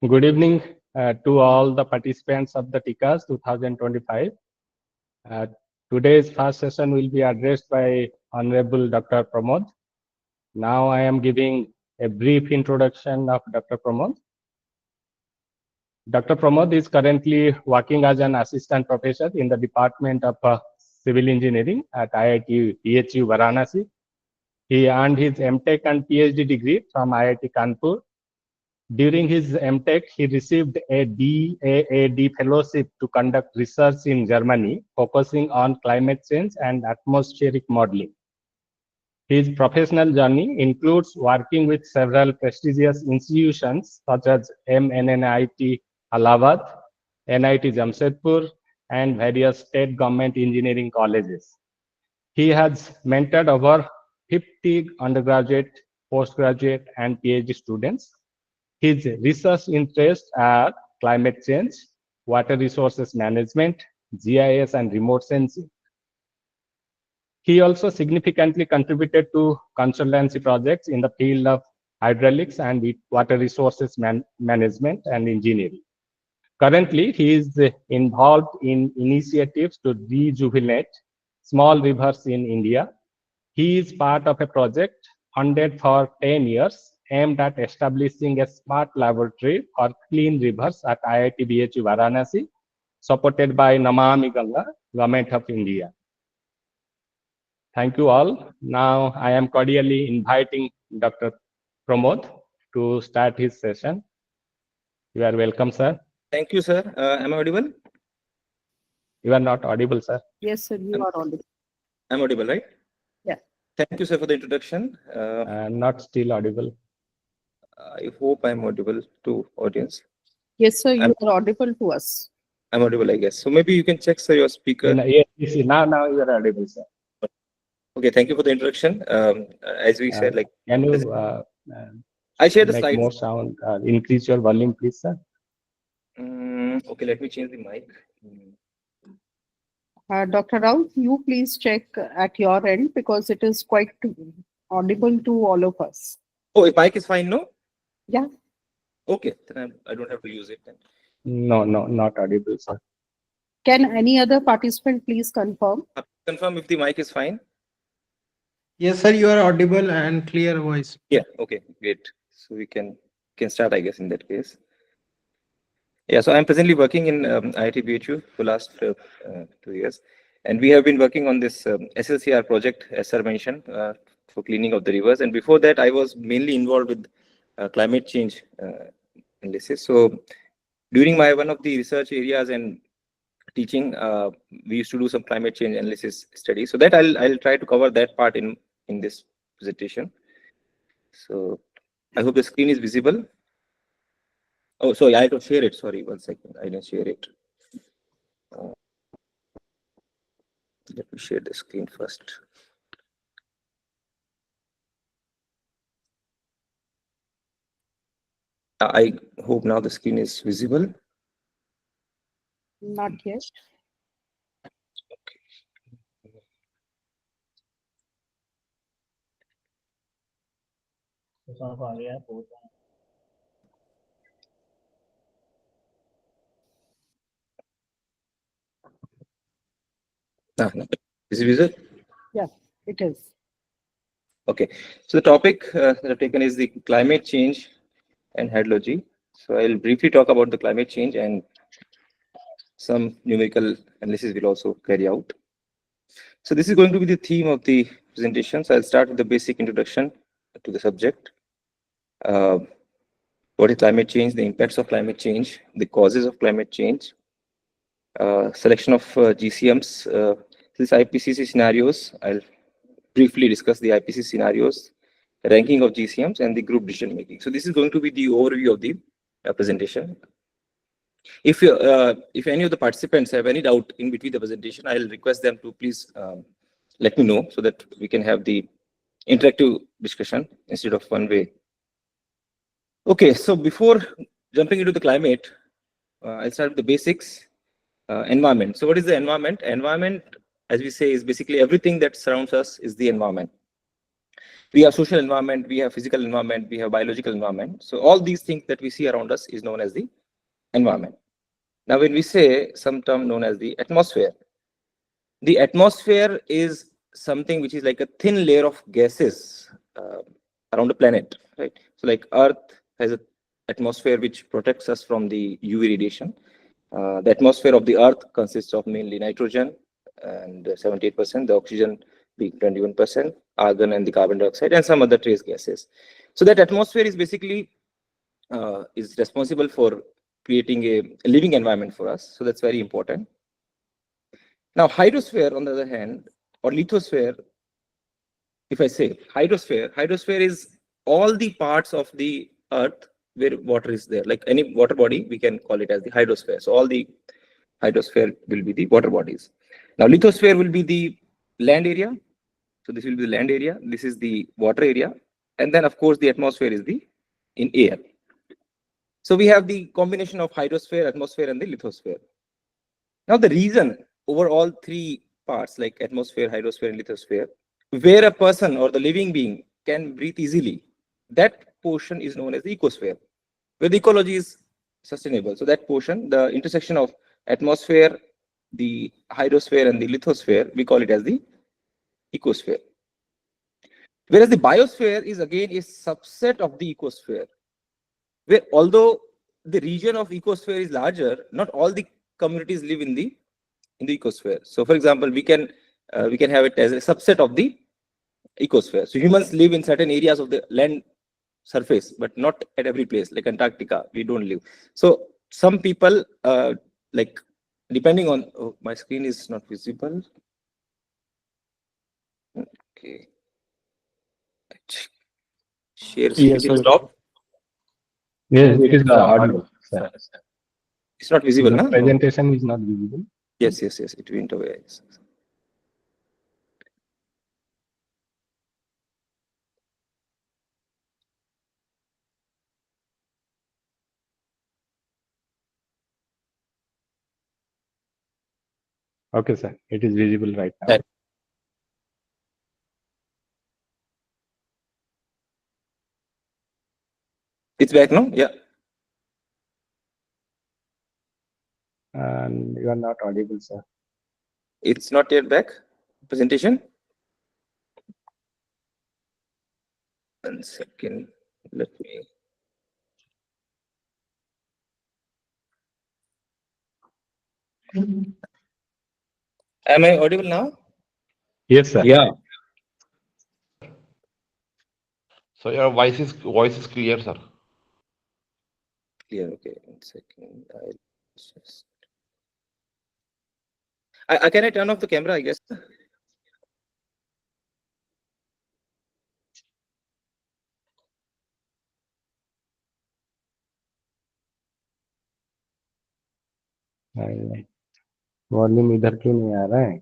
Good evening to all the participants of the TICAS 2025. Uh, Today's first session will be addressed by Honorable Dr. Pramod. Now I am giving a brief introduction of Dr. Pramod. Dr. Pramod is currently working as an assistant professor in the Department of Civil Engineering at IIT BHU Varanasi. He earned his MTech and PhD degree from IIT Kanpur. During his MTech, he received a DAAD fellowship to conduct research in Germany, focusing on climate change and atmospheric modeling. His professional journey includes working with several prestigious institutions such as MNNIT Allahabad, NIT Jamshedpur, and various state government engineering colleges. He has mentored over 50 undergraduate, postgraduate, and PhD students. His research interests are climate change, water resources management, GIS, and remote sensing. He also significantly contributed to consultancy projects in the field of hydraulics and water resources management and engineering. Currently, he is involved in initiatives to rejuvenate small rivers in India. He is part of a project funded for 10 years aimed at establishing a smart laboratory for clean rivers at IIT BHU Varanasi, supported by Namami Ganga, Government of India. Thank you all. Now I am cordially inviting Dr. Pramod to start his session. You are welcome, sir. Thank you, sir. Am I audible? You are not audible, sir. Yes, sir, you are audible. I'm audible, right? Yeah. Thank you, sir, for the introduction. Not still audible. I hope I'm audible to audience. Yes, sir, you are audible to us. I'm audible, I guess. So maybe you can check, sir, your speaker. Yes, now you are audible, sir. Okay, thank you for the introduction. As we said, like, can you I share the make slides. more sound, increase your volume, please, sir. Okay, let me change the mic. Dr. Rao, you please check at your end because it is quite audible to all of us. Oh, if mic is fine, no? Yeah. Okay, then I don't have to use it then. No, not audible, sir. Can any other participant please confirm? Confirm if the mic is fine. Yes, sir, you are audible and clear voice. Yeah, okay, great. So we can start, I guess, in that case. Yeah, so I'm presently working in IIT BHU for the last 2 years. And we have been working on this SLCR project, as sir mentioned, for cleaning of the rivers. And before that, I was mainly involved with climate change analysis. So during one of the research areas and teaching, we used to do some climate change analysis studies. So that I'll try to cover that part in this presentation. So I hope the screen is visible. Oh, sorry, I have to share it. Sorry, 1 second. I didn't share it. Let me share the screen first. I hope now the screen is visible. Not yet. No. Is it visible? Yeah, it is. Okay. So the topic that I've taken is the climate change and hydrology. So I'll briefly talk about the climate change and some numerical analysis will also carry out. So this is going to be the theme of the presentation. So I'll start with the basic introduction to the subject. What is climate change, the impacts of climate change, the causes of climate change, selection of GCMs, these IPCC scenarios. I'll briefly discuss the IPCC scenarios, ranking of GCMs, and the group decision making. So this is going to be the overview of the presentation. If any of the participants have any doubt in between the presentation, I'll request them to please let me know so that we can have the interactive discussion instead of one way. Okay, so before jumping into the climate, I'll start with the basics. Environment. So what is the environment? Environment, as we say, is basically everything that surrounds us is the environment. We have social environment, we have physical environment, we have biological environment. So all these things that we see around us is known as the environment. Now, when we say some term known as the atmosphere is something which is like a thin layer of gases around the planet, right? So like Earth has an atmosphere which protects us from the UV radiation. The atmosphere of the Earth consists of mainly nitrogen and 78%, the oxygen being 21%, argon and the carbon dioxide, and some other trace gases. So that atmosphere is basically is responsible for creating a living environment for us. So that's very important. Now, hydrosphere, on the other hand, or lithosphere, if I say hydrosphere is all the parts of the Earth where water is there. Like any water body, we can call it as the hydrosphere. So all the hydrosphere will be the water bodies. Now, lithosphere will be the land area. So this will be the land area. This is the water area. And then, of course, the atmosphere is the in air. So we have the combination of hydrosphere, atmosphere, and the lithosphere. Now, the reason over all three parts, like atmosphere, hydrosphere, and lithosphere, where a person or the living being can breathe easily, that portion is known as the ecosphere, where the ecology is sustainable. So that portion, the intersection of atmosphere, the hydrosphere, and the lithosphere, we call it as the ecosphere. Whereas the biosphere is again a subset of the ecosphere, where although the region of ecosphere is larger, not all the communities live in the ecosphere. So, for example, we can have it as a subset of the ecosphere. So humans live in certain areas of the land surface, but not at every place. Like Antarctica, we don't live. So some people, like depending on, oh, my screen is not visible. Okay. Share screen. Yes, It will sir. stop. Yes, it is audible, sir. It's not visible, The no? presentation is not visible. Yes, it went away. Okay, sir. It is visible right now. Right. It's back, no? Yeah. And you are not audible, sir. It's not yet back. Presentation. 1 second. Let me. Am I audible now? Yes, sir. Yeah. So your voice is clear, sir. Clear. Okay. 1 second. I can I turn off the camera, I guess. Volume इधर क्यों नहीं आ रहा है?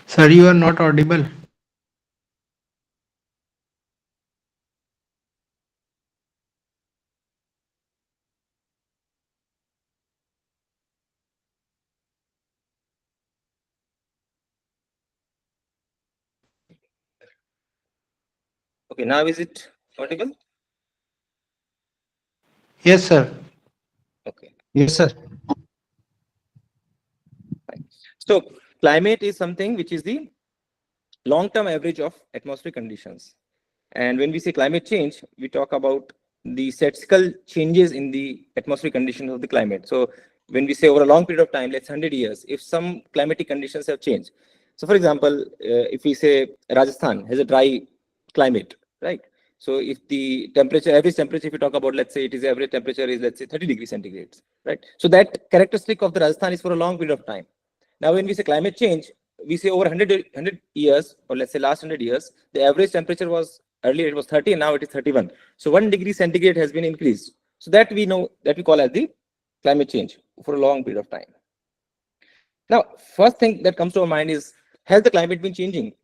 Sir, you are not audible. Okay. Now is it audible? Yes, sir. Okay. Yes, sir. So climate is something which is the long-term average of atmospheric conditions. And when we say climate change, we talk about the statistical changes in the atmospheric conditions of the climate. So when we say over a long period of time, let's 100 years, if some climatic conditions have changed, So for example, if we say Rajasthan has a dry climate, right? So if the temperature, average temperature, if you talk about, let's say it is average temperature is, let's say 30 degrees centigrade, right? So that characteristic of the Rajasthan is for a long period of time. Now, when we say climate change, we say over 100 years, or let's say last 100 years, the average temperature was, earlier it was 30, and now it is 31. So 1 degree centigrade has been increased. So that we know, that we call as the climate change for a long period of time. Now, first thing that comes to our mind is, has the climate been changing?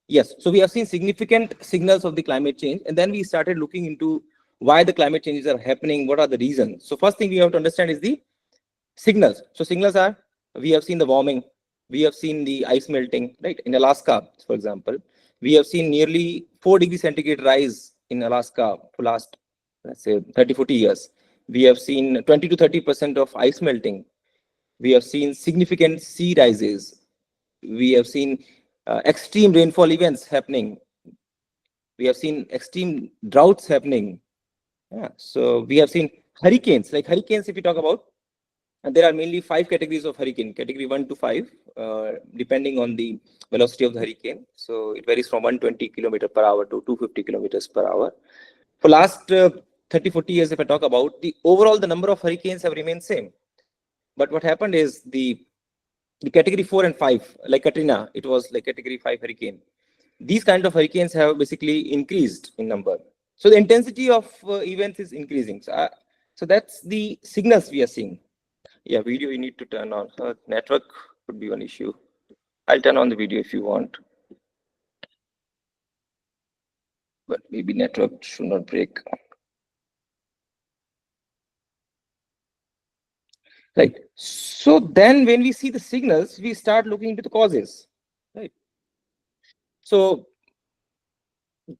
Yes. So we have seen significant signals of the climate change, and then we started looking into why the climate changes are happening, what are the reasons. So first thing we have to understand is the signals. So signals are, we have seen the warming, we have seen the ice melting, right? In Alaska, for example, we have seen nearly 4 degrees centigrade rise in Alaska for last, let's say, 30, 40 years. We have seen 20 to 30% of ice melting. We have seen significant sea rises. We have seen extreme rainfall events happening. We have seen extreme droughts happening. Yeah. So we have seen hurricanes, like hurricanes, if we talk about, and there are mainly 5 categories of hurricane, category 1 to 5, depending on the velocity of the hurricane. So it varies from 120 kilometers per hour to 250 kilometers per hour. For last 30, 40 years, if I talk about, the overall, the number of hurricanes have remained same. But what happened is the category 4 and 5, like Katrina, it was like category 5 hurricane. These kind of hurricanes have basically increased in number. So the intensity of events is increasing. So that's the signals we are seeing. Yeah, video you need to turn on. Network could be one issue. I'll turn on the video if you want. But maybe network should not break. Right. So then when we see the signals, we start looking into the causes. Right. So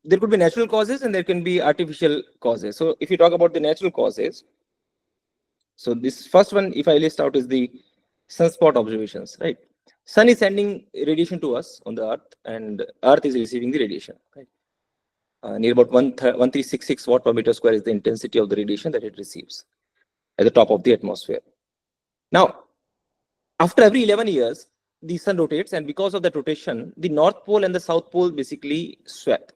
there could be natural causes and there can be artificial causes. So if you talk about the natural causes, so this first one, if I list out, is the sunspot observations, right? Sun is sending radiation to us on the Earth, and Earth is receiving the radiation, right? Near about 1366 watt per meter square is the intensity of the radiation that it receives at the top of the atmosphere. Now, after every 11 years, the sun rotates, and because of that rotation, the North Pole and the South Pole basically swap.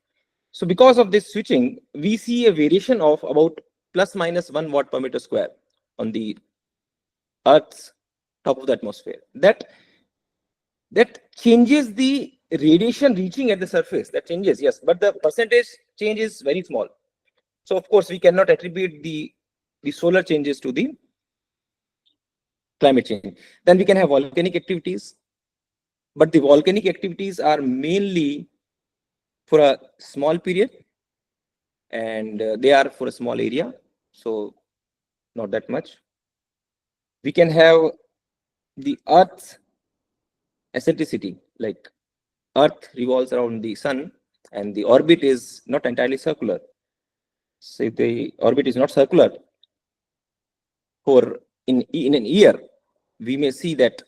So because of this switching, we see a variation of about plus minus 1 watt per meter square on the Earth's top of the atmosphere. That changes the radiation reaching at the surface. That changes, yes, but the percentage change is very small. So of course, we cannot attribute the solar changes to the climate change. Then we can have volcanic activities, but the volcanic activities are mainly for a small period, and they are for a small area, so not that much. We can have the Earth's eccentricity, like Earth revolves around the sun and the orbit is not entirely circular. So if the orbit is not circular, for in an year, we may see that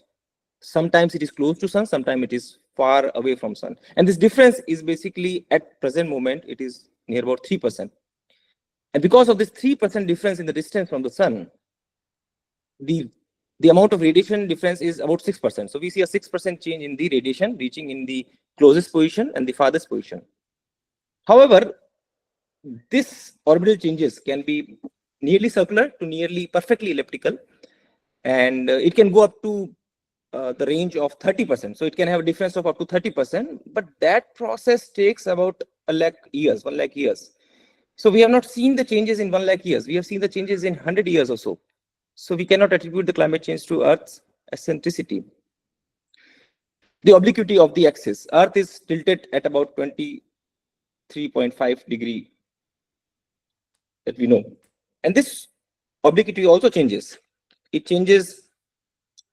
sometimes it is close to sun, sometimes it is far away from sun. And this difference is basically, at present moment, it is near about 3%. And because of this 3% difference in the distance from the sun, the amount of radiation difference is about 6%. So we see a 6% change in the radiation reaching in the closest position and the farthest position. However, this orbital changes can be nearly circular to nearly perfectly elliptical, and it can go up to the range of 30%. So it can have a difference of up to 30%, but that process takes about 1 lakh years, 1 lakh years. So we have not seen the changes in 1 lakh years. We have seen the changes in 100 years or so. So we cannot attribute the climate change to Earth's eccentricity. The obliquity of the axis. Earth is tilted at about 23.5 degree that we know. And this obliquity also changes. It changes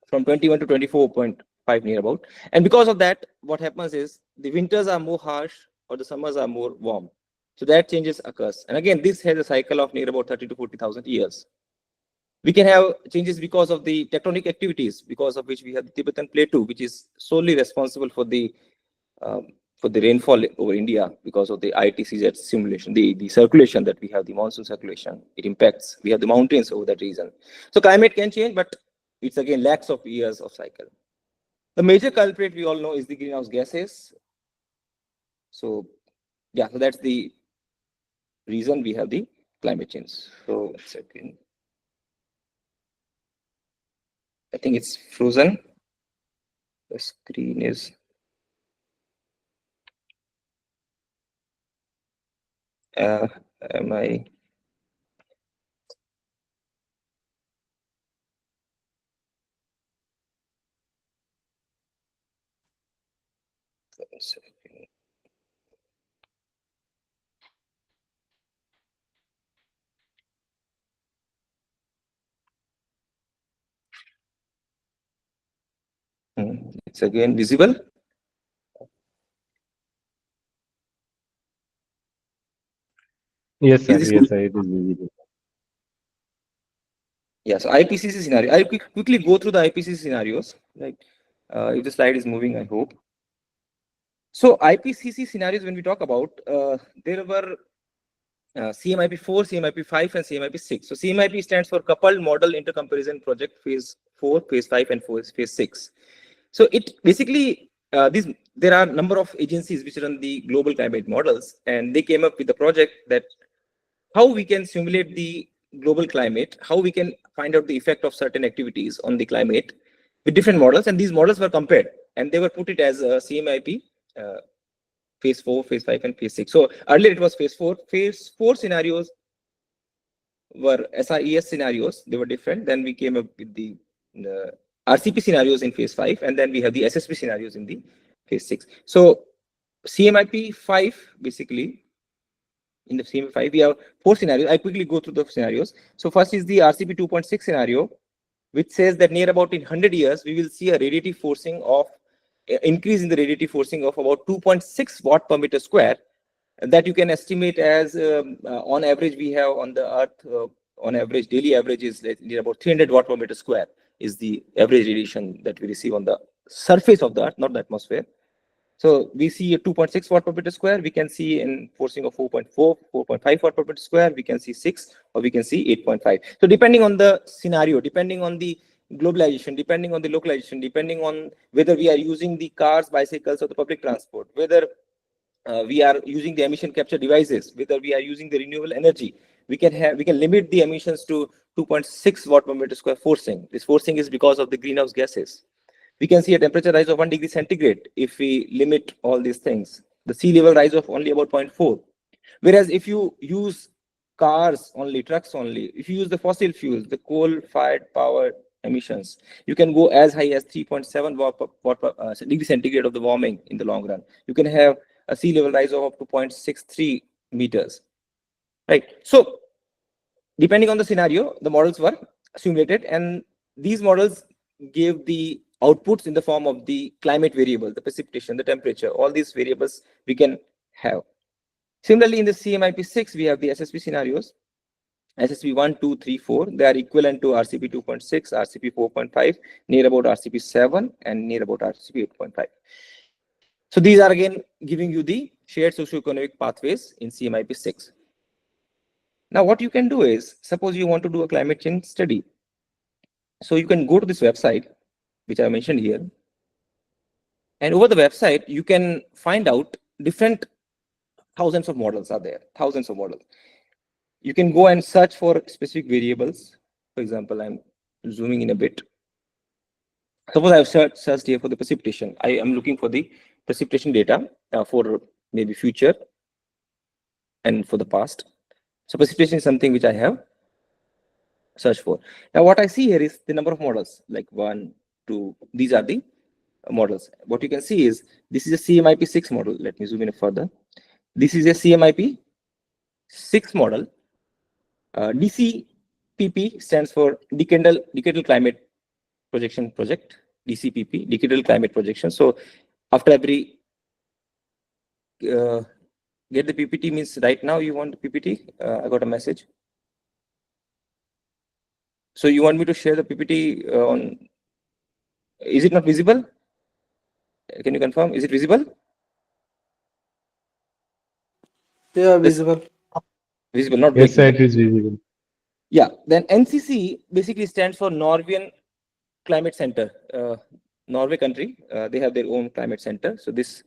from 21 to 24.5 near about. And because of that, what happens is the winters are more harsh or the summers are more warm. So that changes occurs. And again, this has a cycle of near about 30 to 40,000 years. We can have changes because of the tectonic activities, because of which we have the Tibetan Plateau, which is solely responsible for the rainfall over India because of the ITCZ simulation, the circulation that we have, the monsoon circulation. It impacts. We have the mountains over that region. So climate can change, but it's again lakhs of years of cycle. The major culprit we all know is the greenhouse gases. So yeah, so that's the reason we have the climate change. So 1 second. I think it's frozen. The screen is. Am I? One second. It's again visible. Yes, sir. Is this Yes, sir. It is visible. Yeah, so IPCC scenario. I'll quickly go through the IPCC scenarios. Like, if the slide is moving, I hope. So IPCC scenarios, when we talk about, there were CMIP 4, CMIP 5, and CMIP 6. So CMIP stands for Coupled Model Intercomparison Project Phase 4, Phase 5, and Phase 6. So it basically, there are a number of agencies which run the global climate models, and they came up with a project that how we can simulate the global climate, how we can find out the effect of certain activities on the climate with different models. And these models were compared, and they were put it as a CMIP phase 4, phase 5, and phase 6. So earlier it was phase 4. Phase 4 scenarios were SRES scenarios. They were different. Then we came up with the RCP scenarios in phase 5, and then we have the SSP scenarios in the phase 6. So CMIP 5, basically, in the CMIP 5, we have 4 scenarios. I quickly go through the scenarios. So first is the RCP 2.6 scenario, which says that near about in 100 years, we will see a radiative forcing of increase in the radiative forcing of about 2.6 watt per meter square. That you can estimate as on average we have on the earth on average daily average is near about 300 watt per meter square is the average radiation that we receive on the surface of the earth, not the atmosphere. So we see a 2.6 watt per meter square. We can see in forcing of 4.4, 4.5 watt per meter square. We can see 6, or we can see 8.5. So depending on the scenario, depending on the globalization, depending on the localization, depending on whether we are using the cars, bicycles, or the public transport, whether we are using the emission capture devices, whether we are using the renewable energy, we can limit the emissions to 2.6 watt per meter square forcing. This forcing is because of the greenhouse gases. We can see a temperature rise of 1 degree centigrade if we limit all these things. The sea level rise of only about 0.4. Whereas if you use cars only, trucks only, if you use the fossil fuels, the coal-fired power emissions, you can go as high as 3.7 degree centigrade of the warming in the long run. You can have a sea level rise of up to 0.63 meters, right? So depending on the scenario, the models were simulated, and these models gave the outputs in the form of the climate variable, the precipitation, the temperature, all these variables we can have. Similarly, in the CMIP 6, we have the SSP scenarios. SSP 1, 2, 3, 4, they are equivalent to RCP 2.6, RCP 4.5, near about RCP 7, and near about RCP 8.5. So these are again giving you the shared socioeconomic pathways in CMIP 6. Now, what you can do is, suppose you want to do a climate change study. So you can go to this website, which I mentioned here. And over the website, you can find out different thousands of models are there, thousands of models. You can go and search for specific variables. For example, I'm zooming in a bit. Suppose I've searched here for the precipitation. I am looking for the precipitation data for maybe future and for the past. So precipitation is something which I have searched for. Now what I see here is the number of models, like 1, 2, these are the models. What you can see is this is a CMIP 6 model. Let me zoom in further. This is a CMIP 6 model. DCPP stands for Decadal Climate Projection Project. DCPP, Decadal Climate Projection. So after every get the PPT means right now you want the PPT. I got a message. So you want me to share the PPT on? Is it not visible? Can you confirm? Is it visible? Yeah, visible. Visible, not Yes, sir. breaking. It is visible. Yeah. Then NCC basically stands for Norwegian Climate Center. Norway country, they have their own climate center. So this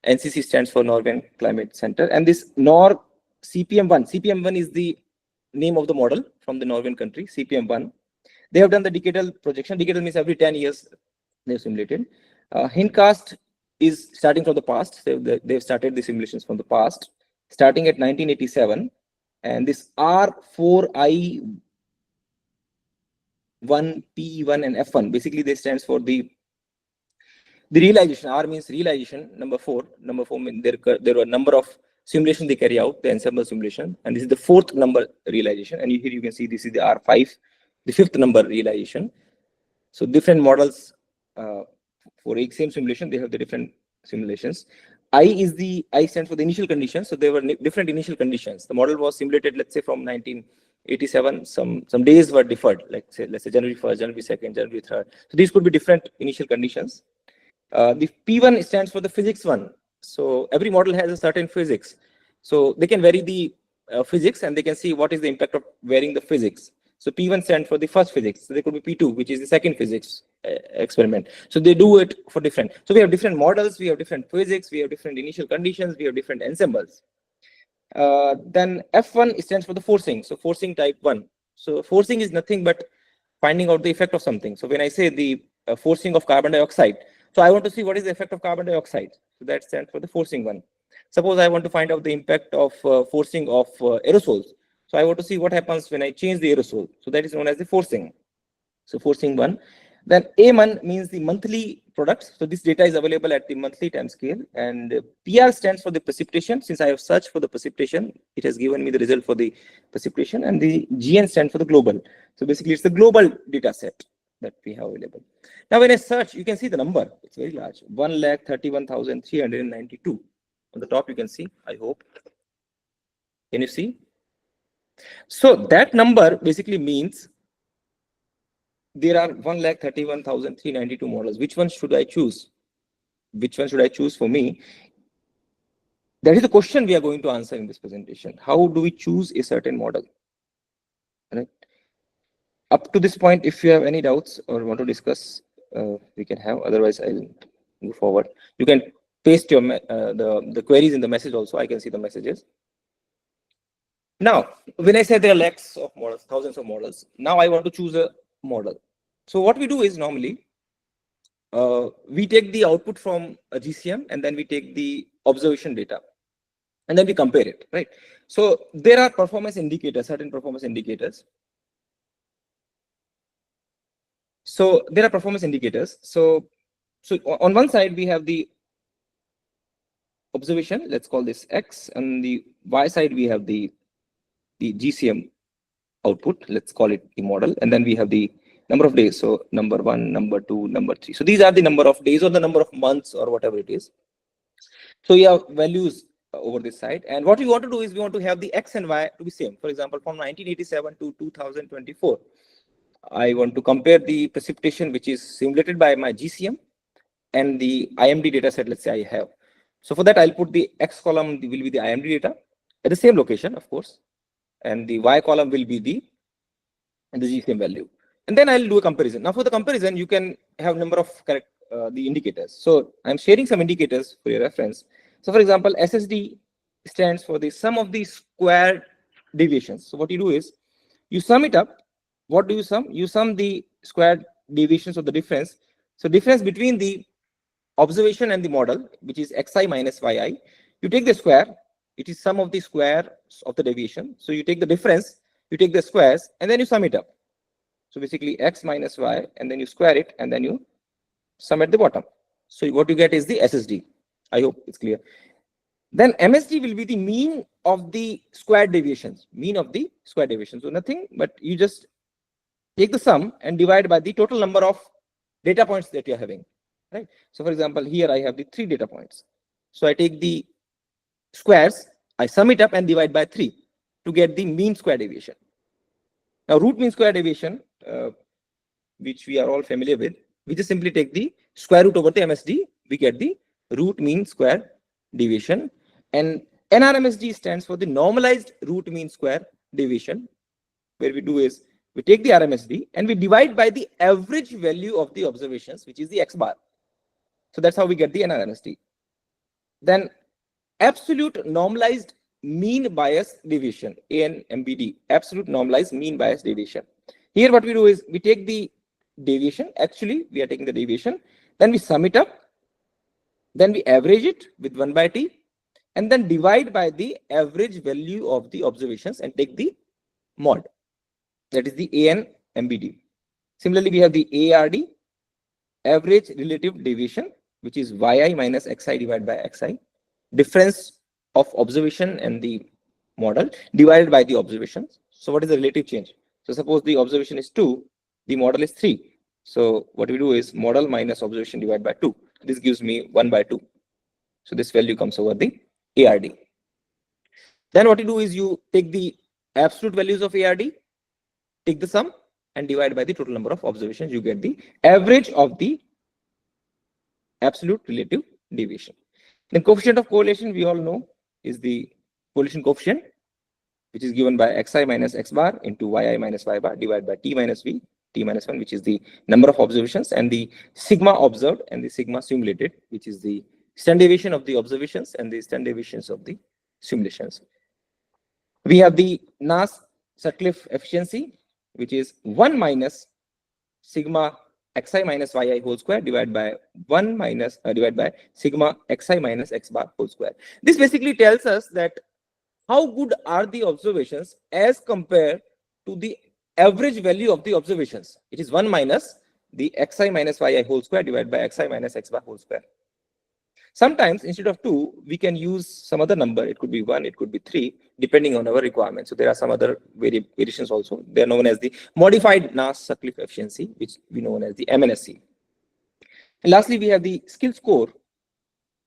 NCC stands for Norwegian Climate Center, and this NOR CPM1. CPM1 is the name of the model from the Norwegian country, CPM1. They have done the decadal projection. Decadal means every 10 years they've simulated. Hindcast is starting from the past. So they've started the simulations from the past, starting at 1987. And this R4I1, P1, and F1, basically they stands for the realization. R means realization. Number four means there were a number of simulations they carry out, the ensemble simulation, and this is the fourth number realization. And here you can see this is the R5, the fifth number realization. So different models for same simulation, they have the different simulations. I stands for the initial conditions. So there were different initial conditions. The model was simulated, let's say from 1987. Some days were deferred, like let's say January 1st, January 2nd, January 3rd. So these could be different initial conditions. The P1 stands for the physics one. So every model has a certain physics. So they can vary the physics, and they can see what is the impact of varying the physics. So P1 stands for the first physics. So there could be P2, which is the second physics experiment. So they do it for different. So we have different models, we have different physics, we have different initial conditions, we have different ensembles. Then F1 stands for the forcing. So forcing type 1. So forcing is nothing but finding out the effect of something. So when I say the forcing of carbon dioxide, so I want to see what is the effect of carbon dioxide. So that stands for the forcing one. Suppose I want to find out the impact of forcing of aerosols. So I want to see what happens when I change the aerosol. So that is known as the forcing. So forcing one. Then A1 means the monthly products. So this data is available at the monthly time scale. And PR stands for the precipitation. Since I have searched for the precipitation, it has given me the result for the precipitation. And the GN stands for the global. So basically it's the global data set that we have available. Now when I search, you can see the number. It's very large. 1,31,392. On the top you can see, I hope. Can you see? So that number basically means there are 1,31,392 models. Which one should I choose? Which one should I choose for me? That is the question we are going to answer in this presentation. How do we choose a certain model? Right? Up to this point, if you have any doubts or want to discuss, we can have. Otherwise, I'll move forward. You can paste your the queries in the message also. I can see the messages. Now, when I say there are lakhs of models, thousands of models, now I want to choose a model. So what we do is normally, we take the output from a GCM, and then we take the observation data, and then we compare it, right? So there are performance indicators, certain performance indicators. So there are performance indicators. So on one side, we have the observation, let's call this X. On the Y side, we have the GCM output, let's call it the model. And then we have the number of days. So number 1, number 2, number 3. So these are the number of days or the number of months or whatever it is. So you have values over this side. And what we want to do is we want to have the X and Y to be same. For example, from 1987 to 2024. I want to compare the precipitation which is simulated by my GCM and the IMD data set, let's say I have. So for that, I'll put the X column will be the IMD data at the same location, of course, and the Y column will be the GCM value. And then I'll do a comparison. Now for the comparison, you can have number of the indicators. So I'm sharing some indicators for your reference. So for example, SSD stands for the sum of the squared deviations. So what you do is you sum it up. What do you sum? You sum the squared deviations of the difference. So difference between the observation and the model, which is xi minus yi. You take the square. It is sum of the square of the deviation. So you take the difference, you take the squares, and then you sum it up. So basically x minus y, and then you square it, and then you sum at the bottom. So what you get is the SSD. I hope it's clear. Then MSD will be the mean of the squared deviations. Mean of the squared deviations. So nothing, but you just take the sum and divide by the total number of data points that you're having, right? So for example, here I have the 3 data points. So I take the squares, I sum it up and divide by 3 to get the mean square deviation. Now root mean square deviation, which we are all familiar with, we just simply take the square root over the MSD, we get the root mean square deviation. And NRMSD stands for the normalized root mean square deviation. Where we do is, we take the RMSD and we divide by the average value of the observations, which is the X bar. So that's how we get the NRMSD. Then absolute normalized mean bias deviation, ANMBD, absolute normalized mean bias deviation. Here what we do is we take the deviation, actually we are taking the deviation, then we sum it up, then we average it with 1 by t, and then divide by the average value of the observations and take the mod. That is the ANMBD. Similarly, we have the ARD, average relative deviation, which is yi minus xi divided by xi, difference of observation and the model divided by the observations. So what is the relative change? So suppose the observation is 2, the model is 3. So what we do is model minus observation divided by 2. This gives me 1 by 2. So this value comes over the ARD. Then what you do is you take the absolute values of ARD, take the sum and divide by the total number of observations. You get the average of the absolute relative deviation. Then coefficient of correlation, we all know, is the correlation coefficient, which is given by xi minus x bar into yi minus y bar divided by t minus v, t minus 1, which is the number of observations, and the sigma observed and the sigma simulated, which is the standard deviation of the observations and the standard deviations of the simulations. We have the Nash-Sutcliffe efficiency, which is 1 minus sigma xi minus yi whole square divided by 1 minus divided by sigma xi minus x bar whole square. This basically tells us that how good are the observations as compared to the average value of the observations. It is 1 minus the xi minus yi whole square divided by xi minus x bar whole square. Sometimes instead of 2, we can use some other number. It could be 1, it could be 3, depending on our requirements. So there are some other variations also. They are known as the modified Nash-Sutcliffe efficiency, which we know as the MNSE. And lastly, we have the skill score,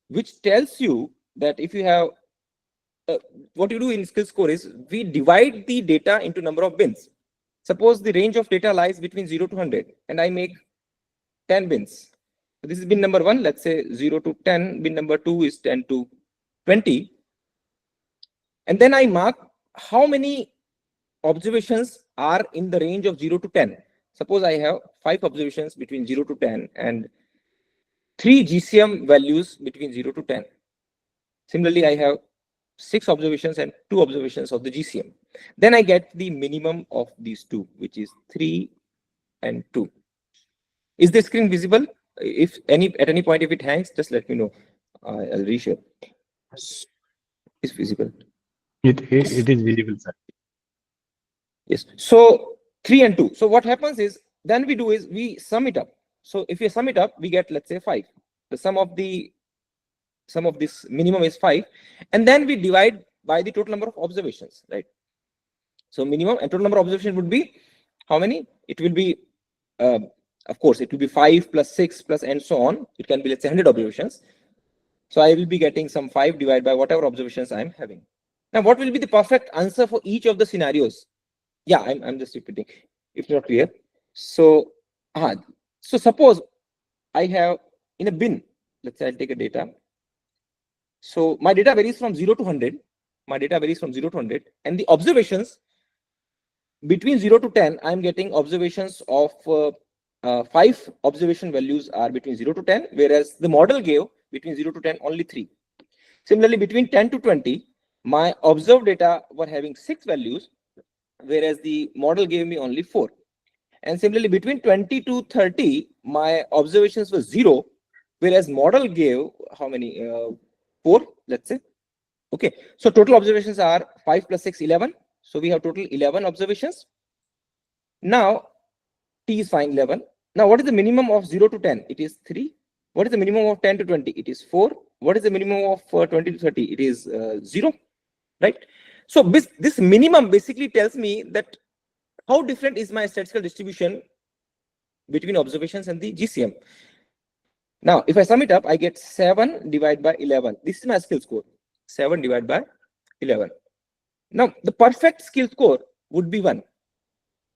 which tells you that if you have what you do in skill score is we divide the data into number of bins. Suppose the range of data lies between 0 to 100, and I make 10 bins. So this is bin number 1, let's say 0 to 10, bin number 2 is 10 to 20. And then I mark how many observations are in the range of 0 to 10. Suppose I have 5 observations between 0 to 10 and 3 GCM values between 0 to 10. Similarly, I have 6 observations and 2 observations of the GCM. Then I get the minimum of these 2, which is 3 and 2. Is the screen visible? If at any point if it hangs, just let me know. I'll reshare. It's visible. It is visible, sir. Yes. So 3 and 2. So what happens is then we do is we sum it up. So if we sum it up, we get, let's say, 5. The sum of this minimum is 5, and then we divide by the total number of observations, right? So minimum and total number of observations would be how many? It will be of course it will be 5 plus 6 plus and so on. It can be, let's say, 100 observations. So I will be getting some 5 divided by whatever observations I'm having. Now what will be the perfect answer for each of the scenarios? Yeah, I'm just repeating if not clear. So so suppose I have in a bin, let's say I'll take a data. So my data varies from 0 to 100. My data varies from 0 to 100, and the observations between 0 to 10, I'm getting observations of 5 observation values are between 0 to 10, whereas the model gave between 0 to 10 only 3. Similarly, between 10 to 20, my observed data were having 6 values, whereas the model gave me only 4. And similarly, between 20 to 30, my observations were 0, whereas model gave how many? 4, let's say. Okay, so total observations are 5 plus 6, 11. So we have total 11 observations. Now, T is fine, 11. Now, what is the minimum of 0 to 10? It is 3. What is the minimum of 10 to 20? It is 4. What is the minimum of 20 to 30? It is 0, right? So this minimum basically tells me that how different is my statistical distribution between observations and the GCM. Now, if I sum it up, I get 7 divided by 11. This is my skill score, 7 divided by 11. Now, the perfect skill score would be 1,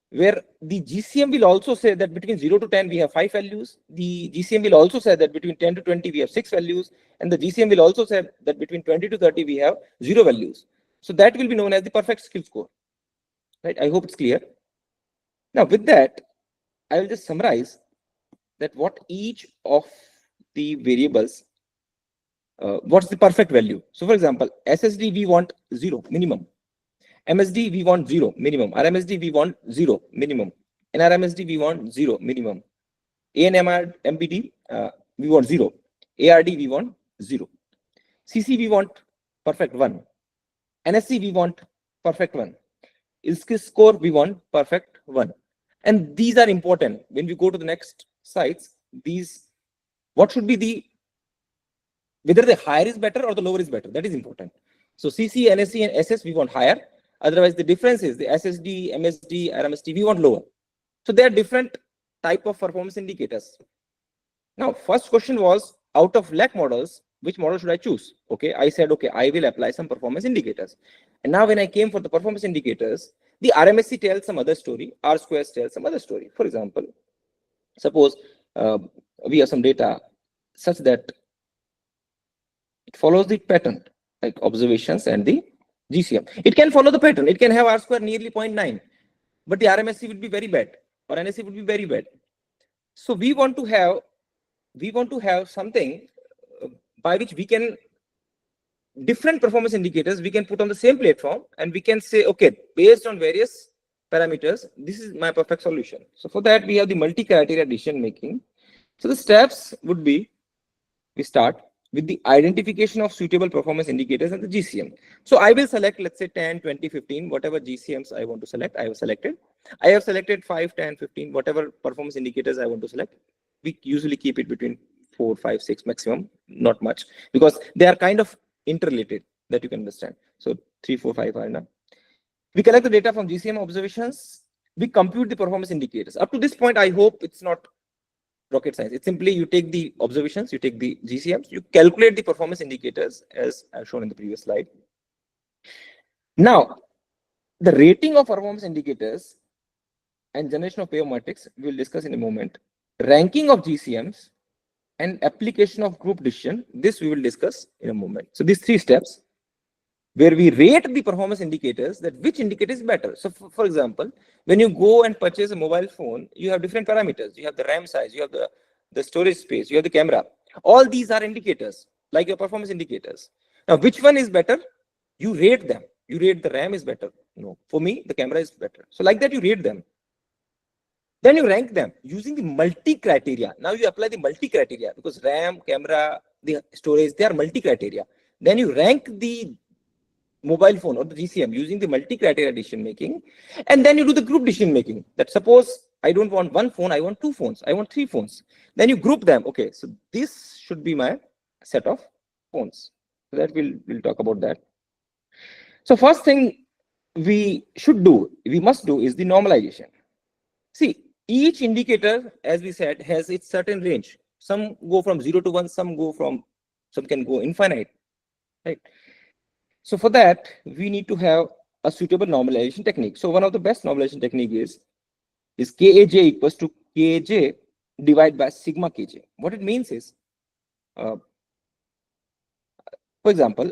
where the GCM will also say that between 0 to 10, we have 5 values. The GCM will also say that between 10 to 20, we have 6 values. And the GCM will also say that between 20 to 30, we have 0 values. So that will be known as the perfect skill score, right? I hope it's clear. Now, with that, I will just summarize that what each of the variables, what's the perfect value. So for example, SSD we want 0 minimum, MSD we want 0 minimum, RMSD we want 0 minimum, NRMSD we want 0 minimum, ANMR MBD we want 0, ARD we want 0, CC we want perfect 1, NSC we want perfect 1, ILSCIS score we want perfect 1. And these are important. When we go to the next sites, these, what should be the, whether the higher is better or the lower is better, that is important. So CC, NSC and SS we want higher. Otherwise the difference is the SSD, MSD, RMSD we want lower. So there are different type of performance indicators. Now first question was, out of lakh models, which model should I choose? Okay, I said, okay, I will apply some performance indicators. And now when I came for the performance indicators, the RMSC tells some other story, R squares tells some other story. For example, suppose we have some data such that it follows the pattern, like observations and the GCM. It can follow the pattern. It can have R square nearly 0.9, but the RMSC would be very bad, or NSC would be very bad. So we want to have something by which we can, different performance indicators we can put on the same platform, and we can say, okay, based on various parameters, this is my perfect solution. So for that we have the multi-criteria decision making. So the steps would be, we start with the identification of suitable performance indicators and the GCM. So I will select, let's say 10, 20, 15, whatever GCMs I want to select, I have selected. I have selected 5, 10, 15, whatever performance indicators I want to select. We usually keep it between 4, 5, 6 maximum, not much, because they are kind of interrelated, that you can understand. So 3, 4, 5 are enough. We collect the data from GCM observations. We compute the performance indicators. Up to this point, I hope it's not rocket science. It's simply you take the observations, you take the GCMs, you calculate the performance indicators as I've shown in the previous slide. Now, the rating of performance indicators and generation of pair matrix we will discuss in a moment. Ranking of GCMs and application of group decision, this we will discuss in a moment. So these 3 steps where we rate the performance indicators, that which indicator is better. So for example, when you go and purchase a mobile phone, you have different parameters. You have the RAM size, you have the storage space, you have the camera. All these are indicators, like your performance indicators. Now, which one is better? You rate them. You rate the RAM is better. No, for me, the camera is better. So like that, you rate them. Then you rank them using the multi-criteria. Now you apply the multi-criteria because RAM, camera, the storage, they are multi-criteria. Then you rank the mobile phone or the GCM using the multi-criteria decision making, and then you do the group decision making. That suppose I don't want 1 phone, I want 2 phones, I want 3 phones. Then you group them. Okay, so this should be my set of phones. So that we'll talk about that. So first thing we must do is the normalization. See, each indicator, as we said, has its certain range. Some go from 0 to 1, some can go infinite, right? So for that, we need to have a suitable normalization technique. So one of the best normalization technique is Kaj equals to Kj divided by sigma Kj. What it means is, for example,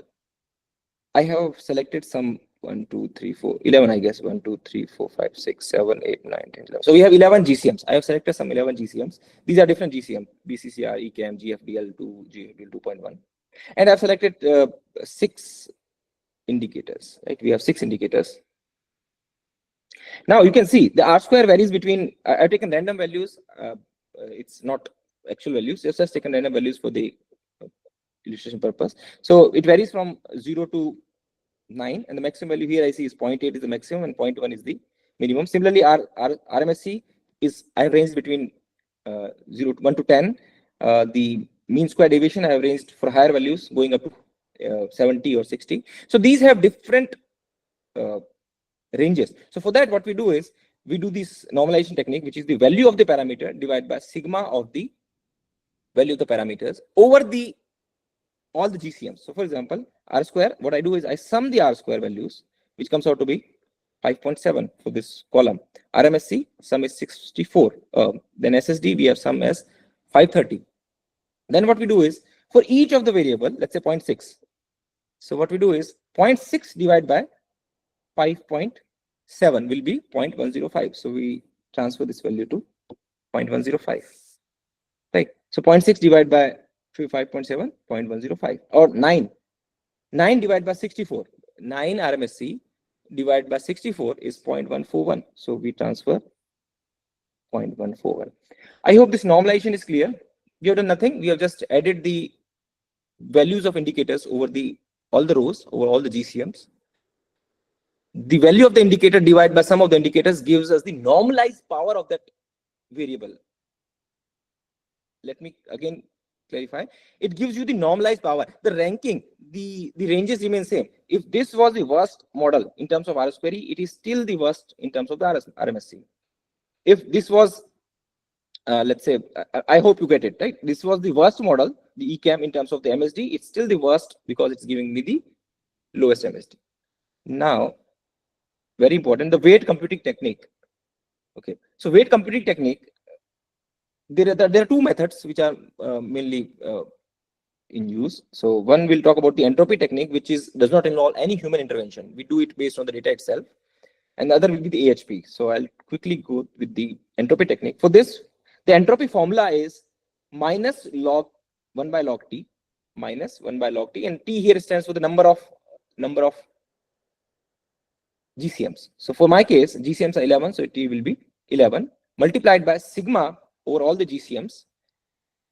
I have selected some 1, 2, 3, 4, 11, I guess. 1, 2, 3, 4, 5, 6, 7, 8, 9, 10, 11. So we have 11 GCMs. I have selected some 11 GCMs. These are different GCM, BCCR, ECAM, GFDL2, GFDL 2.1. And I've selected 6 indicators, right? We have 6 indicators. Now you can see the R square varies between, I've taken random values. It's not actual values, it's just taken random values for the illustration purpose. So it varies from 0 to 9, and the maximum value here I see is 0.8 is the maximum and 0.1 is the minimum. Similarly, RMSC is, I have ranged between 1 to 10. The mean square deviation I have ranged for higher values going up to 70 or 60. So these have different ranges. So for that, what we do is we do this normalization technique, which is the value of the parameter divided by sigma of the value of the parameters over all the GCMs. So for example, R square, what I do is I sum the R square values, which comes out to be 5.7 for this column. RMSC, sum is 64. Then SSD, we have sum as 530. Then what we do is, for each of the variable, let's say 0.6. So what we do is 0.6 divided by 5.7 will be 0.105. So we transfer this value to 0.105. Right. So 0.6 divided by 5.7, 0.105, or 9. 9 divided by 64. 9 RMSC divided by 64 is 0.141. So we transfer 0.141. I hope this normalization is clear. We have done nothing. We have just added the values of indicators over all the rows, over all the GCMs. The value of the indicator divided by sum of the indicators gives us the normalized power of that variable. Let me again clarify. It gives you the normalized power. The ranking, the ranges remain same. If this was the worst model in terms of RS query, it is still the worst in terms of the RMSC. If this was, let's say, I hope you get it, right? This was the worst model, the ECAM in terms of the MSD, it's still the worst because it's giving me the lowest MSD. Now, very important, the weight computing technique. Okay, so weight computing technique, there are two methods which are mainly in use. So one will talk about the entropy technique, which does not involve any human intervention. We do it based on the data itself. And the other will be the AHP. So I'll quickly go with the entropy technique. For this, the entropy formula is minus log 1 by log T, minus 1 by log T, and T here stands for the number of GCMs. So for my case, GCMs are 11, so T will be 11 multiplied by sigma over all the GCMs,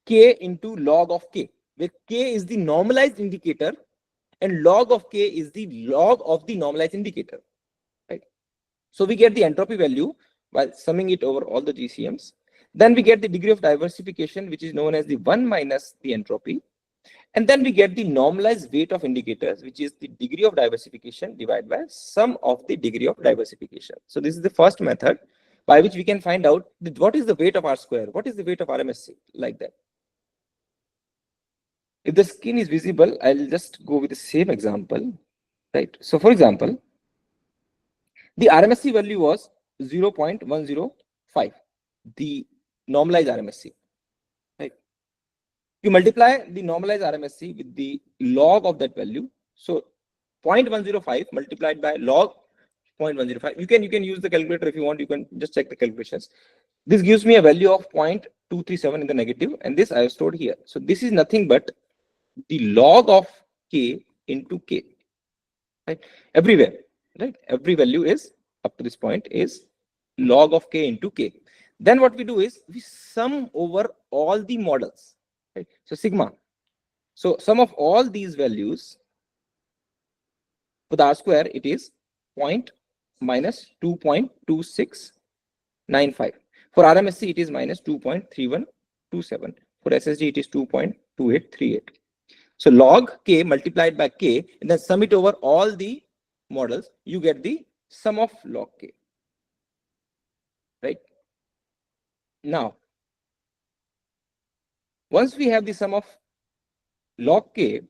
K into log of K, where K is the normalized indicator and log of K is the log of the normalized indicator, right? So we get the entropy value while summing it over all the GCMs. Then we get the degree of diversification, which is known as the 1 minus the entropy. And then we get the normalized weight of indicators, which is the degree of diversification divided by sum of the degree of diversification. So this is the first method by which we can find out that what is the weight of R square, what is the weight of RMSC, like that. If the skin is visible, I'll just go with the same example, right? So for example, the RMSC value was 0.105, the normalized RMSC. You multiply the normalized RMSC with the log of that value. So 0.105 multiplied by log 0.105. You can use the calculator if you want. You can just check the calculations. This gives me a value of 0.237 in the negative, and this I have stored here. So this is nothing but the log of K into K. Right? Everywhere, right? Every value is up to this point is log of K into K. Then what we do is we sum over all the models. Right? So sigma. So sum of all these values for the R square, it is minus 2.2695. For RMSC, it is minus 2.3127. For SSD, it is 2.2838. So log K multiplied by K, and then sum it over all the models, you get the sum of log K. Right? Now, once we have the sum of log K,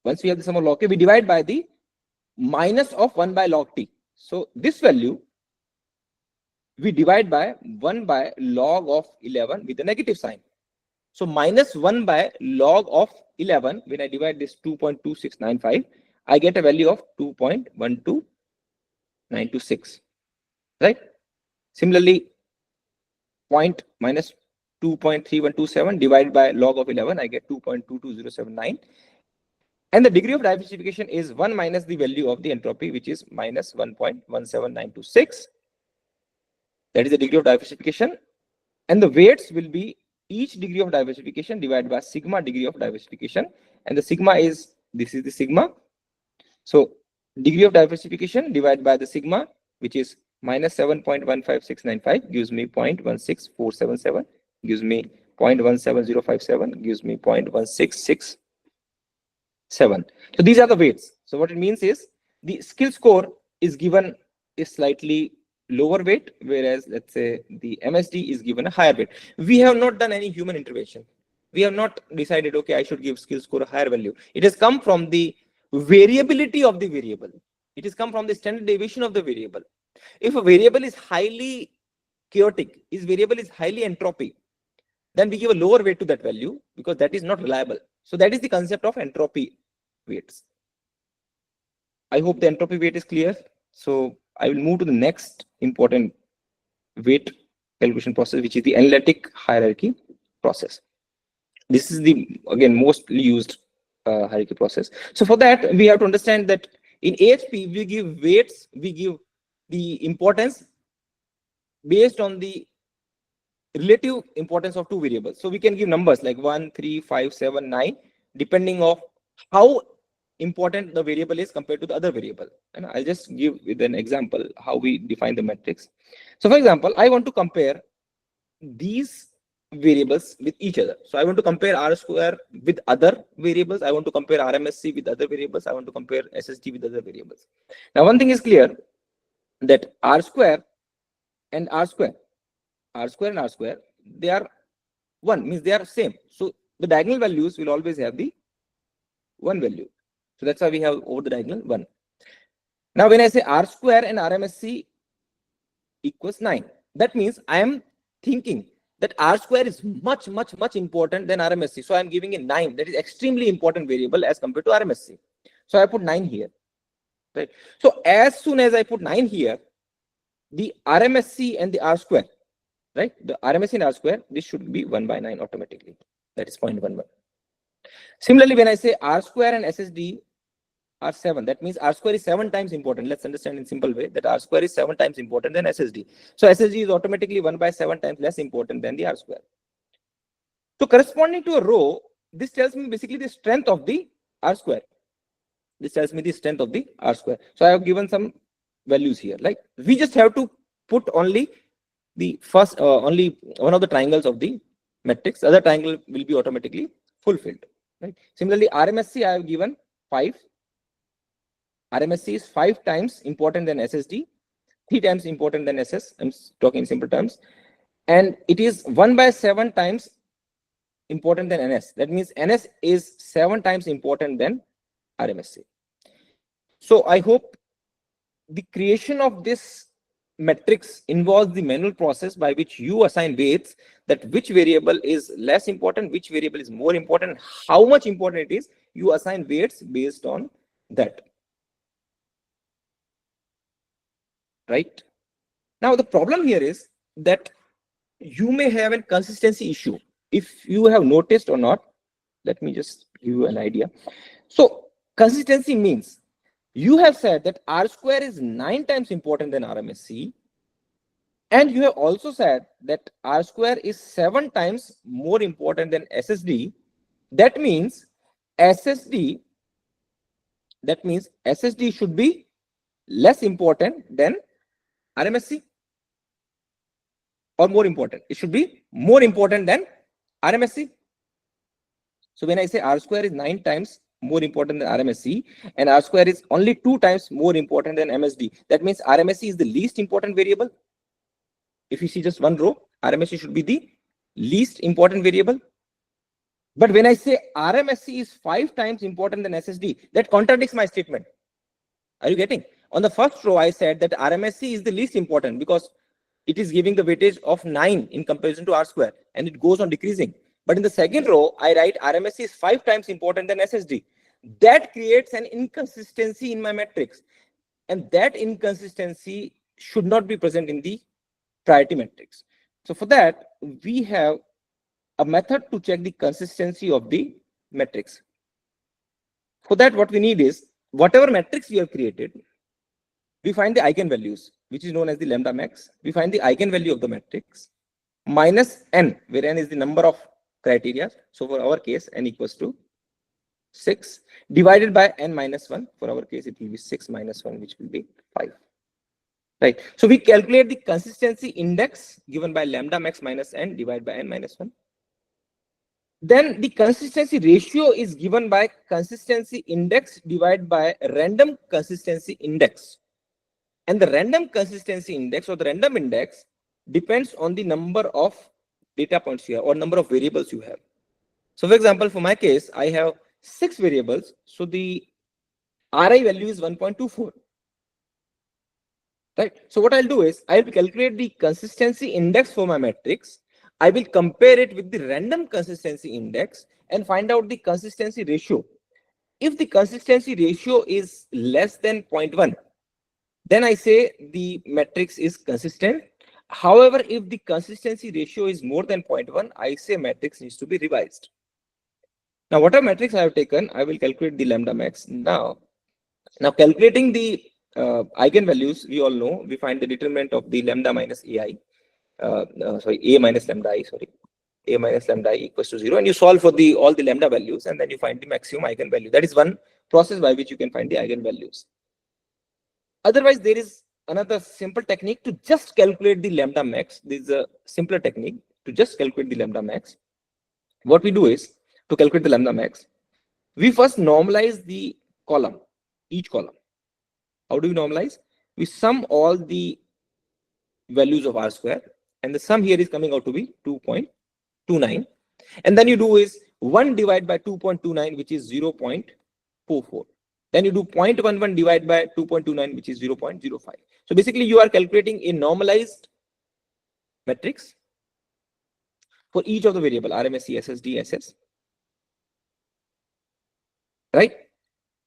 we divide by the minus of 1 by log T. So this value, we divide by 1 by log of 11 with a negative sign. So minus 1 by log of 11, when I divide this 2.2695, I get a value of 2.12926, right? Similarly, minus 2.3127 divided by log of 11, I get 2.22079. And the degree of diversification is 1 minus the value of the entropy, which is minus 1.17926. That is the degree of diversification. And the weights will be each degree of diversification divided by sigma degree of diversification. And the sigma is, this is the sigma. So degree of diversification divided by the sigma, which is minus 7.15695, gives me 0.16477, gives me 0.17057, gives me 0.1667. So these are the weights. So what it means is the skill score is given a slightly lower weight, whereas let's say the MSD is given a higher weight. We have not done any human intervention. We have not decided, okay, I should give skill score a higher value. It has come from the variability of the variable. It has come from the standard deviation of the variable. If a variable is highly chaotic, if variable is highly entropy, then we give a lower weight to that value because that is not reliable. So that is the concept of entropy weights. I hope the entropy weight is clear. So I will move to the next important weight calculation process, which is the analytic hierarchy. process. This is the, again, mostly used hierarchy process. So for that, we have to understand that in AHP, we give weights, we give the importance based on the relative importance of two variables. So we can give numbers like 1, 3, 5, 7, 9, depending on how important the variable is compared to the other variable. And I'll just give with an example how we define the matrix. So for example, I want to compare these variables with each other. So I want to compare R square with other variables. I want to compare RMSC with other variables. I want to compare SSD with other variables. Now, one thing is clear, that R square and R square, they are one, means they are same. So the diagonal values will always have the one value. So that's why we have over the diagonal 1. Now, when I say R square and RMSC equals 9, that means I am thinking that R square is much important than RMSC. So I'm giving a 9. That is extremely important variable as compared to RMSC. So I put 9 here. Right. So as soon as I put 9 here, the RMSC and the R square, right? The RMSC and R square, this should be 1 by 9 automatically. That is 0.11. Similarly, when I say R square and SSD are 7, that means R square is 7 times important. Let's understand in simple way that R square is 7 times important than SSD. So SSD is automatically 1 by 7 times less important than the R square. So corresponding to a row, this tells me basically the strength of the R square. This tells me the strength of the R square. So I have given some values here. Like we just have to put only the first, only one of the triangles of the matrix. Other triangle will be automatically fulfilled. Right. Similarly, RMSC I have given 5. RMSC is 5 times important than SSD, 3 times important than SS. I'm talking in simple terms. And it is 1 by 7 times important than NS. That means NS is 7 times important than RMSC. So I hope the creation of this matrix involves the manual process by which you assign weights, that which variable is less important, which variable is more important, how much important it is. You assign weights based on that. Right. Now, the problem here is that you may have a consistency issue. If you have noticed or not, let me just give you an idea. So consistency means you have said that R square is 9 times important than RMSC. And you have also said that R square is 7 times more important than SSD. That means SSD should be less important than RMSC, or more important. It should be more important than RMSC. So when I say R square is 9 times more important than RMSC and R square is only 2 times more important than MSD, that means RMSC is the least important variable. If you see just one row, RMSC should be the least important variable. But when I say RMSC is 5 times important than SSD, that contradicts my statement. Are you getting? On the first row, I said that RMSC is the least important because it is giving the weightage of 9 in comparison to R square, and it goes on decreasing. But in the second row, I write RMSC is 5 times important than SSD. That creates an inconsistency in my matrix. And that inconsistency should not be present in the priority matrix. So for that, we have a method to check the consistency of the matrix. For that, what we need is, whatever matrix we have created, we find the eigenvalues, which is known as the lambda max. We find the eigenvalue of the matrix minus n, where n is the number of criteria. So for our case, n equals to 6, divided by n minus 1. For our case, it will be 6 minus 1, which will be 5. Right. So we calculate the consistency index given by lambda max minus n divided by n minus 1. Then the consistency ratio is given by consistency index divided by random consistency index. And the random consistency index or the random index depends on the number of data points you have or number of variables you have. So for example, for my case, I have 6 variables. So the RI value is 1.24. Right. So what I'll do is I'll calculate the consistency index for my matrix. I will compare it with the random consistency index and find out the consistency ratio. If the consistency ratio is less than 0.1, then I say the matrix is consistent. However, if the consistency ratio is more than 0.1, I say matrix needs to be revised. Now, whatever matrix I have taken, I will calculate the lambda max. Now calculating the eigenvalues, we all know, we find the determinant of the lambda minus AI, A minus lambda I, A minus lambda I equals to 0, and you solve for all the lambda values, and then you find the maximum eigenvalue. That is one process by which you can find the eigenvalues. Otherwise, there is another simple technique to just calculate the lambda max. This is a simpler technique to just calculate the lambda max. What we do is, to calculate the lambda max, we first normalize the column, each column. How do we normalize? We sum all the values of R square, and the sum here is coming out to be 2.29. And then you do is 1 divided by 2.29, which is 0.44. Then you do 0.11 divided by 2.29, which is 0.05. So basically, you are calculating a normalized matrix for each of the variable RMSE, SSD, SS. Right?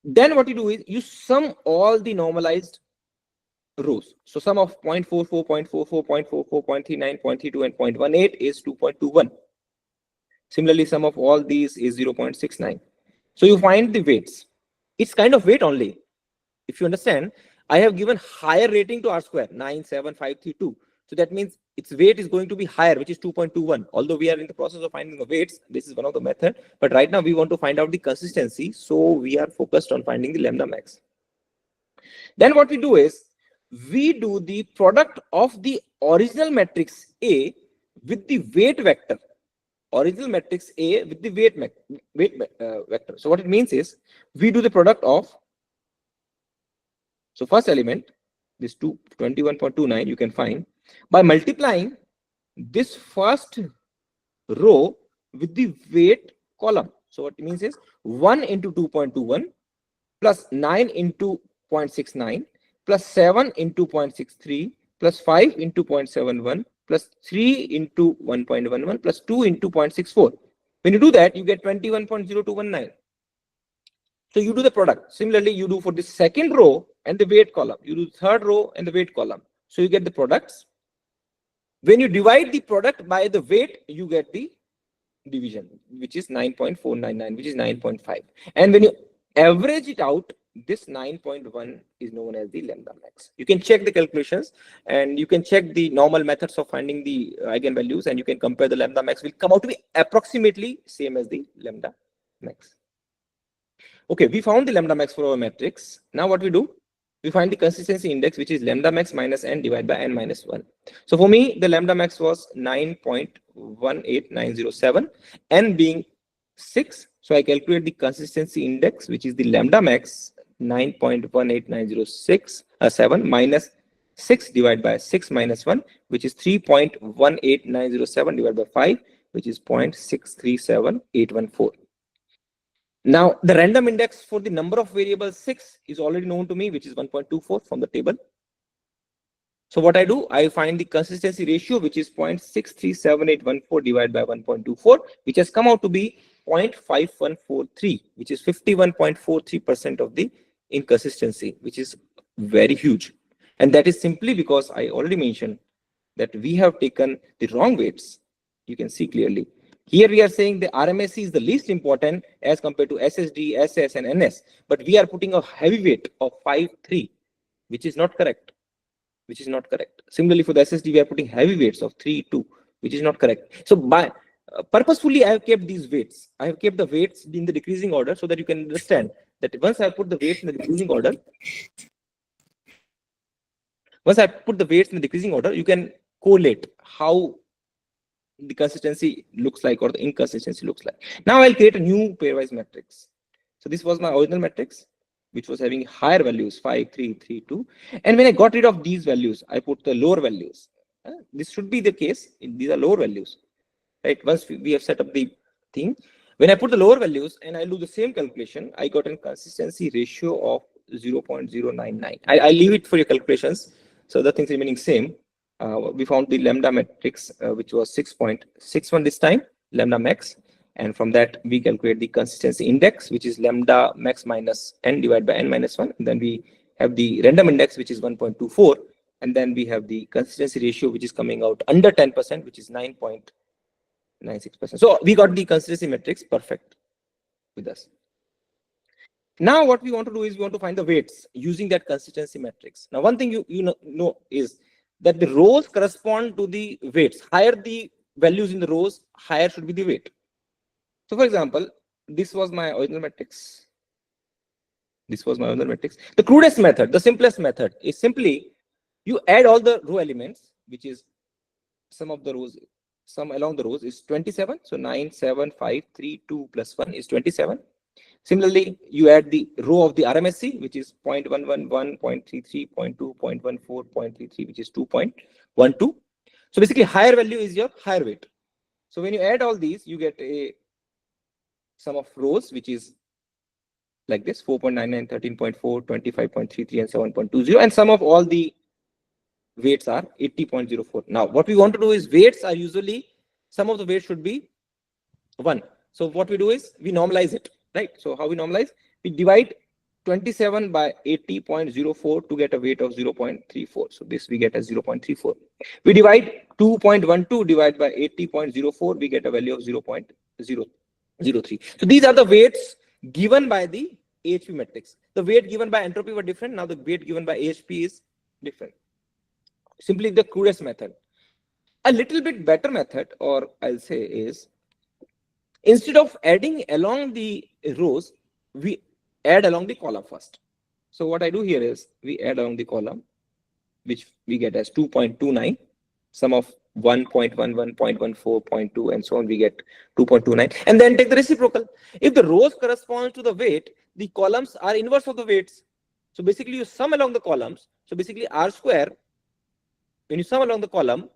Then what you do is you sum all the normalized rows. So sum of 0.44, 0.44, 0.44, 0.39, 0.32, and 0.18 is 2.21. Similarly, sum of all these is 0.69. So you find the weights. It's kind of weight only. If you understand, I have given higher rating to R square, 97532. So that means its weight is going to be higher, which is 2.21. Although we are in the process of finding the weights, this is one of the method. But right now we want to find out the consistency. So we are focused on finding the lambda max. Then what we do is, we do the product of the original matrix A with the weight vector. Original matrix A with the weight vector. So what it means is, we do the product of, so first element, this 21.29 you can find by multiplying this first row with the weight column. So what it means is 1 into 2.21 plus 9 into 0.69 plus 7 into 0.63 plus 5 into 0.71 plus 3 into 1.11 plus 2 into 0.64. When you do that, you get 21.0219. So you do the product. Similarly, you do for the second row and the weight column. You do the third row and the weight column. So you get the products. When you divide the product by the weight, you get the division, which is 9.499, which is 9.5. And when you average it out, this 9.1 is known as the lambda max. You can check the calculations, and you can check the normal methods of finding the eigenvalues, and you can compare. The lambda max will come out to be approximately same as the lambda max. Okay, we found the lambda max for our matrix. Now what we do? We find the consistency index, which is lambda max minus n divided by n minus 1. So for me, the lambda max was 9.18907, n being 6. So I calculate the consistency index, which is the lambda max 9.18907 minus 6 divided by 6 minus 1, which is 3.18907 divided by 5, which is 0.637814. Now, the random index for the number of variables 6 is already known to me, which is 1.24 from the table. So what I do, I find the consistency ratio, which is 0.637814 divided by 1.24, which has come out to be 0.5143, which is 51.43% of the inconsistency, which is very huge. And that is simply because I already mentioned that we have taken the wrong weights. You can see clearly. Here we are saying the RMSE is the least important as compared to SSD, SS, and NS. But we are putting a heavy weight of 5.3, which is not correct. Which is not correct. Similarly, for the SSD, we are putting heavy weights of 3.2, which is not correct. So by purposefully, I have kept these weights. I have kept the weights in the decreasing order so that you can understand that once I put the weights in the decreasing order, you can correlate how the consistency looks like or the inconsistency looks like. Now I'll create a new pairwise matrix. So this was my original matrix, which was having higher values 5, 3, 3, 2. And when I got rid of these values, I put the lower values. This should be the case. These are lower values, right? Once we have set up the thing, when I put the lower values and I do the same calculation, I got a consistency ratio of 0.099. I leave it for your calculations. So the things remaining same. We found the lambda matrix, which was 6.61 this time, lambda max. And from that, we calculate the consistency index, which is lambda max minus n divided by n minus 1. And then we have the random index, which is 1.24. And then we have the consistency ratio, which is coming out under 10%, which is 9.96%. So we got the consistency metrics perfect with us. Now what we want to do is we want to find the weights using that consistency metrics. Now one thing you know is that the rows correspond to the weights. Higher the values in the rows, higher should be the weight. So for example, this was my original matrix. This was my original matrix. The crudest method, the simplest method is simply you add all the row elements, which is sum of the rows, sum along the rows is 27. So 9, 7, 5, 3, 2 plus 1 is 27. Similarly, you add the row of the RMSC, which is 0.111, 0.33, 0.2, 0.14, 0.33, which is 2.12. So basically, higher value is your higher weight. So when you add all these, you get a sum of rows, which is like this: 4.99, 13.4, 25.33, and 7.20. And sum of all the weights are 80.04. Now, what we want to do is weights are usually, some of the weights should be 1. So what we do is we normalize it. Right. So how we normalize? We divide 27 by 80.04 to get a weight of 0.34. So this we get as 0.34. We divide 2.12 divided by 80.04. We get a value of 0.003. So these are the weights given by the AHP matrix. The weight given by entropy were different. Now the weight given by AHP is different. Simply the crudest method. A little bit better method, or I'll say, is instead of adding along the rows, we add along the column first. So what I do here is we add along the column, which we get as 2.29, sum of 1.11, 0.14, 0.2, and so on, we get 2.29, and then take the reciprocal. If the rows correspond to the weight, the columns are inverse of the weights. So basically you sum along the columns. So basically R square, when you sum along the column,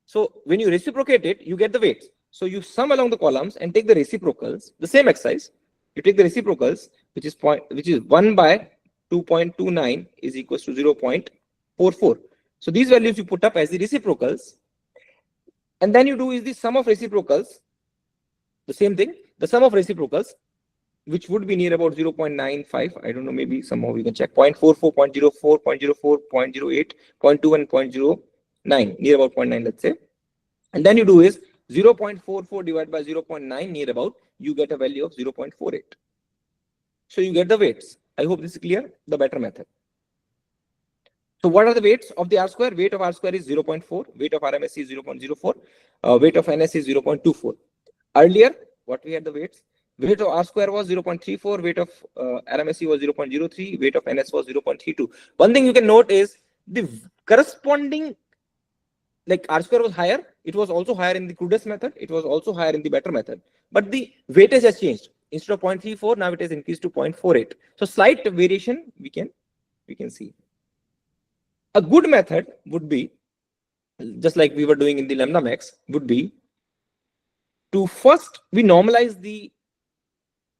so when you reciprocate it, you get the weights. So you sum along the columns and take the reciprocals, the same exercise. You take the reciprocals, which is 1 by 2.29 is equals to 0.44. So these values you put up as the reciprocals, and then you do is the sum of reciprocals, the same thing, the sum of reciprocals, which would be near about 0.95. I don't know, maybe somehow we can check 0.44, 0.04, 0.04, 0.08, 0.2, and 0.09, near about 0.9, let's say. And then you do is 0.44 divided by 0.9, near about, you get a value of 0.48. So you get the weights. I hope this is clear, the better method. So what are the weights of the R square? Weight of R square is 0.4, weight of RMSC is 0.04, weight of NS is 0.24. Earlier, what we had the weights? Weight of R square was 0.34, weight of RMSC was 0.03, weight of NS was 0.32. One thing you can note is the corresponding, like R square was higher, it was also higher in the crudest method, it was also higher in the better method, but the weightage has changed. Instead of 0.34, now it has increased to 0.48. So slight variation we can see. A good method would be, just like we were doing in the lambda max, would be to first we normalize the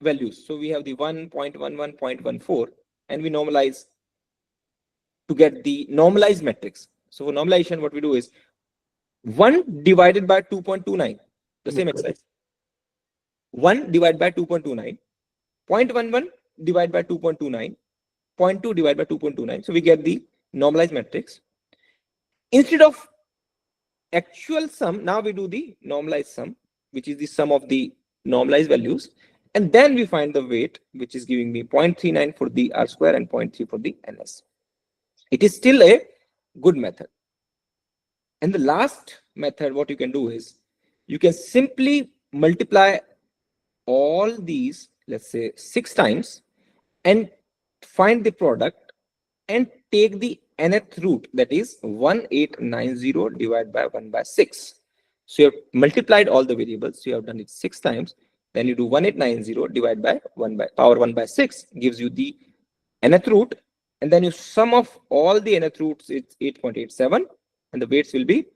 values. So we have the 1.11, 0.14, and we normalize to get the normalized metrics. So for normalization, what we do is 1 divided by 2.29, the same exercise. 1 divided by 2.29, 0.11 divided by 2.29, 0.2 divided by 2.29. So we get the normalized metrics. Instead of actual sum, now we do the normalized sum, which is the sum of the normalized values. And then we find the weight, which is giving me 0.39 for the R square and 0.3 for the NS. It is still a good method. And the last method, what you can do is you can simply multiply all these, let's say 6 times, and find the product and take the nth root, that is 1890 divided by 1 by 6. So you have multiplied all the variables, so you have done it 6 times, then you do 1890 divided by 1 by power 1 by 6 gives you the nth root, and then you sum of all the nth roots, it's 8.87, and the weights will be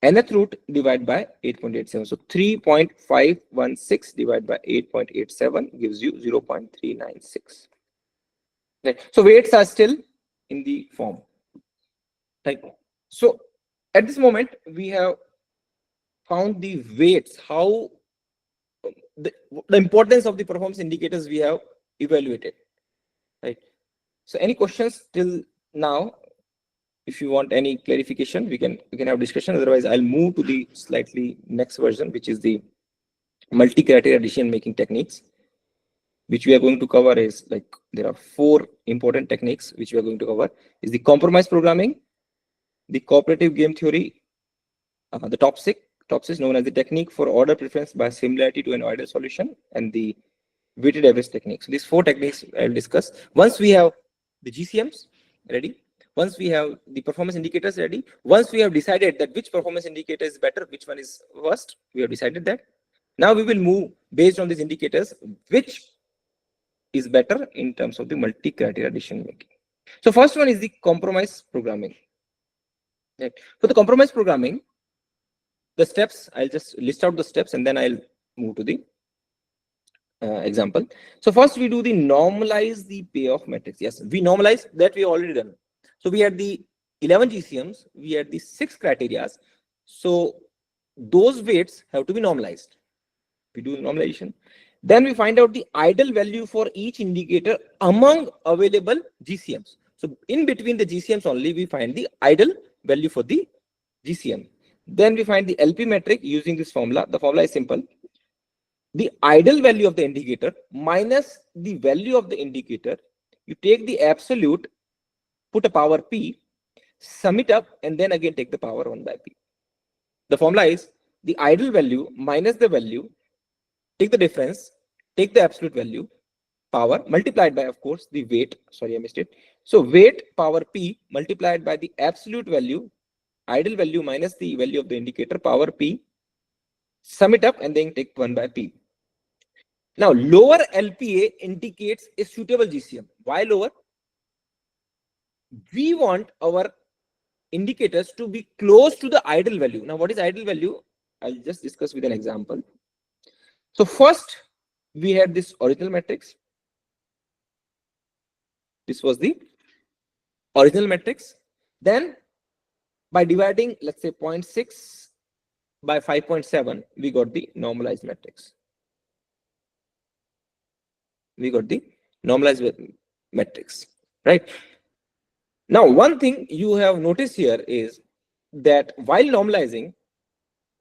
nth root divided by 8.87. So 3.516 divided by 8.87 gives you 0.396. Right. So weights are still in the form. Right. So at this moment, we have found the weights, how the importance of the performance indicators we have evaluated. Right. So any questions till now if you want any clarification, we can have discussion. Otherwise, I'll move to the slightly next version, which is the multi-criteria decision making techniques, which we are going to cover. Is like there are 4 important techniques which we are going to cover. Is the compromise programming, the cooperative game theory, the top six known as the technique for order preference by similarity to an ideal solution, and the weighted average technique. So these 4 techniques I'll discuss. Once we have the GCMs ready, once we have the performance indicators ready, once we have decided that which performance indicator is better, which one is worst, we have decided that. Now we will move based on these indicators, which is better in terms of the multi-criteria decision making. So first one is the compromise programming. Right. For the compromise programming, the steps, I'll just list out the steps and then I'll move to the example. So first we do the normalize the payoff matrix. Yes, we normalize that we already done. So we had the 11 GCMs, we had the 6 criteria. So those weights have to be normalized. We do normalization. Then we find out the ideal value for each indicator among available GCMs. So in between the GCMs only, we find the ideal value for the GCM. Then we find the LP metric using this formula. The formula is simple. The ideal value of the indicator minus the value of the indicator. You take the absolute, put a power P, sum it up, and then again take the power 1 by P. The formula is the ideal value minus the value, take the difference, take the absolute value, power, multiplied by, of course, the weight. Sorry, I missed it. So weight power P multiplied by the absolute value, ideal value minus the value of the indicator, power P, sum it up, and then take 1 by P. Now, lower LPA indicates a suitable GCM. Why lower? We want our indicators to be close to the ideal value. Now, what is ideal value? I'll just discuss with an example. So first, we had this original matrix. This was the original matrix. Then, by dividing, let's say 0.6 by 5.7, we got the normalized matrix. We got the normalized matrix, right? Now, one thing you have noticed here is that while normalizing,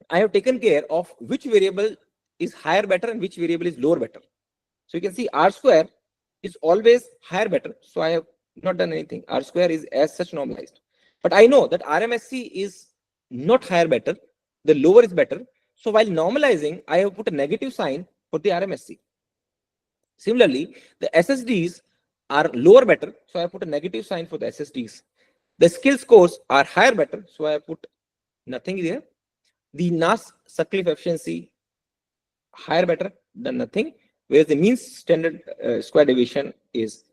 I have taken care of which variable is higher better and which variable is lower better. So you can see R square is always higher better. So I have not done anything. R square is as such normalized. But I know that RMSC is not higher better. The lower is better. So while normalizing, I have put a negative sign for the RMSC. Similarly, the SSDs are lower better. So I put a negative sign for the SSDs. The skill scores are higher better. So I put nothing there. The NAS Sutcliffe efficiency higher better than nothing. Whereas the mean standard square deviation is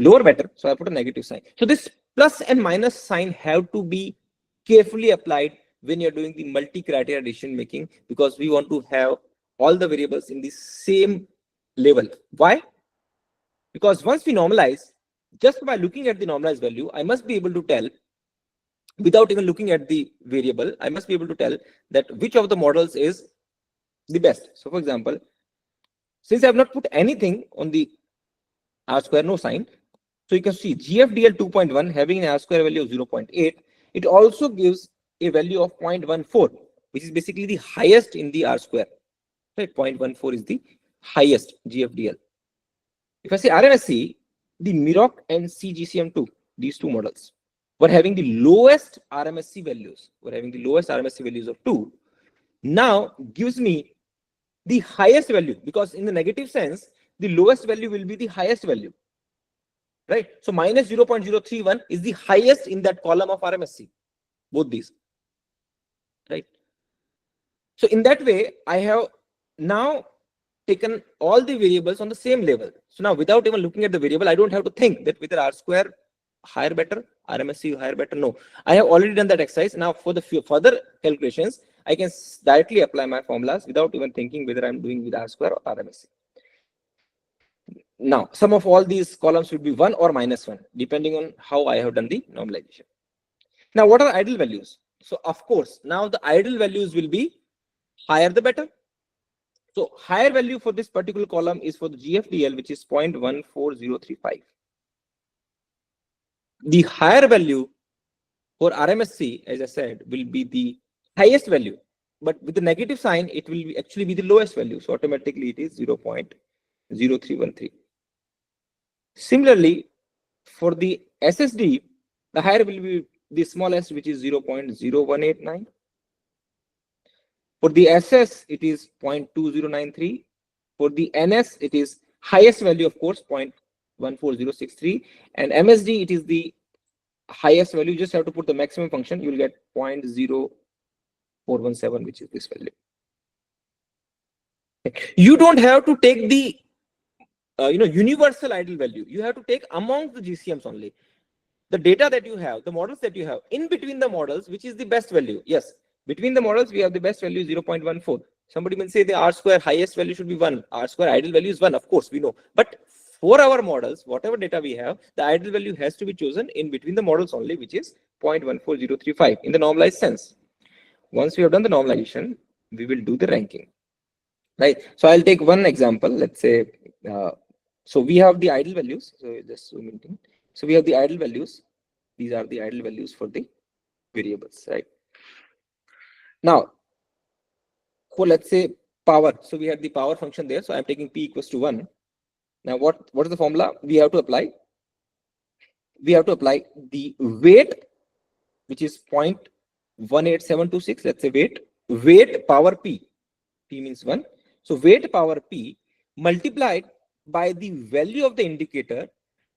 lower better. So I put a negative sign. So this plus and minus sign have to be carefully applied when you're doing the multi-criteria decision making, because we want to have all the variables in the same level. Why? Because once we normalize, just by looking at the normalized value, I must be able to tell, without even looking at the variable, I must be able to tell that which of the models is the best. So for example, since I have not put anything on the R square, no sign, so you can see GFDL 2.1 having an R square value of 0.8, it also gives a value of 0.14, which is basically the highest in the R square. Right? 0.14 is the highest GFDL. If I say RMSC, the Miroc and CGCM2, these 2 models were having the lowest RMSC values, of 2. Now gives me the highest value, because in the negative sense, the lowest value will be the highest value. Right? So minus 0.031 is the highest in that column of RMSC, both these. Right? So in that way, I have now taken all the variables on the same level. So now without even looking at the variable, I don't have to think that whether R square higher better, RMSC higher better. No, I have already done that exercise. Now for the further calculations, I can directly apply my formulas without even thinking whether I'm doing with R square or RMSC. Now, sum of all these columns would be 1 or minus 1, depending on how I have done the normalization. Now, what are ideal values? So of course, now the ideal values will be higher the better. So higher value for this particular column is for the GFDL, which is 0.14035. The higher value For RMSC, as I said, will be the highest value, but with the negative sign, it will actually be the lowest value. So automatically it is 0.0313. Similarly, for the SSD, the higher will be the smallest, which is 0.0189. For the SS, it is 0.2093. For the NS, it is highest value, of course, 0.14063. And MSD, it is the highest value. You just have to put the maximum function. You will get 0.0417, which is this value. You don't have to take the universal ideal value. You have to take amongst the GCMs only. The data that you have, the models that you have, in between the models, which is the best value. Yes, between the models, we have the best value 0.14. Somebody may say the R square highest value should be 1. R square ideal value is 1. Of course, we know. But for our models, whatever data we have, the ideal value has to be chosen in between the models only, which is 0.14035 in the normalized sense. Once we have done the normalization, we will do the ranking. Right. So I'll take one example. Let's say, so we have the ideal values. So just zoom in. So we have the ideal values. These are the ideal values for the variables, right? Now, for let's say power. So we have the power function there. So I'm taking P equals to 1. Now, what is the formula we have to apply? We have to apply the weight, which is 0.18726. Let's say weight power P. P means 1. So weight power P multiplied by the value of the indicator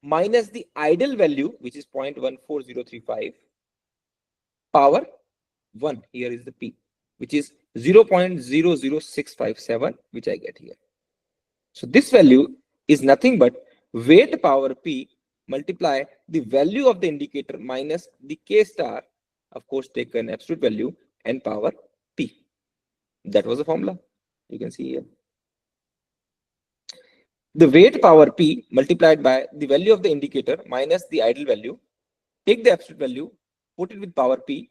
minus the ideal value, which is 0.14035, power 1. Here is the P, which is 0.00657, which I get here. So this value is nothing but weight power P multiply the value of the indicator minus the K star, of course, take an absolute value, and power P. That was the formula. You can see here. The weight power P multiplied by the value of the indicator minus the ideal value. Take the absolute value, put it with power P,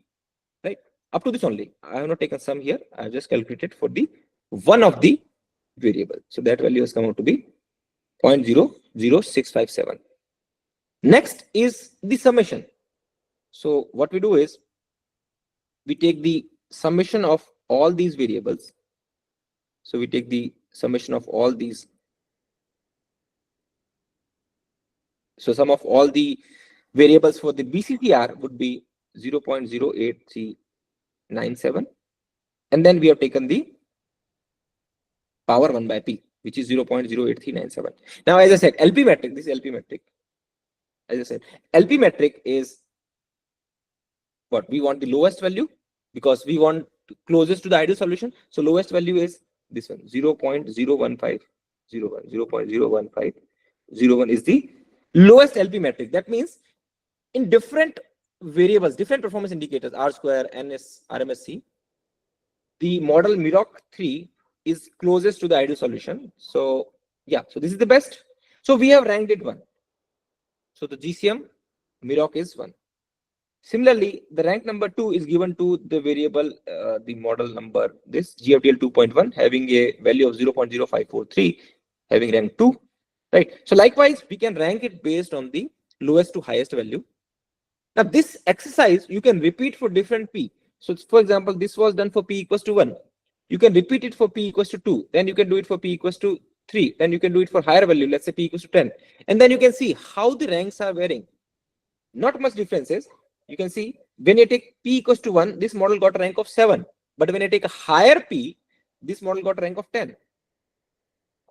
right? Up to this only. I have not taken sum here. I have just calculated for the one of the variable. So that value has come out to be 0.00657. Next is the summation. So what we do is we take the summation of all these variables. So we take the summation of all these. So sum of all the variables for the BCTR would be 0.08397. And then we have taken the power 1 by P, which is 0.08397. Now, as I said, LP metric, this is LP metric. As I said, LP metric is what? We want the lowest value because we want closest to the ideal solution. So lowest value is this one, 0.01501. 0.01501 is the lowest LP metric. That means in different variables, different performance indicators, R square, NS, RMSC, the model Miroc 3 is closest to the ideal solution. So yeah, so this is the best. So we have ranked it 1. So the GCM Miroc is 1. Similarly, the rank number 2 is given to the variable, the model number, this GFDL 2.1, having a value of 0.0543, having rank 2, right? So likewise, we can rank it based on the lowest to highest value. Now, this exercise you can repeat for different P. So for example, this was done for P equals to 1. You can repeat it for P equals to 2. Then you can do it for P equals to 3. Then you can do it for higher value, let's say P equals to 10. And then you can see how the ranks are varying. Not much differences. You can see when you take P equals to 1, this model got a rank of 7. But when I take a higher P, this model got a rank of 10.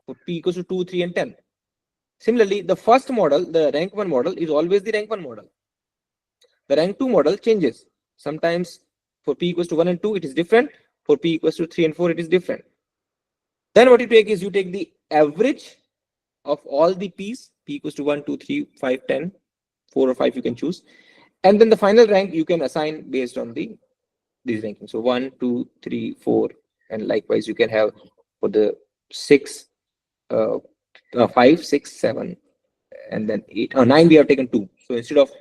For P equals to 2, 3, and 10. Similarly, the first model, the rank 1 model, is always the rank 1 model. The rank 2 model changes. Sometimes for P equals to 1 and 2, it is different. For P equals to 3 and 4, it is different. Then what you take is you take the average of all the P's, P equals to 1, 2, 3, 5, 10, 4 or 5 you can choose. And then the final rank you can assign based on these rankings. So 1, 2, 3, 4, and likewise you can have for the 6, 5, 6, 7, and then 8 or 9 we have taken 2. So instead of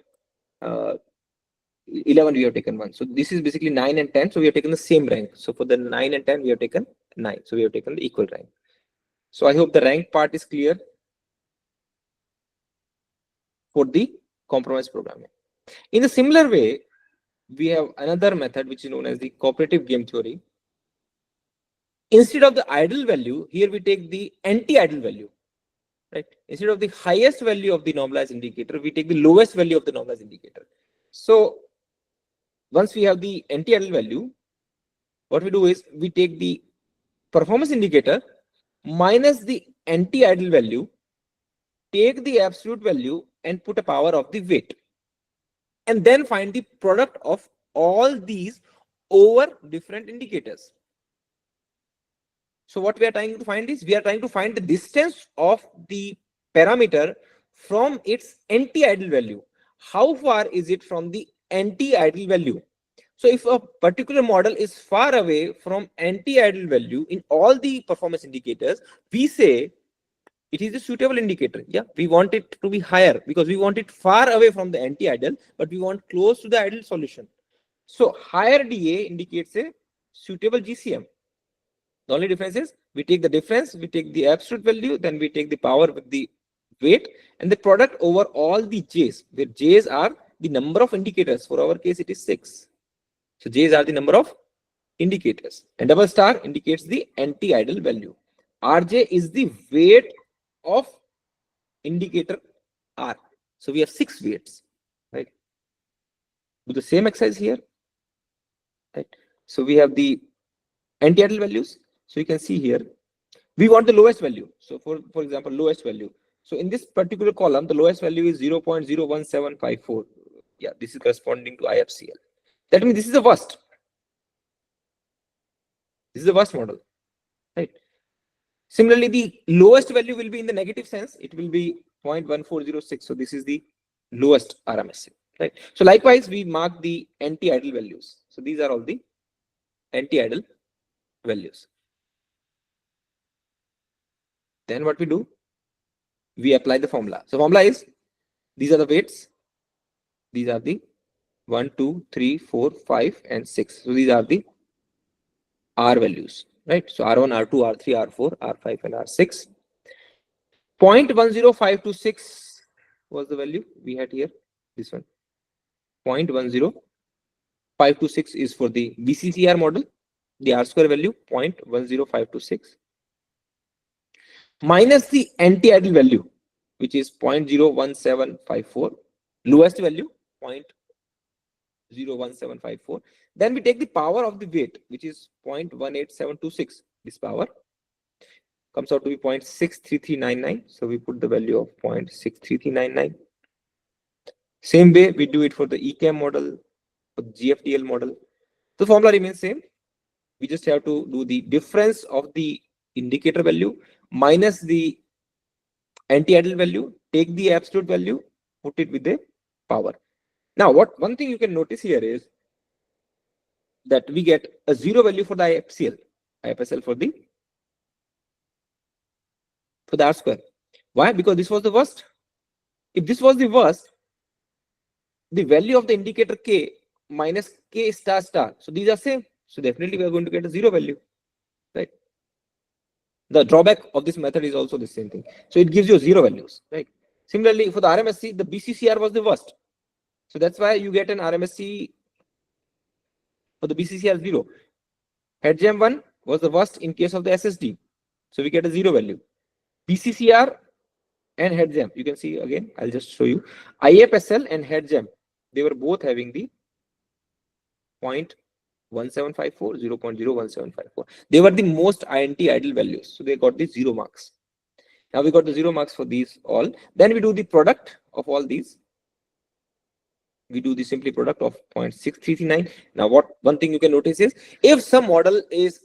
11 we have taken 1. So this is basically 9 and 10. So we have taken the same rank. So for the 9 and 10 we have taken 9. So we have taken the equal rank. So I hope the rank part is clear for the compromise programming. In a similar way, we have another method which is known as the cooperative game theory. Instead of the idle value, here we take the anti-idle value, right? Instead of the highest value of the normalized indicator, we take the lowest value of the normalized indicator. So once we have the anti-idle value, what we do is we take the performance indicator minus the anti-idle value, take the absolute value and put a power of the weight, and then find the product of all these over different indicators. So what we are trying to find is, we are trying to find the distance of the parameter from its anti-idle value. How far is it from the anti-idle value? So if a particular model is far away from anti-idle value in all the performance indicators, we say it is a suitable indicator. Yeah, we want it to be higher because we want it far away from the anti-idle, but we want close to the idle solution. So higher DA indicates a suitable GCM. The only difference is we take the difference, we take the absolute value, then we take the power with the weight and the product over all the J's, where J's are the number of indicators. For our case, it is 6. So J's are the number of indicators, and double star indicates the anti-idle value. RJ is the weight of indicator R. So we have 6 weights, right? Do the same exercise here, right? So we have the anti-idle values. So you can see here, we want the lowest value. So for example, lowest value. So in this particular column, the lowest value is 0.01754. Yeah, this is corresponding to IFCL. That means this is the worst. This is the worst model, right? Similarly, the lowest value will be in the negative sense. It will be 0.1406. So this is the lowest RMSA, right? So likewise, we mark the anti-idle values. So these are all the anti-idle values. Then what we do? We apply the formula. So formula is, these are the weights. These are the 1, 2, 3, 4, 5, and 6. So these are the R values, right? So R1, R2, R3, R4, R5, and R6. 0.10526 was the value we had here. This one. 0.10526 is for the BCCR model. The R square value 0.10526. Minus the anti-idle value, which is 0.01754, lowest value 0.01754. Then we take the power of the weight, which is 0.18726. This power comes out to be 0.63399. So we put the value of 0.63399. Same way we do it for the ECAM model, for the GFDL model. The formula remains same. We just have to do the difference of the indicator value minus the anti-idle value, take the absolute value, put it with the power. Now, one thing you can notice here is that we get a 0 value for the IFSL for the R square. Why? Because this was the worst. If this was the worst, the value of the indicator K minus K star star. So these are same. So definitely we are going to get a 0 value, right? The drawback of this method is also the same thing. So it gives you 0 values, right? Similarly, for the RMSC, the BCCR was the worst. So that's why you get an RMSC for the BCCR 0. HGM 1 was the worst in case of the SSD. So we get a 0 value. BCCR and HGM, you can see again, I'll just show you. IFSL and HGM, they were both having the 0.1754, 0.01754. They were the most anti-idle values. So they got the 0 marks. Now we got the 0 marks for these all. Then we do the product of all these. We do the simply product of 0.6339. Now one thing you can notice is, if some model is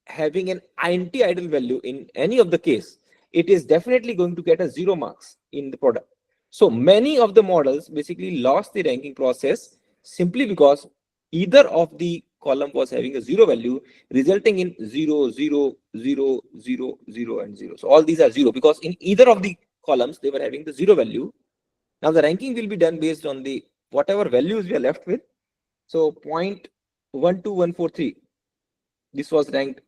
having an anti-idle value in any of the case, it is definitely going to get a 0 marks in the product. So many of the models basically lost the ranking process simply because either of the column was having a 0 value, resulting in 0, 0, 0, 0, 0, and 0. So all these are 0 because in either of the columns they were having the 0 value. Now the ranking will be done based on the whatever values we are left with. So 0.12143, this was ranked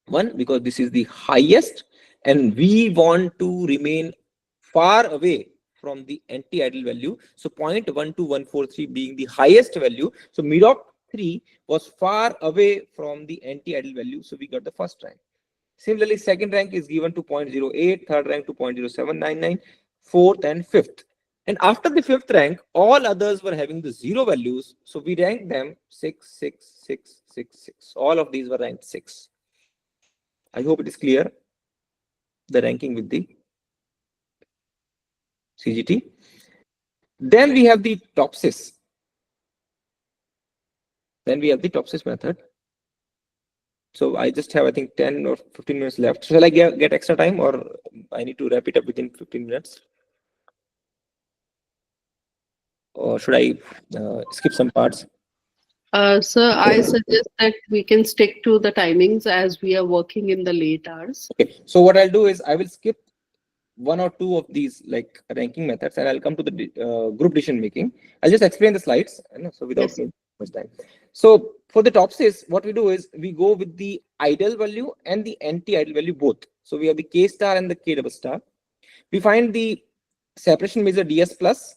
1 because this is the highest, and we want to remain far away from the anti-ideal value. So 0.12143 being the highest value. So mid of 3 was far away from the anti-ideal value. So we got the first rank. Similarly, second rank is given to 0.08, third rank to 0.0799, fourth and fifth. And after the fifth rank, all others were having the 0 values. So we ranked them 6, 6, 6, 6, 6. All of these were ranked 6. I hope it is clear, the ranking with the CGT. Then we have the TOPSIS. Method. So I just have, I think, 10 or 15 minutes left. Shall I get extra time, or I need to wrap it up within 15 minutes? Or should I skip some parts? Sir, I suggest that we can stick to the timings as we are working in the late hours. Okay. So what I'll do is I will skip 1 or 2 of these like ranking methods, and I'll come to the group decision making. I'll just explain the slides, so without taking much time. So for the TOPSIS, what we do is we go with the ideal value and the anti-ideal value both. So we have the K star and the K double star. We find the separation measure DS plus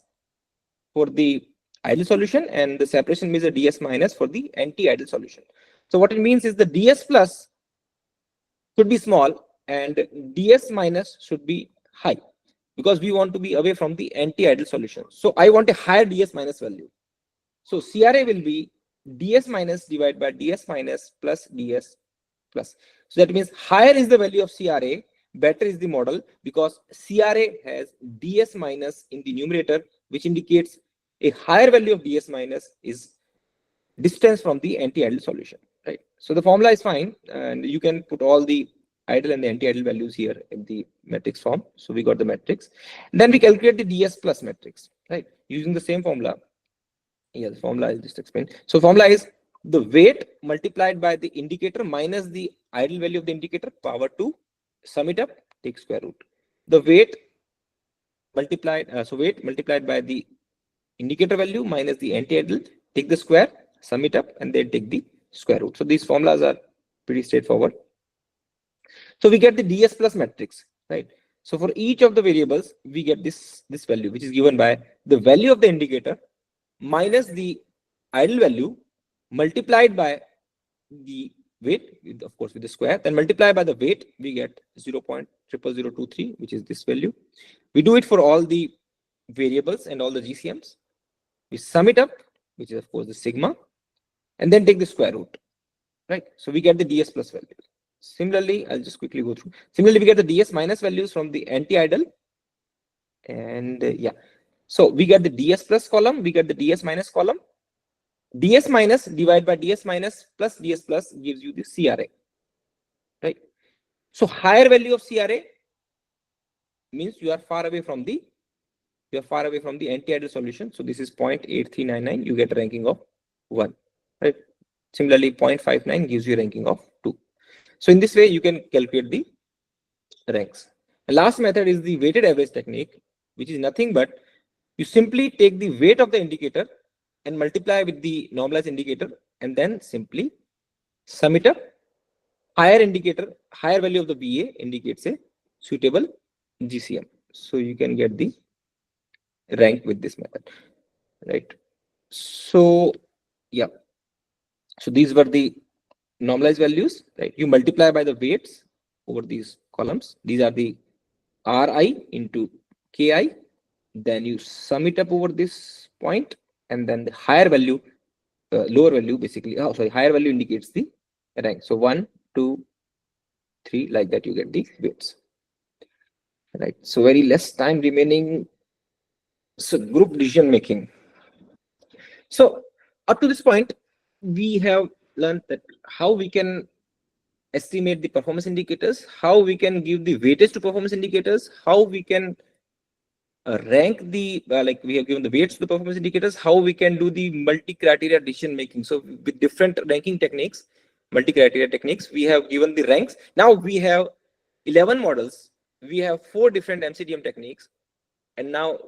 for the ideal solution and the separation measure DS minus for the anti-ideal solution. So what it means is the DS plus should be small and DS minus should be high, because we want to be away from the anti-ideal solution. So I want a higher DS minus value. So CRA will be DS minus divided by DS minus plus DS plus. So that means higher is the value of CRA, better is the model, because CRA has DS minus in the numerator, which indicates a higher value of DS minus is distance from the anti-ideal solution, right? So the formula is fine, and you can put all the ideal and the anti-ideal values here in the matrix form. So we got the matrix. Then we calculate the DS plus matrix, right? Using the same formula. Yeah, the formula I'll just explain. So formula is the weight multiplied by the indicator minus the ideal value of the indicator, power 2, sum it up, take square root. The weight multiplied, weight multiplied by the indicator value minus the anti-ideal, take the square, sum it up, and then take the square root. So these formulas are pretty straightforward. So we get the DS plus matrix, right? So for each of the variables, we get this value, which is given by the value of the indicator minus the ideal value multiplied by the weight, of course, with the square, then multiply by the weight, we get 0.00023, which is this value. We do it for all the variables and all the GCMs. We sum it up, which is of course the sigma, and then take the square root, right? So we get the DS plus value. Similarly, I'll just quickly go through. Similarly, we get the DS minus values from the anti-ideal, and yeah. So we get the DS plus column, we get the DS minus column. DS minus divided by DS minus plus DS plus gives you the CRA, right? So higher value of CRA means you are far away from the anti-ideal solution. So this is 0.8399. You get a ranking of 1, right? Similarly, 0.59 gives you a ranking of 2. So in this way, you can calculate the ranks. The last method is the weighted average technique, which is nothing but you simply take the weight of the indicator and multiply with the normalized indicator, and then simply sum it up. Higher indicator, higher value of the VA indicates a suitable GCM. So you can get the rank with this method, right? So yeah, so these were the normalized values, right? You multiply by the weights over these columns. These are the RI into KI. Then you sum it up over this point, and then the higher value, lower value basically, higher value indicates the rank. So 1, 2, 3, like that you get the weights, right? So very less time remaining. So group decision making. So up to this point, we have learned that how we can estimate the performance indicators, how we can give the weightage to performance indicators, how we can rank the like we have given the weights to the performance indicators, how we can do the multi-criteria decision making. So with different ranking techniques, multi-criteria techniques, we have given the ranks. Now we have 11 models. We have 4 different MCDM techniques, and now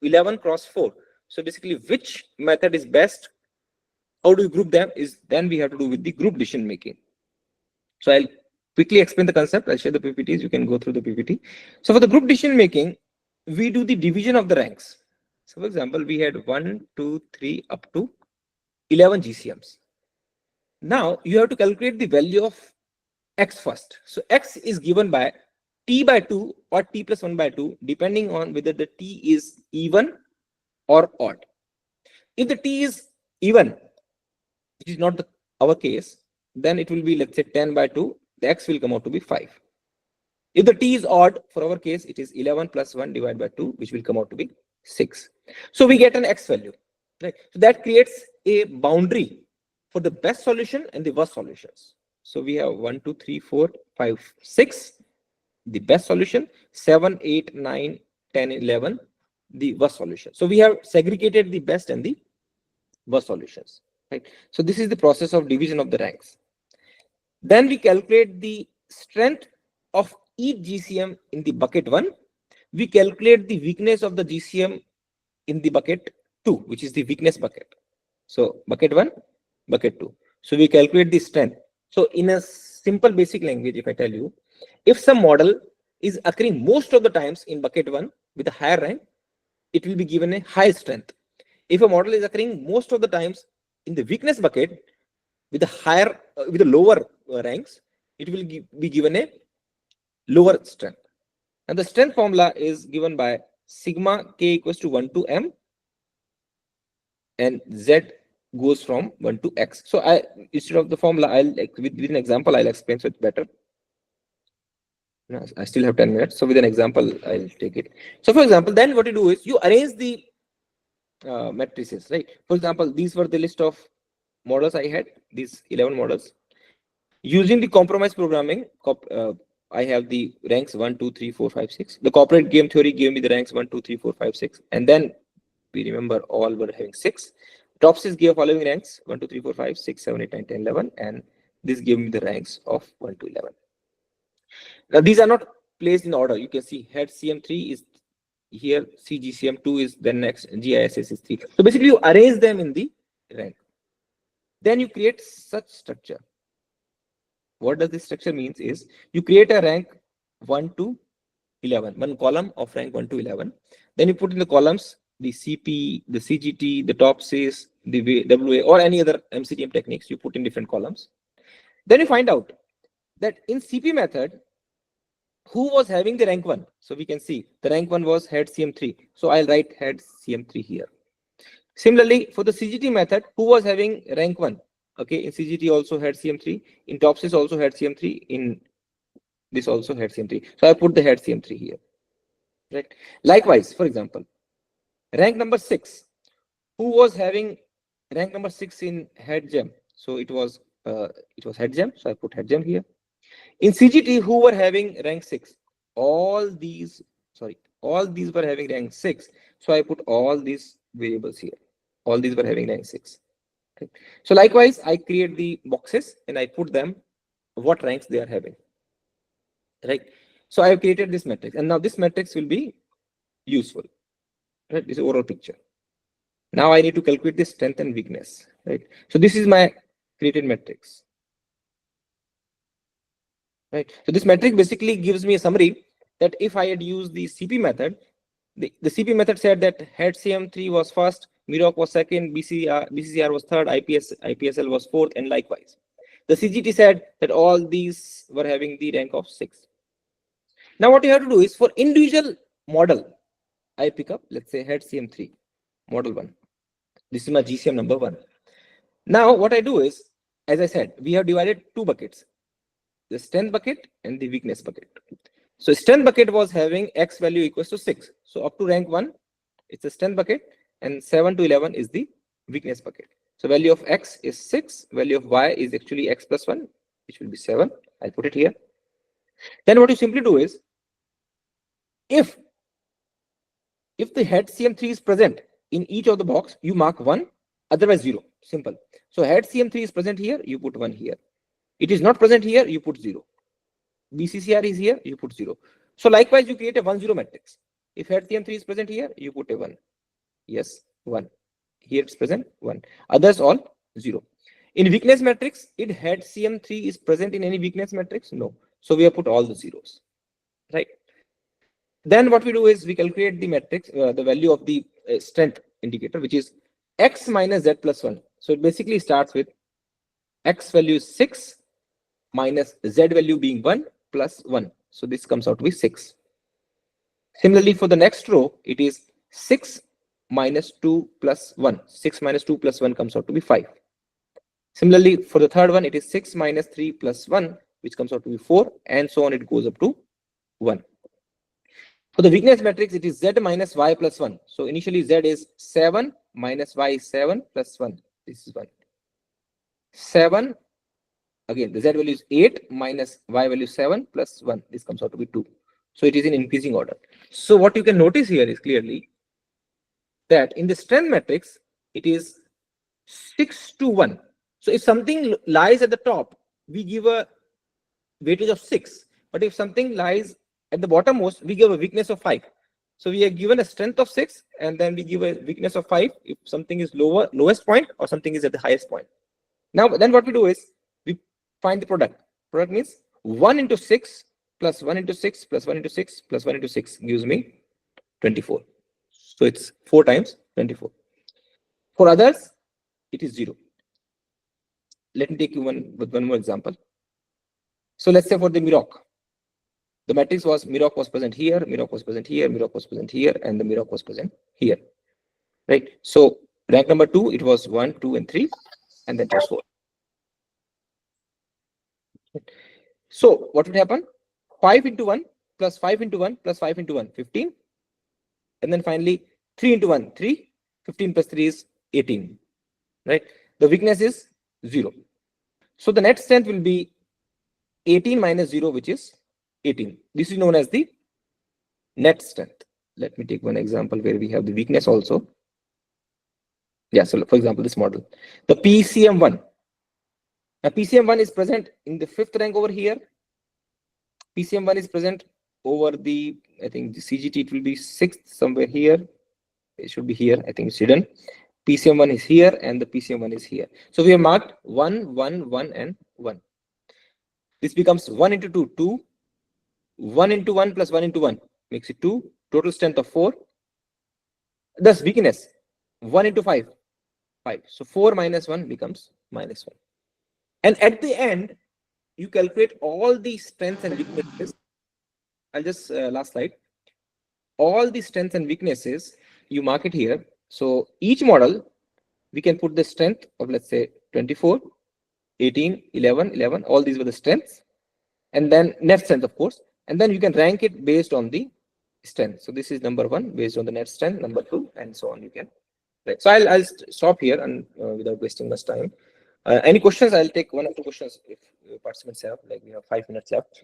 11 cross 4. So basically, which method is best? How do you group them? Is then we have to do with the group decision making. So I'll quickly explain the concept. I'll share the PPTs. You can go through the PPT. So for the group decision making, we do the division of the ranks. So for example, we had 1, 2, 3 up to 11 GCMs. Now you have to calculate the value of X first. So X is given by T by 2 or T plus 1 by 2, depending on whether the T is even or odd. If the T is even, which is not our case, then it will be, let's say, 10 by 2. The X will come out to be 5. If the T is odd, for our case, it is 11 plus 1 divided by 2, which will come out to be 6. So we get an X value. Right? So that creates a boundary for the best solution and the worst solutions. So we have 1, 2, 3, 4, 5, 6, the best solution, 7, 8, 9, 10, 11, the worst solution. So we have segregated the best and the worst solutions. Right? So this is the process of division of the ranks. Then we calculate the strength of each GCM in the bucket 1. We calculate the weakness of the GCM in the bucket 2, which is the weakness bucket. So bucket 1, bucket 2. So we calculate the strength. So in a simple basic language, if I tell you, if some model is occurring most of the times in bucket 1 with a higher rank, it will be given a high strength. If a model is occurring most of the times in the weakness bucket with a higher, with a lower ranks, it will be given a lower strength. And the strength formula is given by sigma k equals to 1 to m, and z goes from 1 to x. So I, instead of the formula, I'll with an example I'll explain so it's better. No, I still have 10 minutes, so with an example I'll take it. So for example, then what you do is you arrange the matrices, right? For example, these were the list of models I had, these 11 models. Using the compromise programming, I have the ranks 1, 2, 3, 4, 5, 6. The corporate game theory gave me the ranks 1, 2, 3, 4, 5, 6. And then we remember all were having 6. Topsys gave following ranks 1, 2, 3, 4, 5, 6, 7, 8, 9, 10, 11. And this gave me the ranks of 1 to 11. Now these are not placed in order. You can see head CM3 is here, CGCM2 is then next, GISS is 3. So basically you arrange them in the rank. Then you create such structure. What does this structure means is you create a rank 1 to 11, one column of rank 1 to 11. Then you put in the columns the CP, the CGT, the Topsys, the WA, or any other MCTM techniques you put in different columns. Then you find out that in CP method, who was having the rank 1? So we can see the rank 1 was head CM3. So I'll write head CM3 here. Similarly, for the CGT method, who was having rank 1? Okay, in CGT also had CM3, in Topsys also had CM3, in this also had CM3. So I put the head CM3 here. Right. Likewise, for example, rank number 6, who was having rank number 6 in head gem? So it was head gem. So I put head gem here. In CGT, who were having rank 6? All these were having rank 6. So I put all these variables here. All these were having rank 6. Okay. So likewise, I create the boxes and I put them what ranks they are having. Right. So I have created this matrix, and now this matrix will be useful. Right. This is overall picture. Now I need to calculate the strength and weakness. Right. So this is my created matrix. Right. So this matrix basically gives me a summary that if I had used the CP method, the CP method said that head CM3 was first, MIROC was second, BCCR was third, IPSL was fourth, and likewise. The CGT said that all these were having the rank of 6. Now what you have to do is for individual model, I pick up, let's say head CM3, model 1. This is my GCM number 1. Now what I do is, as I said, we have divided 2 buckets, the strength bucket and the weakness bucket. So strength bucket was having X value equals to 6. So up to rank 1, it's a strength bucket, and 7 to 11 is the weakness bucket. So value of X is 6, value of Y is actually X plus 1, which will be 7. I'll put it here. Then what you simply do is, if the head CM3 is present in each of the box, you mark 1, otherwise 0. Simple. So head CM3 is present here, you put 1 here. It is not present here, you put 0. BCCR is here, you put 0. So likewise, you create a 1, 0 matrix. If head CM3 is present here, you put a 1. Yes, 1. Here it's present, 1. Others all 0. In weakness matrix, it head CM3 is present in any weakness matrix? No. So we have put all the zeros. Right. Then what we do is we calculate the matrix, the value of the strength indicator, which is x minus z plus 1. So it basically starts with x value is 6 minus z value being 1 plus 1. So this comes out to be 6. Similarly, for the next row, it is 6 minus 2 plus 1. 6 minus 2 plus 1 comes out to be 5. Similarly, for the third one, it is 6 minus 3 plus 1, which comes out to be 4, and so on. It goes up to 1. For the weakness matrix, it is z minus y plus 1. So initially, z is 7 minus y is 7 plus 1. This is 1. 7. Again, the z value is 8 minus y value 7 plus 1. This comes out to be 2. So it is in increasing order. So what you can notice here is clearly that in the strength matrix, it is 6 to 1. So if something lies at the top, we give a weightage of 6. But if something lies at the bottommost, we give a weakness of 5. So we are given a strength of 6, and then we give a weakness of 5 if something is lowest point or something is at the highest point. Now, then what we do is we find the product. Product means 1 into 6 plus 1 into 6 plus 1 into 6 plus 1 into 6 gives me 24. So it's 4 times 24. For others, it is 0. Let me take you one more example. So let's say for the Miroc, the matrix was Miroc was present here, Miroc was present here, Miroc was present here, and the Miroc was present here. Right? So rank number 2, it was 1, 2, and 3, and then just 4. So what would happen? 5 into 1 plus 5 into 1 plus 5 into 1, 15. And then finally 3 into 1, 3. 15 plus 3 is 18. Right? The weakness is 0. So the net strength will be 18 minus 0, which is 18. This is known as the net strength. Let me take one example where we have the weakness also. Yeah, so for example, this model, the PCM1. Now PCM1 is present in the 5th rank over here. PCM1 is present over the, I think the CGT, it will be 6th somewhere here. It should be here. I think it's hidden. PCM1 is here and the PCM1 is here. So we have marked 1, 1, 1, and 1. This becomes 1 into 2, 2. 1 into 1 plus 1 into 1 makes it 2. Total strength of 4. Thus weakness 1 into 5, 5. So 4 minus 1 becomes minus 1. And at the end, you calculate all the strengths and weaknesses. I'll just last slide. All the strengths and weaknesses, you mark it here. So each model, we can put the strength of, let's say, 24, 18, 11, 11. All these were the strengths. And then net strength, of course. And then you can rank it based on the strength. So this is number 1 based on the net strength, number 2, and so on. You can. Right. So I'll stop here and without wasting much time. Any questions? I'll take 1 or 2 questions if participants have. Like we have 5 minutes left.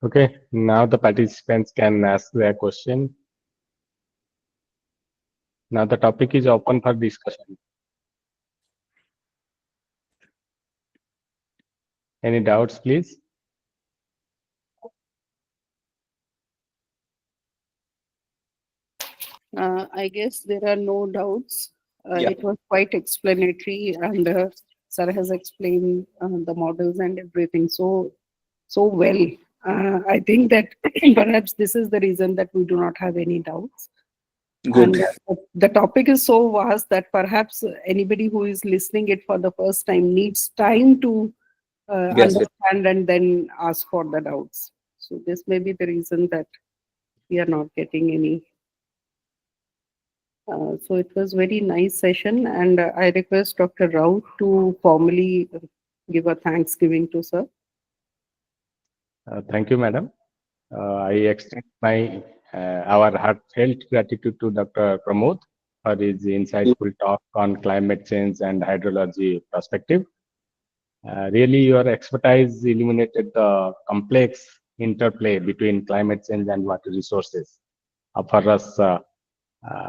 Okay, now the participants can ask their question. Now the topic is open for discussion. Any doubts, please? I guess there are no doubts. Yeah. It was quite explanatory, and Sir has explained the models and everything so well. I think that perhaps this is the reason that we do not have any doubts. Good. And the topic is so vast that perhaps anybody who is listening it for the first time needs time to Yes, understand and then ask for the doubts. So this may be the reason that we are not getting any. So it was very nice session, and I request Dr. Rao to formally give a thanksgiving to Sir. Thank you, madam. I extend my our heartfelt gratitude to Dr. Pramod for his insightful talk on climate change and hydrology perspective. Really, your expertise illuminated the complex interplay between climate change and water resources, offer us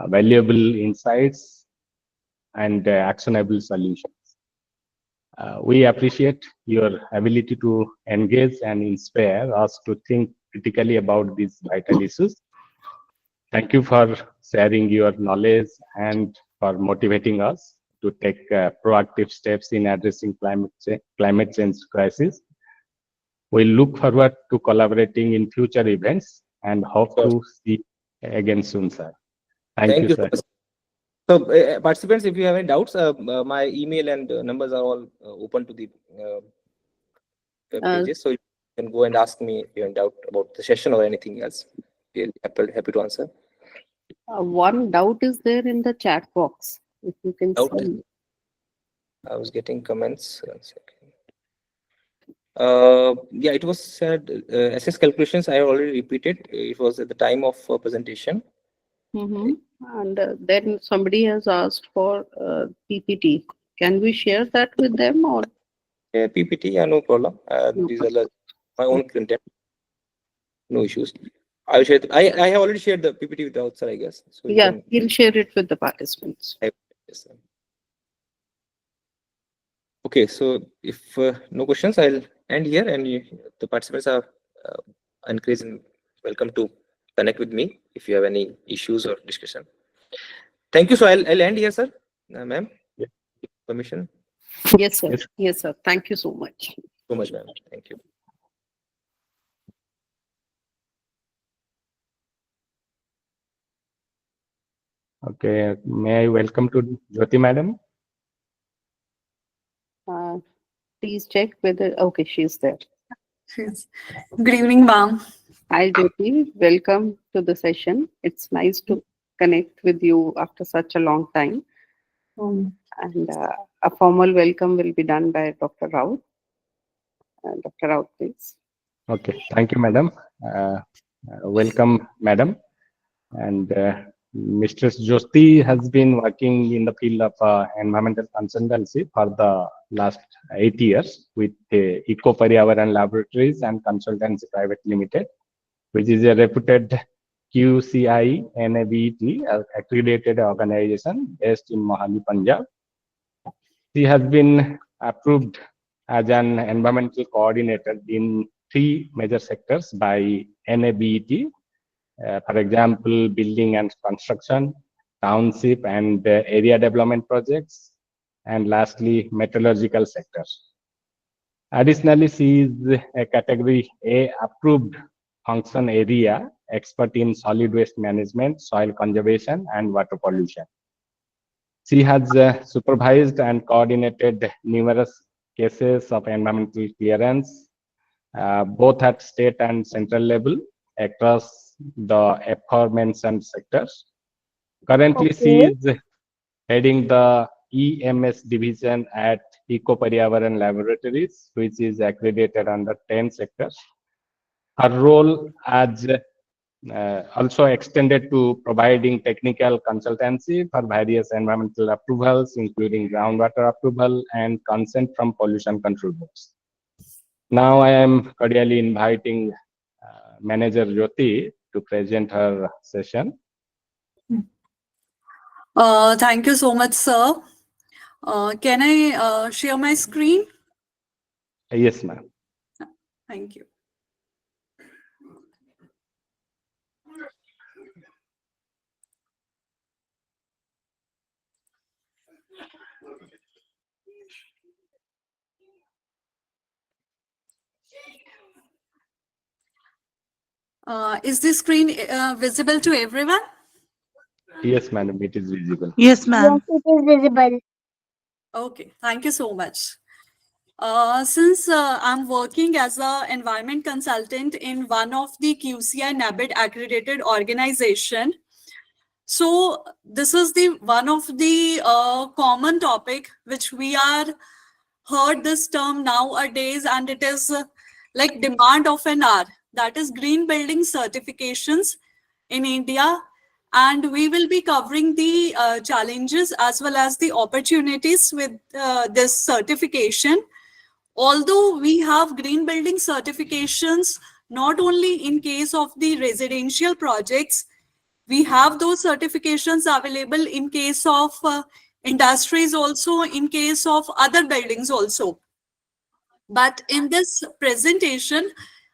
valuable insights and actionable solutions. We appreciate your ability to engage and inspire us to think critically about these vital issues. Thank you for sharing your knowledge and for motivating us to take proactive steps in addressing climate change crisis. We look forward to collaborating in future events and hope Sure. to see again soon, sir. Thank you, so sir. much. So, participants, if you have any doubts, my email and numbers are all open to the web pages. So you can go and ask me if you have any doubt about the session or anything else. We'll happy to answer. One doubt is there in the chat box. If you can Doubt? see. I was getting comments. 1 second. Yeah, it was said SS calculations. I have already repeated. It was at the time of presentation. And then somebody has asked for PPT. Can we share that with them or? Yeah, PPT, yeah, no problem. No. These are my own content. No issues. I will share. I have already shared the PPT with the outside, I guess. So you Yeah, can he'll share it with the participants. type this. Okay, so if no questions, I'll end here, and the participants are encouraged and welcome to connect with me if you have any issues or discussion. Thank you. So I'll end here, sir. Ma'am, Yeah. permission. Yes, sir. Yes. Yes, sir. Thank you so much. So much, ma'am. Thank you. Okay, may I welcome to Jyoti madam? Please check whether, okay, she's there. Yes. Good evening, ma'am. Hi, Jyoti. Welcome to the session. It's nice to connect with you after such a long time. And a formal welcome will be done by Dr. Rao. Dr. Rao, please. Okay, thank you, madam. Welcome, madam. And Mistress Jyoti has been working in the field of environmental consultancy for the last 8 years with Eco Pariyavaran Laboratories and Consultancy Private Limited, which is a reputed QCI NABET accredited organization based in Mohali, Punjab. She has been approved as an environmental coordinator in 3 major sectors by NABET. For example, building and construction, township and area development projects, and lastly, metallurgical sectors. Additionally, she is a category A approved function area expert in solid waste management, soil conservation, and water pollution. She has supervised and coordinated numerous cases of environmental clearance, both at state and central level across the aforementioned sectors. Currently, she is heading the EMS division at Eco Pariyavaran Laboratories, which is accredited under 10 sectors. Her role as also extended to providing technical consultancy for various environmental approvals, including groundwater approval and consent from pollution control boards. Now I am cordially inviting Manager Jyoti to present her session. Thank you so much, sir. Can I share my screen? Yes, ma'am. Thank you. Is this screen visible to everyone? Yes, madam, it is visible. Yes, ma'am. Yes, it is visible. Okay, thank you so much. Since I'm working as an environment consultant in one of the QCI NABET accredited organization, so this is the one of the common topic which we are heard this term nowadays, and it is like demand of an hour, that is green building certifications in India. And we will be covering the challenges as well as the opportunities with this certification. Although we have green building certifications, not only in case of the residential projects, we have those certifications available in case of industries also, in case of other buildings also. But in this presentation,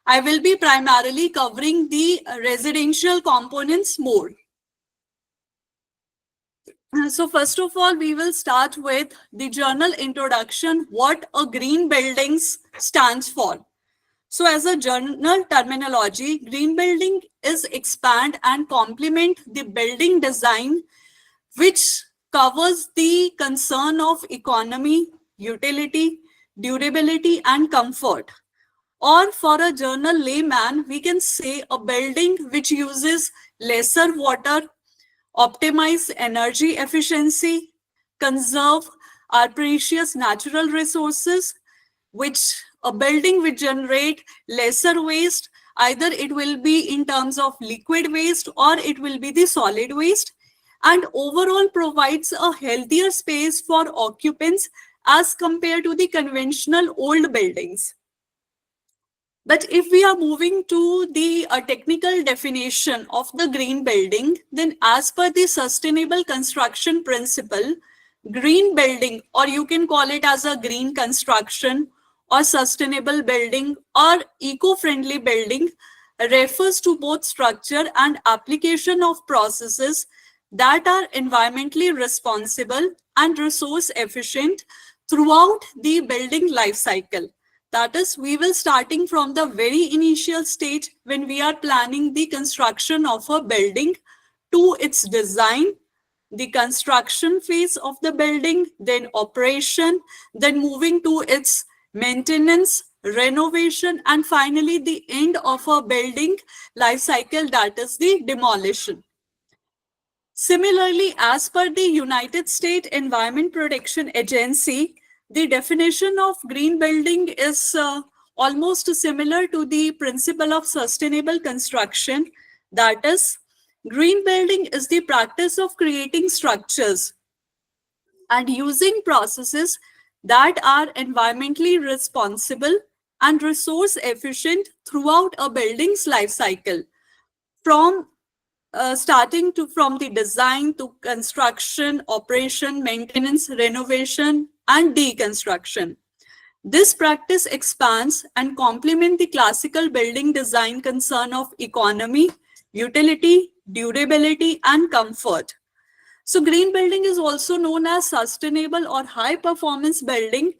I will be primarily covering the residential components more. So first of all, we will start with the general introduction, what a green buildings stands for. So as a general terminology, green building is expand and complement the building design which covers the concern of economy, utility, durability, and comfort. Or for a general layman, we can say a building which uses lesser water, optimize energy efficiency, conserve our precious natural resources, which a building which generate lesser waste, either it will be in terms of liquid waste or it will be the solid waste, and overall provides a healthier space for occupants as compared to the conventional old buildings. But if we are moving to the technical definition of the green building, then as per the sustainable construction principle, green building, or you can call it as a green construction or sustainable building or eco-friendly building, refers to both structure and application of processes that are environmentally responsible and resource efficient throughout the building life cycle. That is, we will starting from the very initial stage when we are planning the construction of a building to its design, the construction phase of the building, then operation, then moving to its maintenance, renovation, and finally the end of a building life cycle, that is the demolition. Similarly, as per the United States Environment Protection Agency, the definition of green building is almost similar to the principle of sustainable construction. That is, green building is the practice of creating structures and using processes that are environmentally responsible and resource efficient throughout a building's life cycle, from from the design to construction, operation, maintenance, renovation, and deconstruction. This practice expands and complements the classical building design concern of economy, utility, durability, and comfort. So green building is also known as sustainable or high performance building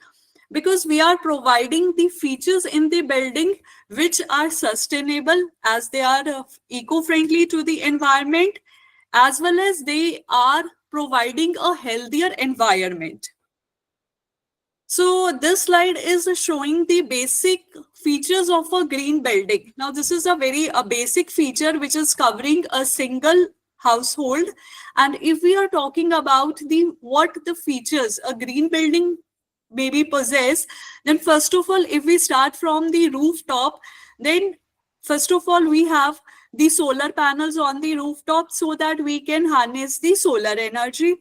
because we are providing the features in the building which are sustainable, as they are eco-friendly to the environment, as well as they are providing a healthier environment. So this slide is showing the basic features of a green building. Now this is a very basic feature which is covering a single household. And if we are talking about what the features a green building maybe possess, then first of all, if we start from the rooftop, then first of all we have the solar panels on the rooftop so that we can harness the solar energy.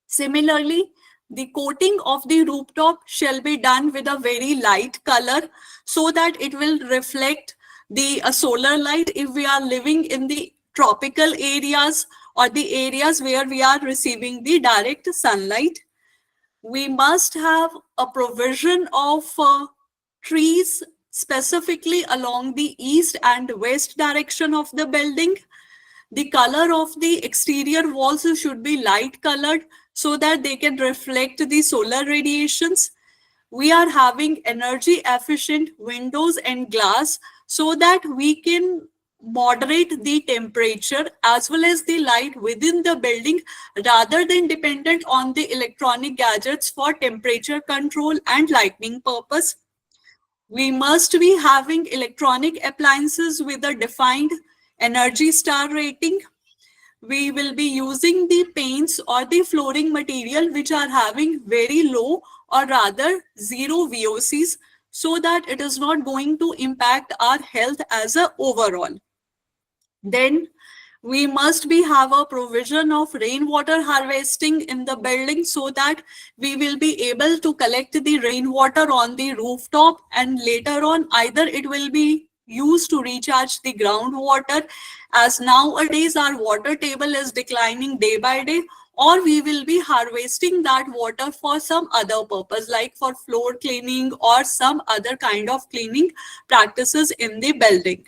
Similarly, the coating of the rooftop shall be done with a very light color so that it will reflect the solar light if we are living in the tropical areas or the areas where we are receiving the direct sunlight. We must have a provision of trees specifically along the east and west direction of the building. The color of the exterior walls should be light colored so that they can reflect the solar radiations. We are having energy efficient windows and glass so that we can moderate the temperature as well as the light within the building rather than dependent on the electronic gadgets for temperature control and lighting purpose. We must be having electronic appliances with a defined Energy Star rating. We will be using the paints or the flooring material which are having very low or rather zero VOCs so that it is not going to impact our health as a overall. Then we must have a provision of rainwater harvesting in the building so that we will be able to collect the rainwater on the rooftop, and later on either it will be used to recharge the groundwater, as nowadays our water table is declining day by day, or we will be harvesting that water for some other purpose like for floor cleaning or some other kind of cleaning practices in the building.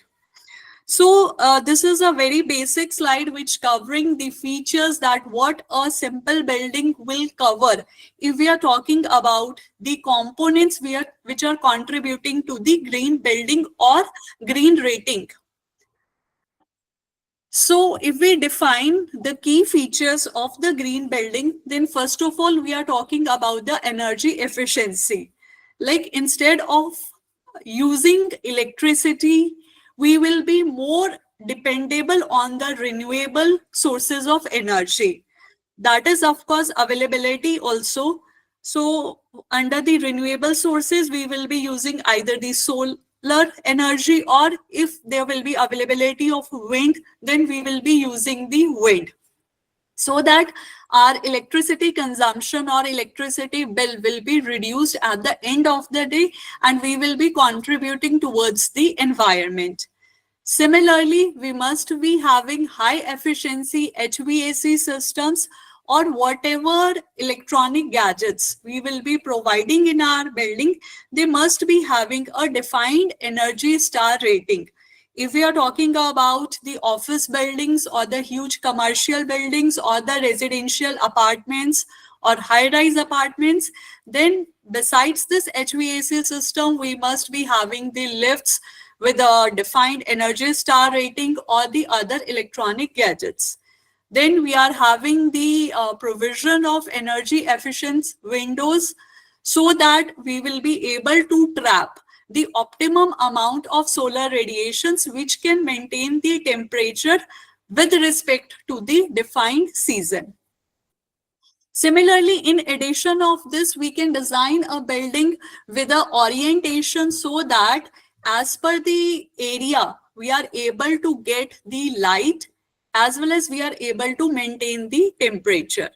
So this is a very basic slide which covering the features that what a simple building will cover if we are talking about the components which are contributing to the green building or green rating. So if we define the key features of the green building, then first of all, we are talking about the energy efficiency. Like instead of using electricity, we will be more dependable on the renewable sources of energy. That is, of course, availability also. So under the renewable sources, we will be using either the solar energy, or if there will be availability of wind, then we will be using the wind, so that our electricity consumption or electricity bill will be reduced at the end of the day, and we will be contributing towards the environment. Similarly, we must be having high efficiency HVAC systems or whatever electronic gadgets we will be providing in our building. They must be having a defined energy star rating. If we are talking about the office buildings or the huge commercial buildings or the residential apartments or high-rise apartments, then besides this HVAC system, we must be having the lifts with a defined energy star rating or the other electronic gadgets. Then we are having the provision of energy efficient windows, so that we will be able to trap the optimum amount of solar radiations which can maintain the temperature with respect to the defined season. Similarly, in addition of this, we can design a building with an orientation so that as per the area, we are able to get the light as well as we are able to maintain the temperature.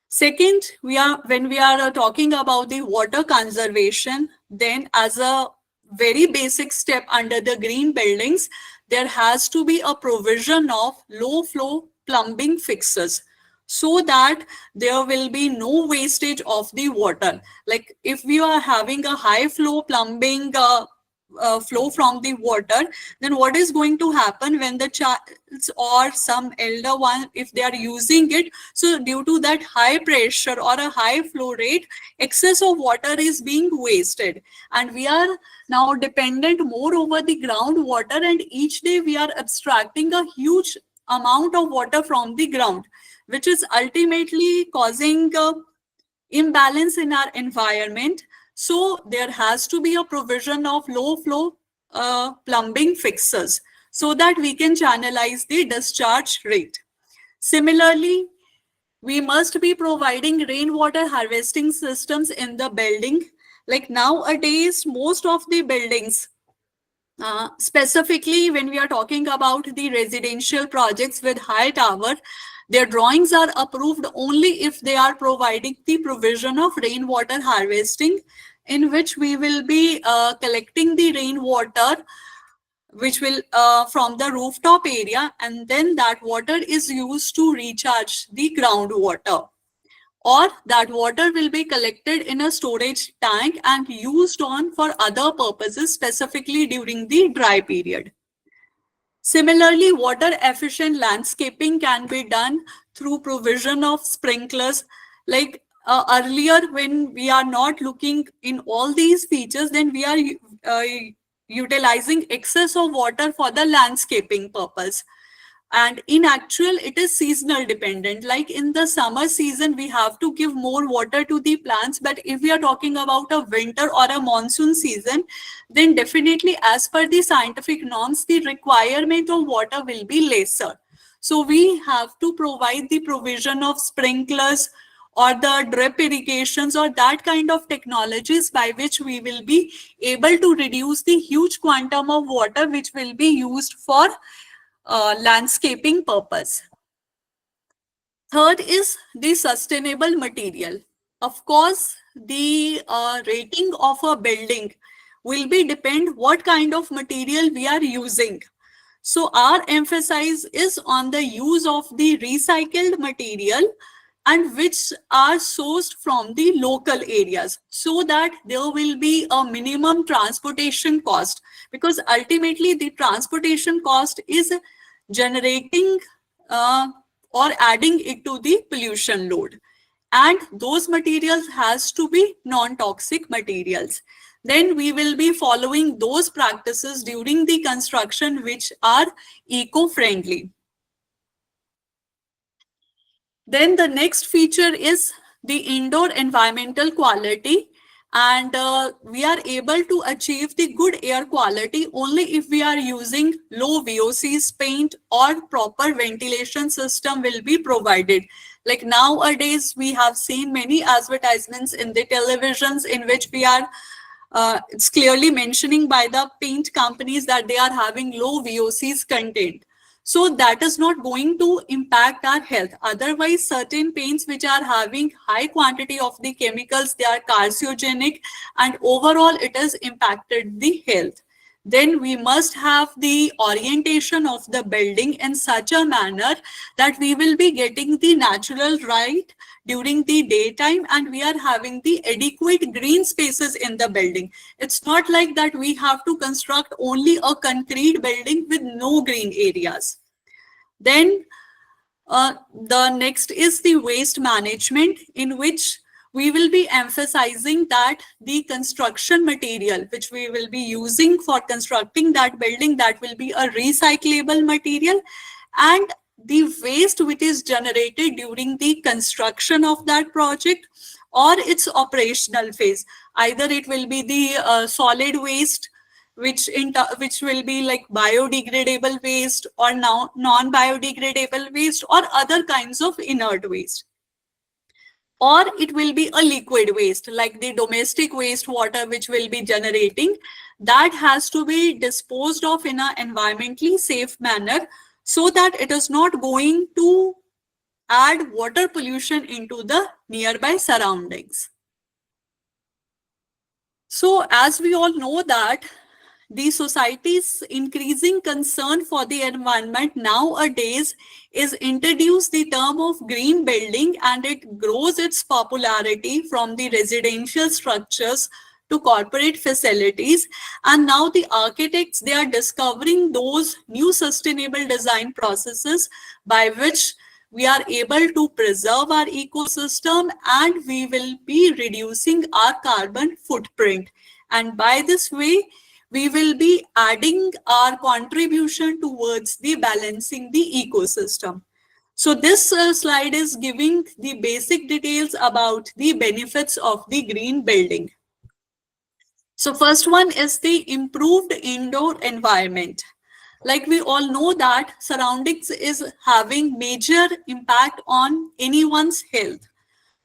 Second, when we are talking about the water conservation, then as a very basic step under the green buildings, there has to be a provision of low flow plumbing fixes, so that there will be no wastage of the water. Like if we are having a high flow plumbing flow from the water, then what is going to happen when the child or some elder one, if they are using it, so due to that high pressure or a high flow rate, excess of water is being wasted, and we are now dependent more over the groundwater, and each day we are abstracting a huge amount of water from the ground, which is ultimately causing imbalance in our environment. So there has to be a provision of low flow plumbing fixes so that we can channelize the discharge rate. Similarly, we must be providing rainwater harvesting systems in the building. Like nowadays, most of the buildings, specifically when we are talking about the residential projects with high tower, their drawings are approved only if they are providing the provision of rainwater harvesting, in which we will be collecting the rainwater which will from the rooftop area, and then that water is used to recharge the groundwater, or that water will be collected in a storage tank and used on for other purposes, specifically during the dry period. Similarly, water efficient landscaping can be done through provision of sprinklers. Like earlier, when we are not looking in all these features, then we are utilizing excess of water for the landscaping purpose. And in actual, it is seasonal dependent. Like in the summer season, we have to give more water to the plants. But if we are talking about a winter or a monsoon season, then definitely as per the scientific norms, the requirement of water will be lesser. So we have to provide the provision of sprinklers or the drip irrigations or that kind of technologies by which we will be able to reduce the huge quantum of water which will be used for landscaping purpose. Third is the sustainable material. Of course, the rating of a building will be depend what kind of material we are using. So our emphasis is on the use of the recycled material, and which are sourced from the local areas, so that there will be a minimum transportation cost, because ultimately the transportation cost is generating or adding it to the pollution load, and those materials has to be non-toxic materials. Then we will be following those practices during the construction which are eco-friendly. Then the next feature is the indoor environmental quality, and we are able to achieve the good air quality only if we are using low VOCs paint, or proper ventilation system will be provided. Like nowadays, we have seen many advertisements in the televisions in which we are it's clearly mentioning by the paint companies that they are having low VOCs content. So that is not going to impact our health. Otherwise, certain paints which are having high quantity of the chemicals, they are carcinogenic, and overall it has impacted the health. Then we must have the orientation of the building in such a manner that we will be getting the natural light during the daytime, and we are having the adequate green spaces in the building. It's not like that we have to construct only a concrete building with no green areas. Then the next is the waste management, in which we will be emphasizing that the construction material which we will be using for constructing that building, that will be a recyclable material, and the waste which is generated during the construction of that project or its operational phase, either it will be the solid waste, which will be like biodegradable waste, or now non-biodegradable waste, or other kinds of inert waste, or it will be a liquid waste like the domestic wastewater which will be generating. That has to be disposed of in an environmentally safe manner, so that it is not going to add water pollution into the nearby surroundings. So as we all know that the society's increasing concern for the environment nowadays is introduced the term of green building, and it grows its popularity from the residential structures to corporate facilities. And now the architects, they are discovering those new sustainable design processes by which we are able to preserve our ecosystem, and we will be reducing our carbon footprint. And by this way, we will be adding our contribution towards the balancing the ecosystem. So this slide is giving the basic details about the benefits of the green building. So first one is the improved indoor environment. Like we all know that surroundings is having major impact on anyone's health.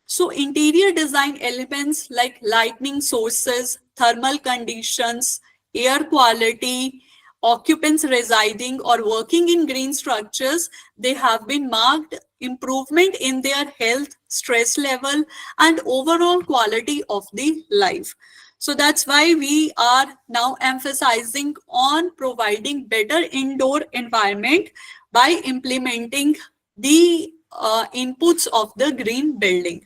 So interior design elements like lighting sources, thermal conditions, air quality, occupants residing or working in green structures, they have been marked improvement in their health, stress level, and overall quality of the life. So that's why we are now emphasizing on providing better indoor environment by implementing the inputs of the green building.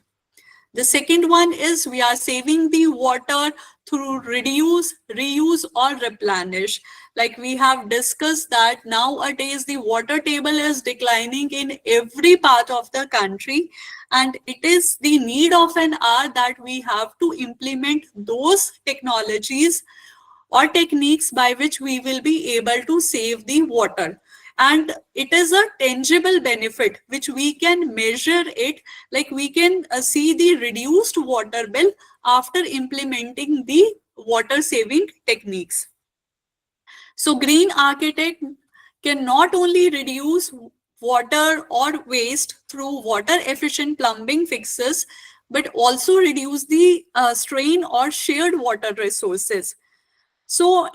The second one is we are saving the water through reduce, reuse, or replenish. Like we have discussed that nowadays the water table is declining in every part of the country, and it is the need of an hour that we have to implement those technologies or techniques by which we will be able to save the water. And it is a tangible benefit which we can measure it, like we can see the reduced water bill after implementing the water saving techniques. So green architect can not only reduce water or waste through water efficient plumbing fixes, but also reduce the strain or shared water resources. So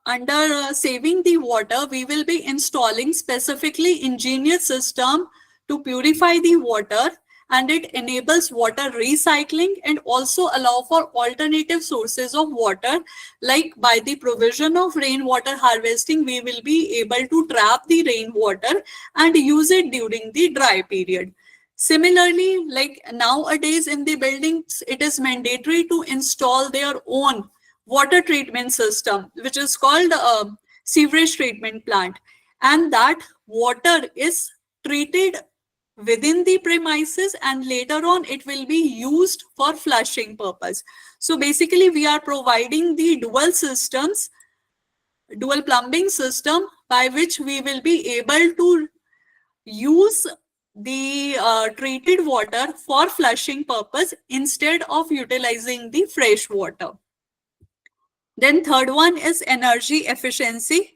under saving the water, we will be installing specifically engineered system to purify the water, and it enables water recycling and also allow for alternative sources of water. Like by the provision of rainwater harvesting, we will be able to trap the rainwater and use it during the dry period. Similarly, like nowadays in the buildings, it is mandatory to install their own water treatment system, which is called a sewerage treatment plant. And that water is treated within the premises, and later on it will be used for flushing purpose. So basically we are providing the dual plumbing system by which we will be able to use the treated water for flushing purpose instead of utilizing the fresh water. Then third one is energy efficiency.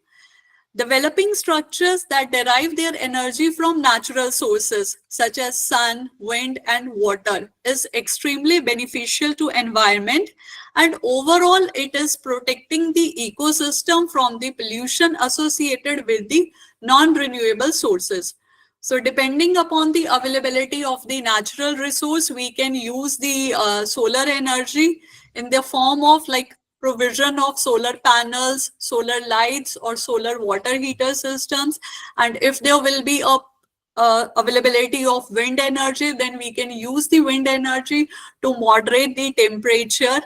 Developing structures that derive their energy from natural sources such as sun, wind, and water is extremely beneficial to environment, and overall it is protecting the ecosystem from the pollution associated with the non-renewable sources. So depending upon the availability of the natural resource, we can use the solar energy in the form of like provision of solar panels, solar lights, or solar water heater systems. And if there will be a availability of wind energy, then we can use the wind energy to moderate the temperature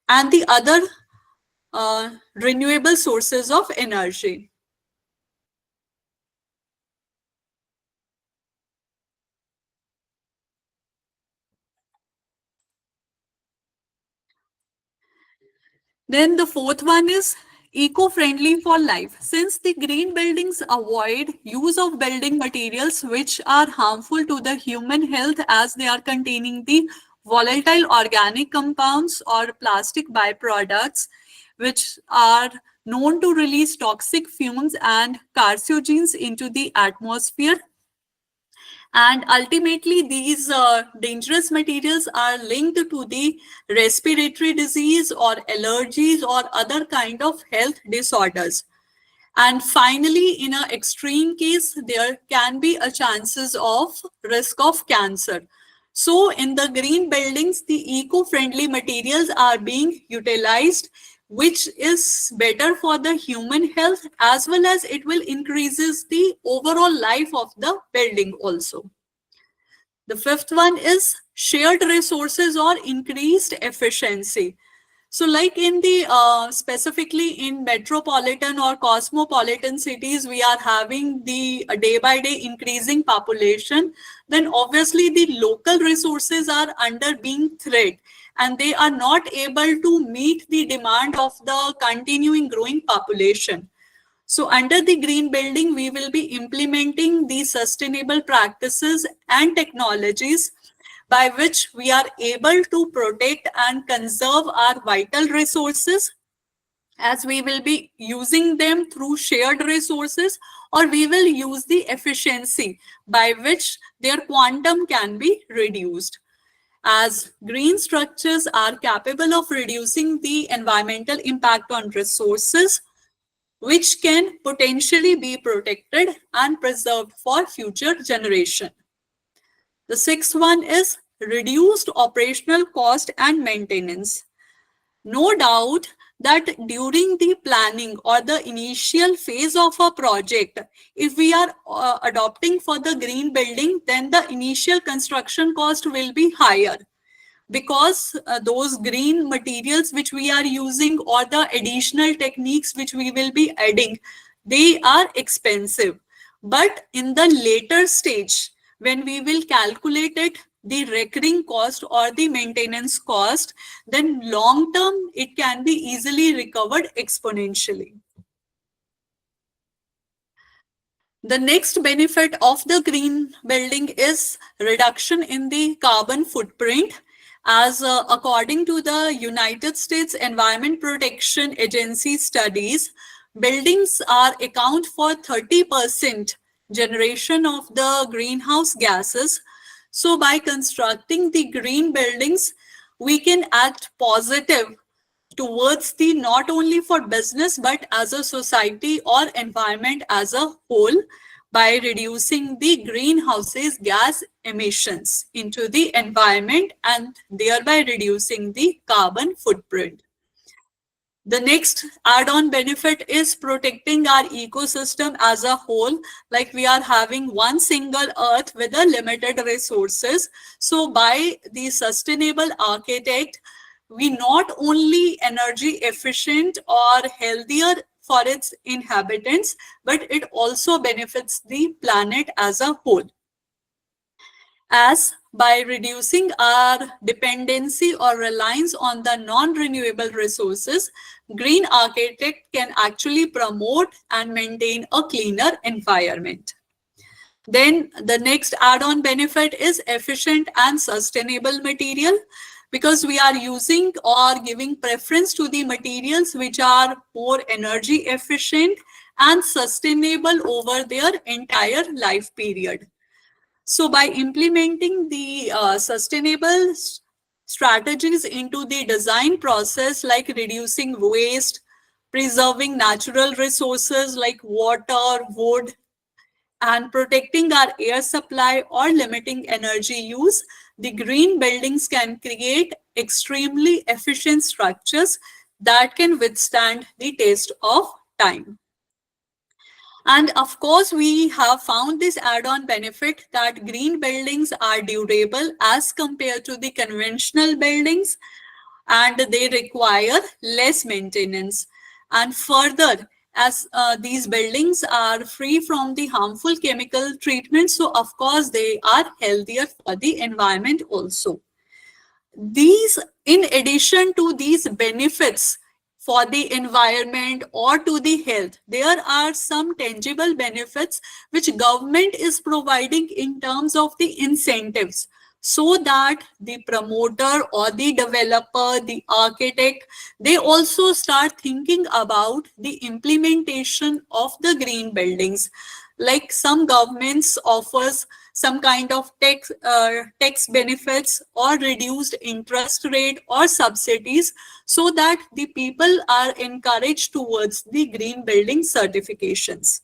and the other renewable sources of energy. Then the fourth one is eco-friendly for life. Since the green buildings avoid use of building materials which are harmful to the human health, as they are containing the volatile organic compounds or plastic byproducts which are known to release toxic fumes and carcinogens into the atmosphere. And ultimately, these dangerous materials are linked to the respiratory disease or allergies or other kind of health disorders. And finally, in an extreme case, there can be a chances of risk of cancer. So in the green buildings, the eco-friendly materials are being utilized, which is better for the human health, as well as it will increases the overall life of the building also. The fifth one is shared resources or increased efficiency. So like in the specifically in metropolitan or cosmopolitan cities, we are having the day by day increasing population, then obviously the local resources are under being threat, and they are not able to meet the demand of the continuing growing population. So under the green building, we will be implementing these sustainable practices and technologies by which we are able to protect and conserve our vital resources, as we will be using them through shared resources, or we will use the efficiency by which their quantum can be reduced. As green structures are capable of reducing the environmental impact on resources, which can potentially be protected and preserved for future generation. The sixth one is reduced operational cost and maintenance. No doubt that during the planning or the initial phase of a project, if we are adopting for the green building, then the initial construction cost will be higher, because those green materials which we are using or the additional techniques which we will be adding, they are expensive. But in the later stage, when we will calculate it, the recurring cost or the maintenance cost, then long term it can be easily recovered exponentially. The next benefit of the green building is reduction in the carbon footprint. As according to the United States Environment Protection Agency studies, buildings are account for 30% generation of the greenhouse gases. So by constructing the green buildings, we can act positive towards the not only for business but as a society or environment as a whole, by reducing the greenhouses gas emissions into the environment and thereby reducing the carbon footprint. The next add-on benefit is protecting our ecosystem as a whole. Like we are having one single earth with a limited resources. So by the sustainable architect, we not only energy efficient or healthier for its inhabitants, but it also benefits the planet as a whole. As by reducing our dependency or reliance on the non-renewable resources, green architect can actually promote and maintain a cleaner environment. Then the next add-on benefit is efficient and sustainable material, because we are using or giving preference to the materials which are more energy efficient and sustainable over their entire life period. So by implementing the sustainable strategies into the design process, like reducing waste, preserving natural resources like water, wood, and protecting our air supply or limiting energy use, the green buildings can create extremely efficient structures that can withstand the test of time. And of course, we have found this add-on benefit that green buildings are durable as compared to the conventional buildings, and they require less maintenance. And further, as these buildings are free from the harmful chemical treatment, so of course they are healthier for the environment also. These, in addition to these benefits for the environment or to the health, there are some tangible benefits which government is providing in terms of the incentives, so that the promoter or the developer, the architect, they also start thinking about the implementation of the green buildings. Like some governments offers some kind of tax benefits or reduced interest rate or subsidies, so that the people are encouraged towards the green building certifications.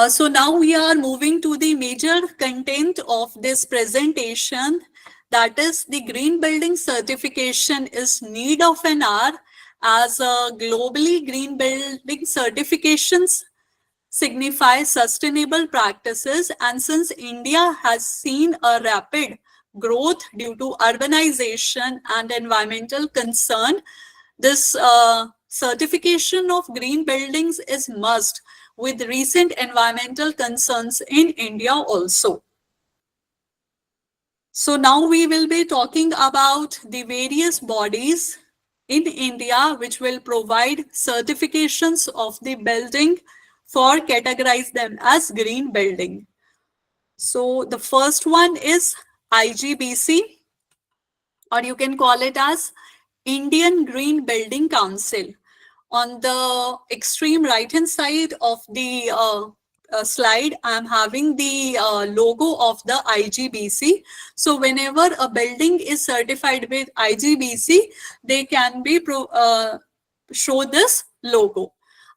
So now we are moving to the major content of this presentation, that is the green building certification is need of an hour, as globally green building certifications signify sustainable practices, and since India has seen a rapid growth due to urbanization and environmental concern, this certification of green buildings is must, with recent environmental concerns in India also. So now we will be talking about the various bodies in India which will provide certifications of the building for categorize them as green building. So the first one is IGBC, or you can call it as Indian Green Building Council. On the extreme right hand side of the slide, I'm having the logo of the IGBC. So whenever a building is certified with IGBC, they can be show this logo.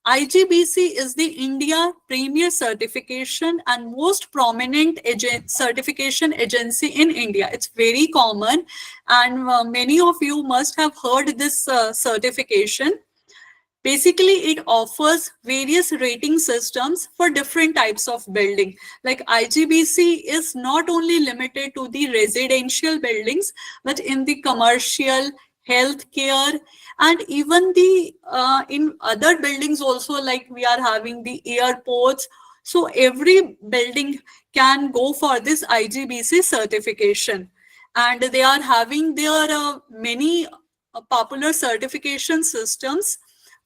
IGBC is the India premier certification and most prominent certification agency in India. It's very common, and many of you must have heard this certification. Basically, it offers various rating systems for different types of building. Like IGBC is not only limited to the residential buildings, but in the commercial, healthcare, and even the in other buildings also, like we are having the airports. So every building can go for this IGBC certification, and they are having their many popular certification systems,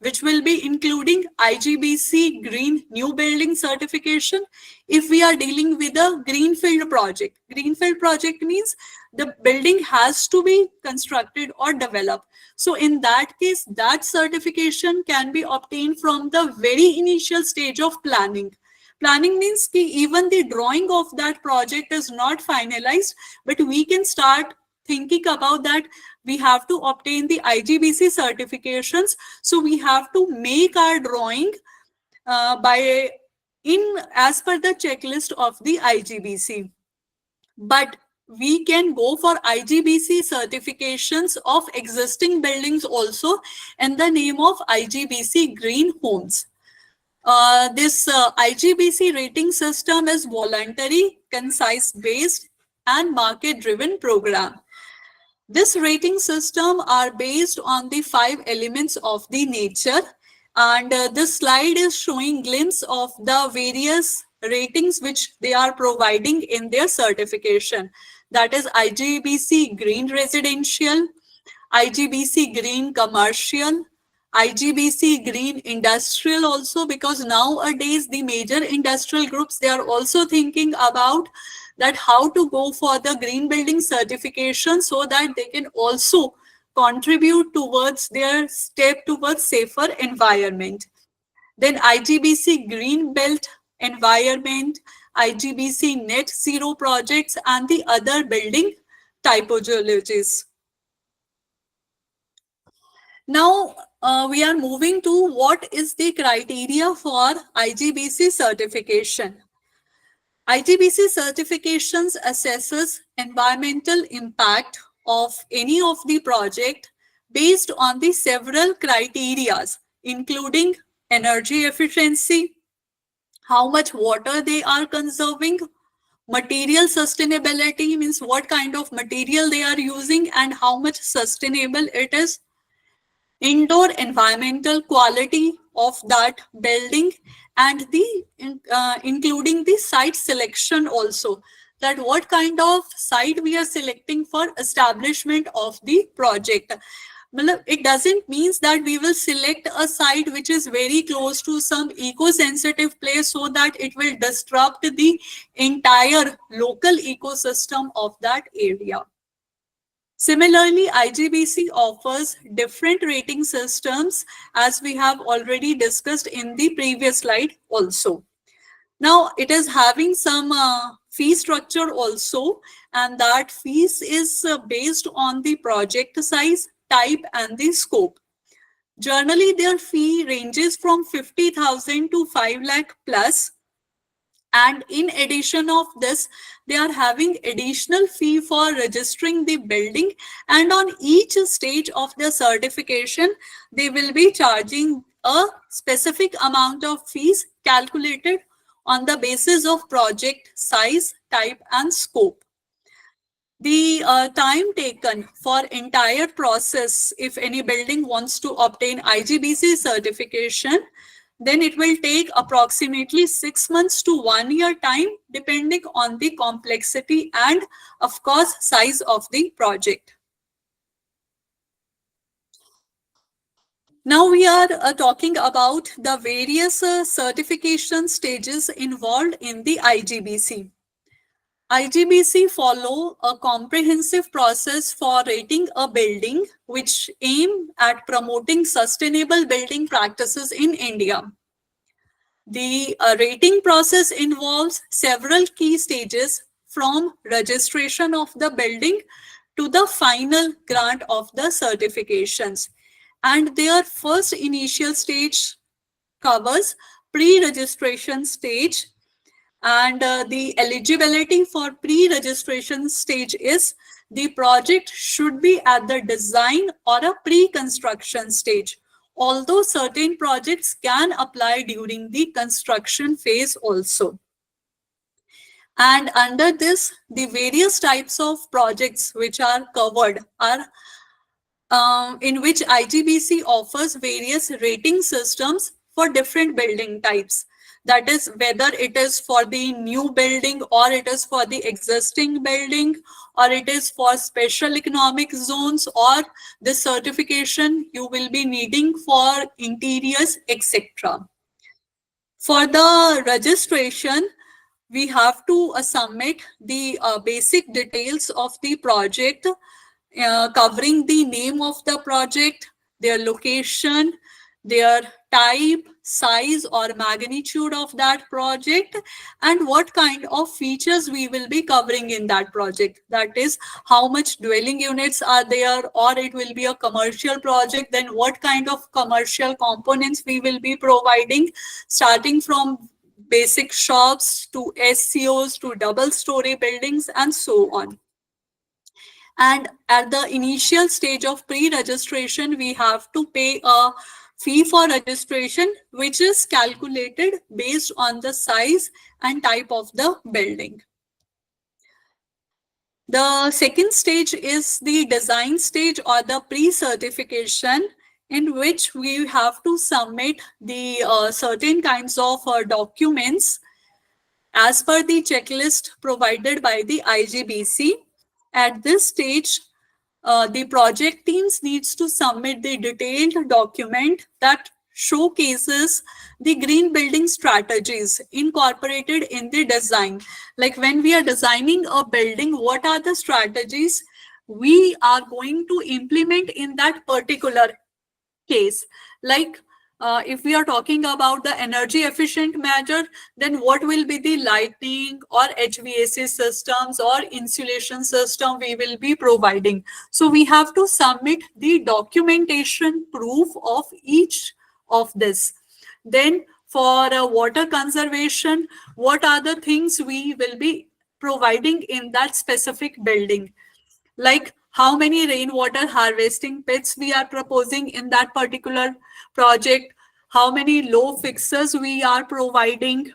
which will be including IGBC Green New Building Certification. If we are dealing with a greenfield project means the building has to be constructed or developed. So in that case, that certification can be obtained from the very initial stage of planning. Planning means that even the drawing of that project is not finalized, but we can start thinking about that. We have to obtain the IGBC certifications. So we have to make our drawing as per the checklist of the IGBC. But we can go for IGBC certifications of existing buildings also in the name of IGBC Green Homes. This IGBC rating system is voluntary, concise based and market driven program. This rating system are based on the 5 elements of the nature, and this slide is showing glimpse of the various ratings which they are providing in their certification. That is IGBC Green Residential, IGBC Green Commercial, IGBC Green Industrial also, because nowadays the major industrial groups, they are also thinking about that how to go for the green building certification so that they can also contribute towards their step towards safer environment. Then IGBC Green Belt Environment, IGBC Net Zero projects and the other building typologies. Now, we are moving to what is the criteria for IGBC certification. IGBC certifications assesses environmental impact of any of the project based on the several criteria, including energy efficiency, how much water they are conserving, material sustainability means what kind of material they are using and how much sustainable it is, indoor environmental quality of that building, and the including the site selection also, that what kind of site we are selecting for establishment of the project. It doesn't mean that we will select a site which is very close to some eco-sensitive place so that it will disrupt the entire local ecosystem of that area. Similarly, IGBC offers different rating systems as we have already discussed in the previous slide also. Now, it is having some fee structure also, and that fees is based on the project size, type and the scope. Generally, their fee ranges from 50,000 to 5 lakh plus. And in addition of this, they are having additional fee for registering the building, and on each stage of the certification, they will be charging a specific amount of fees calculated on the basis of project size, type and scope. The time taken for entire process, if any building wants to obtain IGBC certification, then it will take approximately 6 months to 1 year time, depending on the complexity and of course size of the project. Now we are talking about the various certification stages involved in the IGBC. IGBC follow a comprehensive process for rating a building which aim at promoting sustainable building practices in India. The rating process involves several key stages from registration of the building to the final grant of the certifications. And their first initial stage covers pre-registration stage, and the eligibility for pre-registration stage is the project should be at the design or a pre-construction stage, although certain projects can apply during the construction phase also. And under this, the various types of projects which are covered are in which IGBC offers various rating systems for different building types. That is, whether it is for the new building or it is for the existing building or it is for special economic zones or the certification you will be needing for interiors, etc. For the registration, we have to submit the basic details of the project, covering the name of the project, their location, their type, size or magnitude of that project, and what kind of features we will be covering in that project. That is, how much dwelling units are there, or it will be a commercial project, then what kind of commercial components we will be providing, starting from basic shops to SCOs to double-story buildings and so on. And at the initial stage of pre-registration, we have to pay a fee for registration, which is calculated based on the size and type of the building. The second stage is the design stage or the pre-certification, in which we have to submit the certain kinds of documents as per the checklist provided by the IGBC. At this stage, the project teams needs to submit the detailed document that showcases the green building strategies incorporated in the design. Like when we are designing a building, what are the strategies we are going to implement in that particular case? Like if we are talking about the energy efficient measure, then what will be the lighting or HVAC systems or insulation system we will be providing? So we have to submit the documentation proof of each of this. Then for water conservation, what are the things we will be providing in that specific building? Like how many rainwater harvesting pits we are proposing in that particular project, how many low fixers we are providing,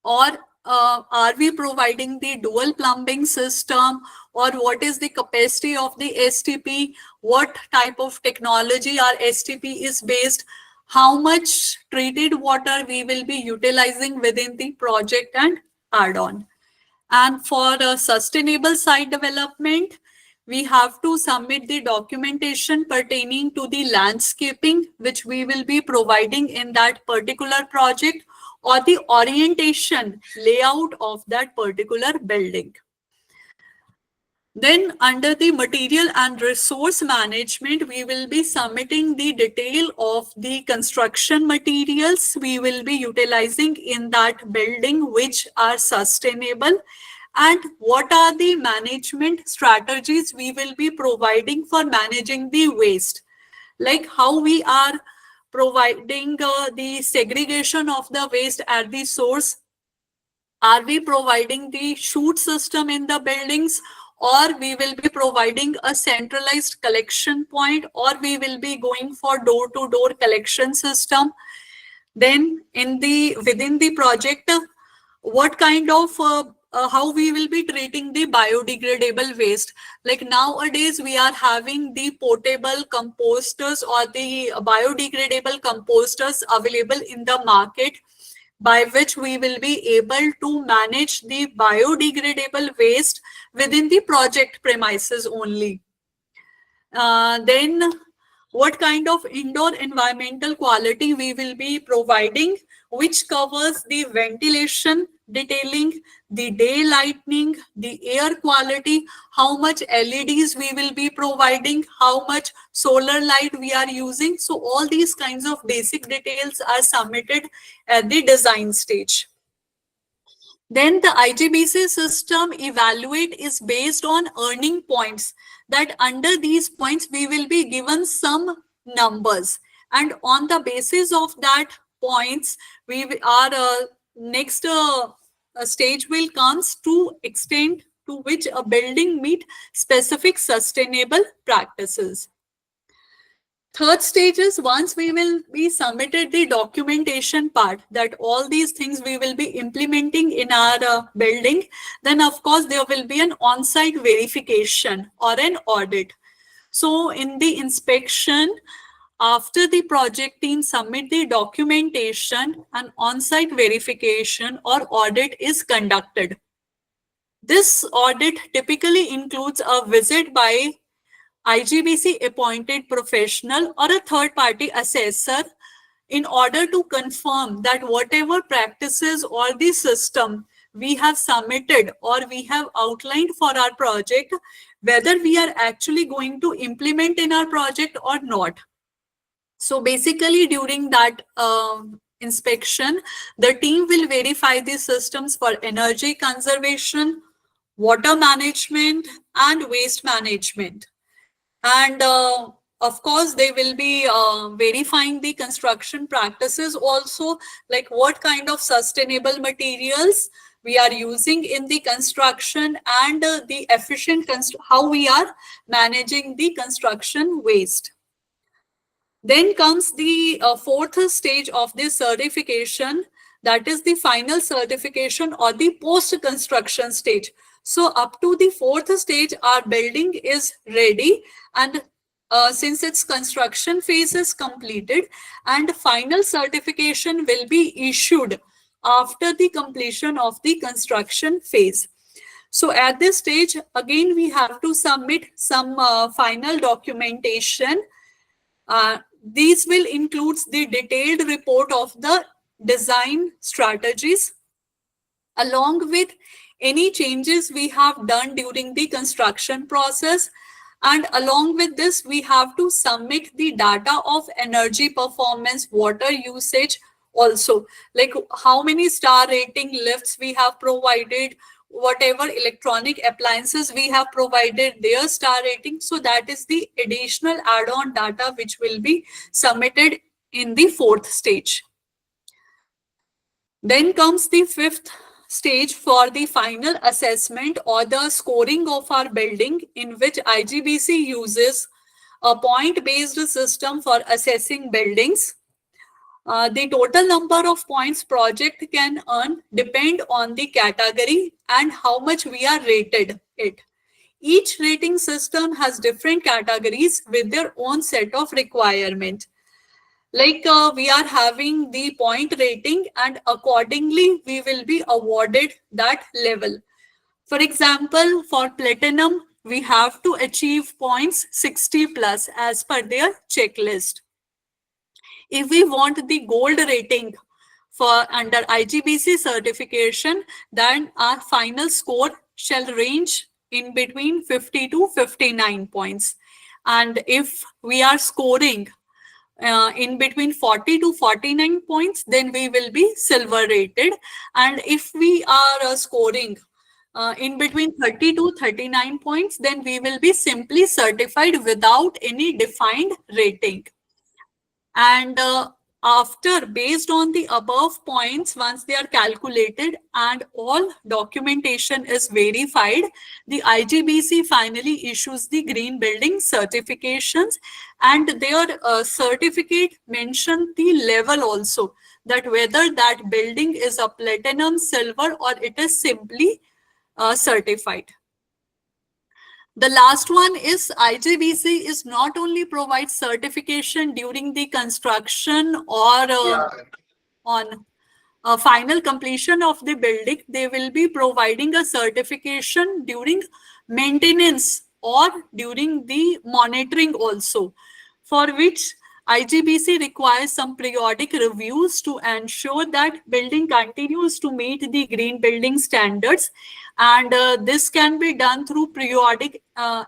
or are we providing the dual plumbing system, or what is the capacity of the STP, what type of technology our STP is based, how much treated water we will be utilizing within the project and add-on. And for sustainable site development, we have to submit the documentation pertaining to the landscaping, which we will be providing in that particular project, or the orientation layout of that particular building. Then under the material and resource management, we will be submitting the detail of the construction materials we will be utilizing in that building, which are sustainable, and what are the management strategies we will be providing for managing the waste, like how we are providing the segregation of the waste at the source. Are we providing the chute system in the buildings, or we will be providing a centralized collection point, or we will be going for door-to-door collection system? Then within the project, what kind of how we will be treating the biodegradable waste? Like nowadays we are having the portable composters or the biodegradable composters available in the market, by which we will be able to manage the biodegradable waste within the project premises only. Then what kind of indoor environmental quality we will be providing, which covers the ventilation detailing, the day lighting, the air quality, how much LEDs we will be providing, how much solar light we are using. So all these kinds of basic details are submitted at the design stage. Then the IGBC system evaluate is based on earning points, that under these points we will be given some numbers, and on the basis of that points we are next stage will comes to extent to which a building meet specific sustainable practices. Third stage is once we will be submitted the documentation part, that all these things we will be implementing in our building, then of course there will be an on-site verification or an audit. So in the inspection, after the project team submit the documentation, an on-site verification or audit is conducted. This audit typically includes a visit by IGBC appointed professional or a third-party assessor in order to confirm that whatever practices or the system we have submitted or we have outlined for our project, whether we are actually going to implement in our project or not. So basically during that inspection, the team will verify the systems for energy conservation, water management, and waste management. And of course, they will be verifying the construction practices also, like what kind of sustainable materials we are using in the construction, and the efficient how we are managing the construction waste. Then comes the fourth stage of this certification, that is the final certification or the post-construction stage. So up to the fourth stage, our building is ready, and since its construction phase is completed, and final certification will be issued after the completion of the construction phase. So at this stage, again, we have to submit some final documentation. These will include the detailed report of the design strategies, along with any changes we have done during the construction process. And along with this, we have to submit the data of energy performance, water usage also, like how many star rating lifts we have provided, whatever electronic appliances we have provided, their star rating. So that is the additional add-on data which will be submitted in the fourth stage. Then comes the fifth stage for the final assessment or the scoring of our building, in which IGBC uses a point-based system for assessing buildings. The total number of points project can earn depend on the category and how much we are rated it. Each rating system has different categories with their own set of requirements. Like we are having the point rating, and accordingly we will be awarded that level. For example, for platinum, we have to achieve points 60 plus as per their checklist. If we want the gold rating for under IGBC certification, then our final score shall range in between 50 to 59 points. And if we are scoring in between 40 to 49 points, then we will be silver rated. And if we are scoring in between 30 to 39 points, then we will be simply certified without any defined rating. And after, based on the above points, once they are calculated and all documentation is verified, the IGBC finally issues the green building certifications, and their certificate mention the level also, that whether that building is a platinum, silver, or it is simply certified. The last one is IGBC is not only provides certification during the construction or on final completion of the building, they will be providing a certification during maintenance or during the monitoring also, for which IGBC requires some periodic reviews to ensure that building continues to meet the green building standards. And this can be done through periodic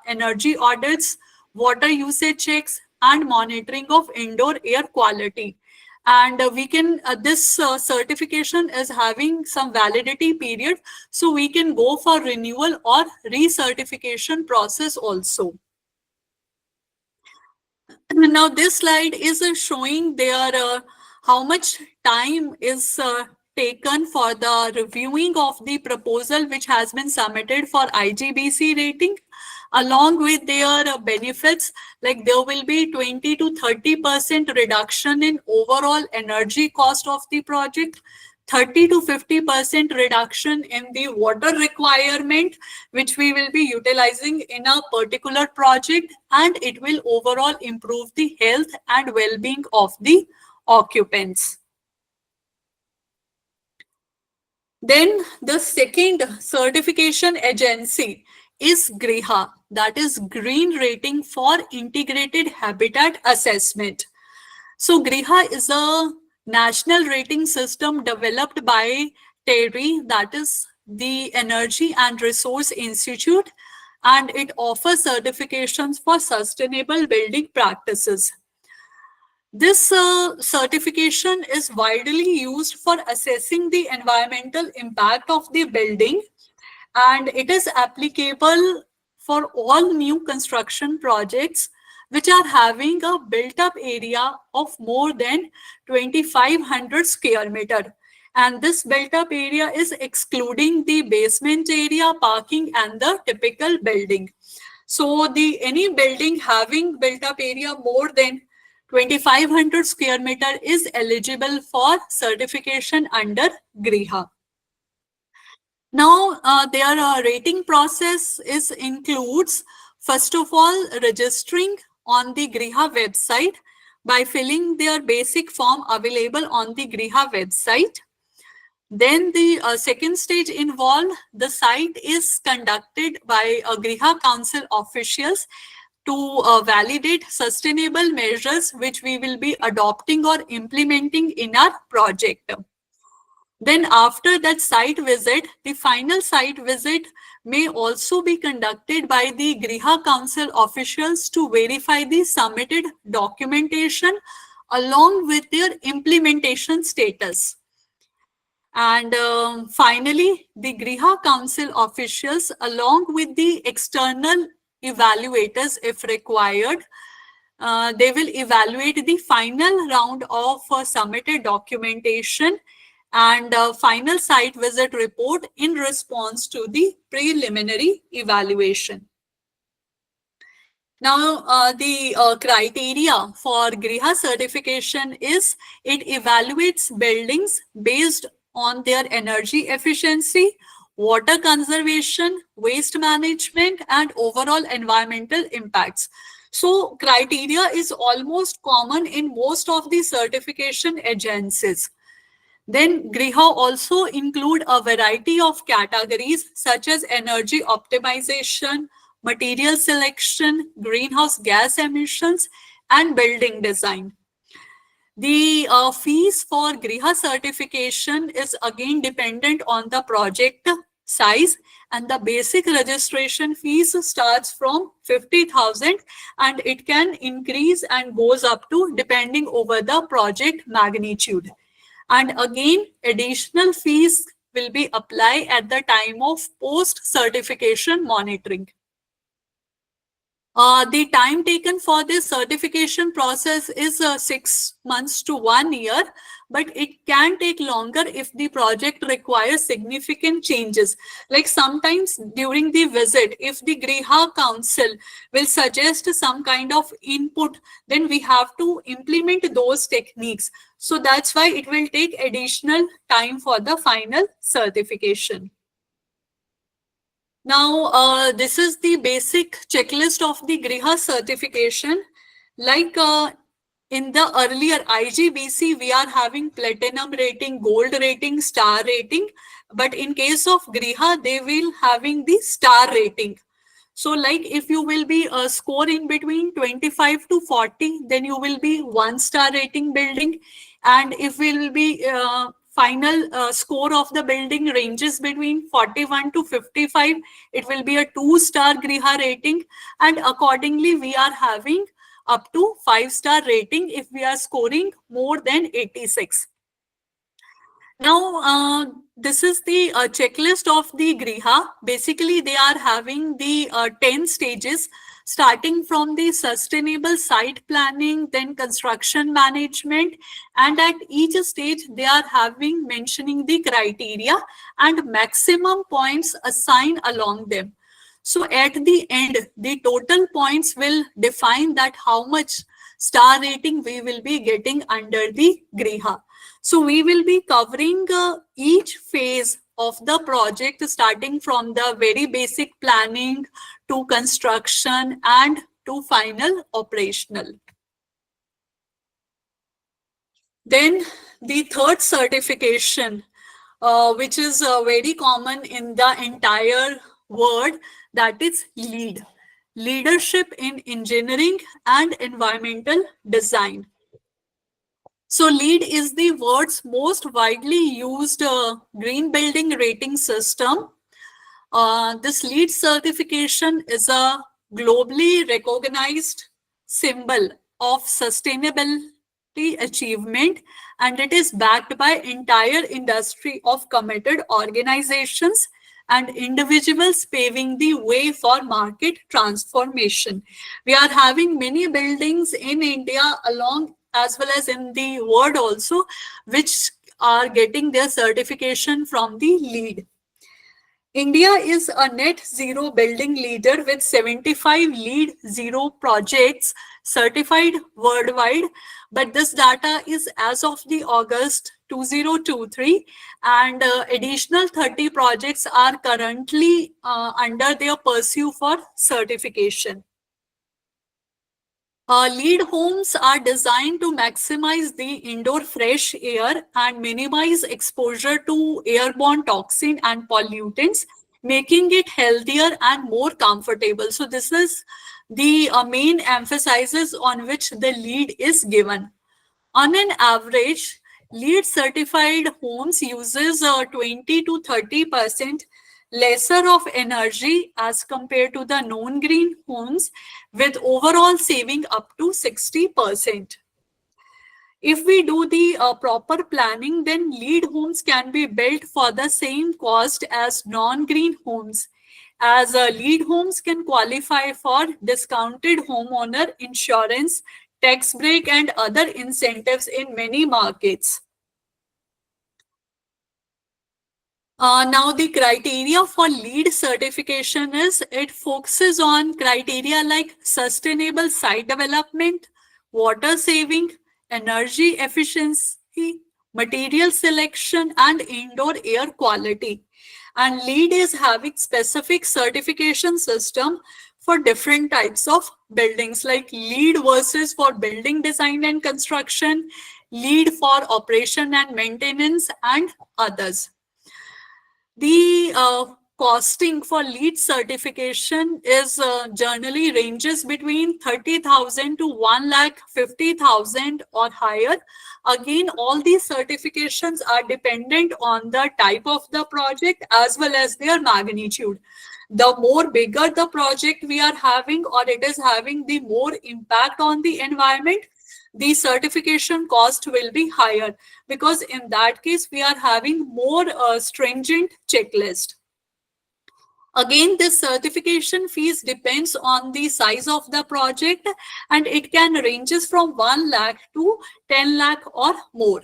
energy audits, water usage checks, and monitoring of indoor air quality. And we can, this certification is having some validity period, so we can go for renewal or recertification process also. Now this slide is showing their how much time is taken for the reviewing of the proposal which has been submitted for IGBC rating, along with their benefits. Like there will be 20 to 30% reduction in overall energy cost of the project, 30 to 50% reduction in the water requirement, which we will be utilizing in a particular project, and it will overall improve the health and well-being of the occupants. Then the second certification agency is GRIHA, that is Green Rating for Integrated Habitat Assessment. So GRIHA is a national rating system developed by TERI, that is the Energy and Resource Institute, and it offers certifications for sustainable building practices. This certification is widely used for assessing the environmental impact of the building, and it is applicable for all new construction projects which are having a built-up area of more than 2,500 square meter. And this built-up area is excluding the basement area, parking, and the typical building. So any building having built-up area more than 2,500 square meter is eligible for certification under GRIHA. Now, their rating process includes, first of all, registering on the GRIHA website by filling their basic form available on the GRIHA website. Then the second stage involved, the site is conducted by GRIHA Council officials to validate sustainable measures which we will be adopting or implementing in our project. Then after that site visit, the final site visit may also be conducted by the GRIHA Council officials to verify the submitted documentation along with their implementation status. And finally, the GRIHA Council officials, along with the external evaluators, if required, they will evaluate the final round of submitted documentation and final site visit report in response to the preliminary evaluation. Now, the criteria for GRIHA certification is it evaluates buildings based on their energy efficiency, water conservation, waste management, and overall environmental impacts. So criteria is almost common in most of the certification agencies. Then GRIHA also include a variety of categories such as energy optimization, material selection, greenhouse gas emissions, and building design. The fees for GRIHA certification is again dependent on the project size, and the basic registration fees starts from 50,000 and it can increase and goes up to depending over the project magnitude. And again, additional fees will be applied at the time of post-certification monitoring. The time taken for this certification process is 6 months to 1 year, but it can take longer if the project requires significant changes. Like sometimes during the visit, if the GRIHA Council will suggest some kind of input, then we have to implement those techniques. So that's why it will take additional time for the final certification. Now, this is the basic checklist of the GRIHA certification. Like in the earlier IGBC, we are having platinum rating, gold rating, star rating. But in case of GRIHA, they will having the star rating. So like if you will be scoring between 25 to 40, then you will be 1-star rating building. And if we will be final score of the building ranges between 41 to 55, it will be a 2-star GRIHA rating, and accordingly we are having up to 5-star rating if we are scoring more than 86. Now, this is the checklist of the GRIHA. Basically, they are having the 10 stages, starting from the sustainable site planning, then construction management, and at each stage they are having mentioning the criteria and maximum points assigned along them. So at the end, the total points will define that how much star rating we will be getting under the GRIHA. So we will be covering each phase of the project, starting from the very basic planning to construction and to final operational. Then the third certification, which is very common in the entire world, that is LEED, Leadership in Engineering and Environmental Design. So LEED is the world's most widely used green building rating system. This LEED certification is a globally recognized symbol of sustainability achievement, and it is backed by entire industry of committed organizations and individuals paving the way for market transformation. We are having many buildings in India along as well as in the world also, which are getting their certification from the LEED. India is a net zero building leader with 75 LEED zero projects certified worldwide. But this data is as of the August 2023, and additional 30 projects are currently under their pursuit for certification. LEED homes are designed to maximize the indoor fresh air and minimize exposure to airborne toxin and pollutants, making it healthier and more comfortable. So this is the main emphasis on which the LEED is given. On an average, LEED certified homes uses 20 to 30% lesser of energy as compared to the non-green homes, with overall saving up to 60%. If we do the proper planning, then LEED homes can be built for the same cost as non-green homes, as LEED homes can qualify for discounted homeowner insurance, tax break, and other incentives in many markets. Now, the criteria for LEED certification is, it focuses on criteria like sustainable site development, water saving, energy efficiency, material selection, and indoor air quality. And LEED is having specific certification system for different types of buildings, like LEED versus for building design and construction, LEED for operation and maintenance, and others. The costing for LEED certification is generally ranges between 30,000 to 1,50,000 or higher. Again, all these certifications are dependent on the type of the project as well as their magnitude. The more bigger the project we are having, or it is having the more impact on the environment, the certification cost will be higher, because in that case we are having more stringent checklist. Again, this certification fees depends on the size of the project, and it can ranges from 1 lakh to 10 lakh or more.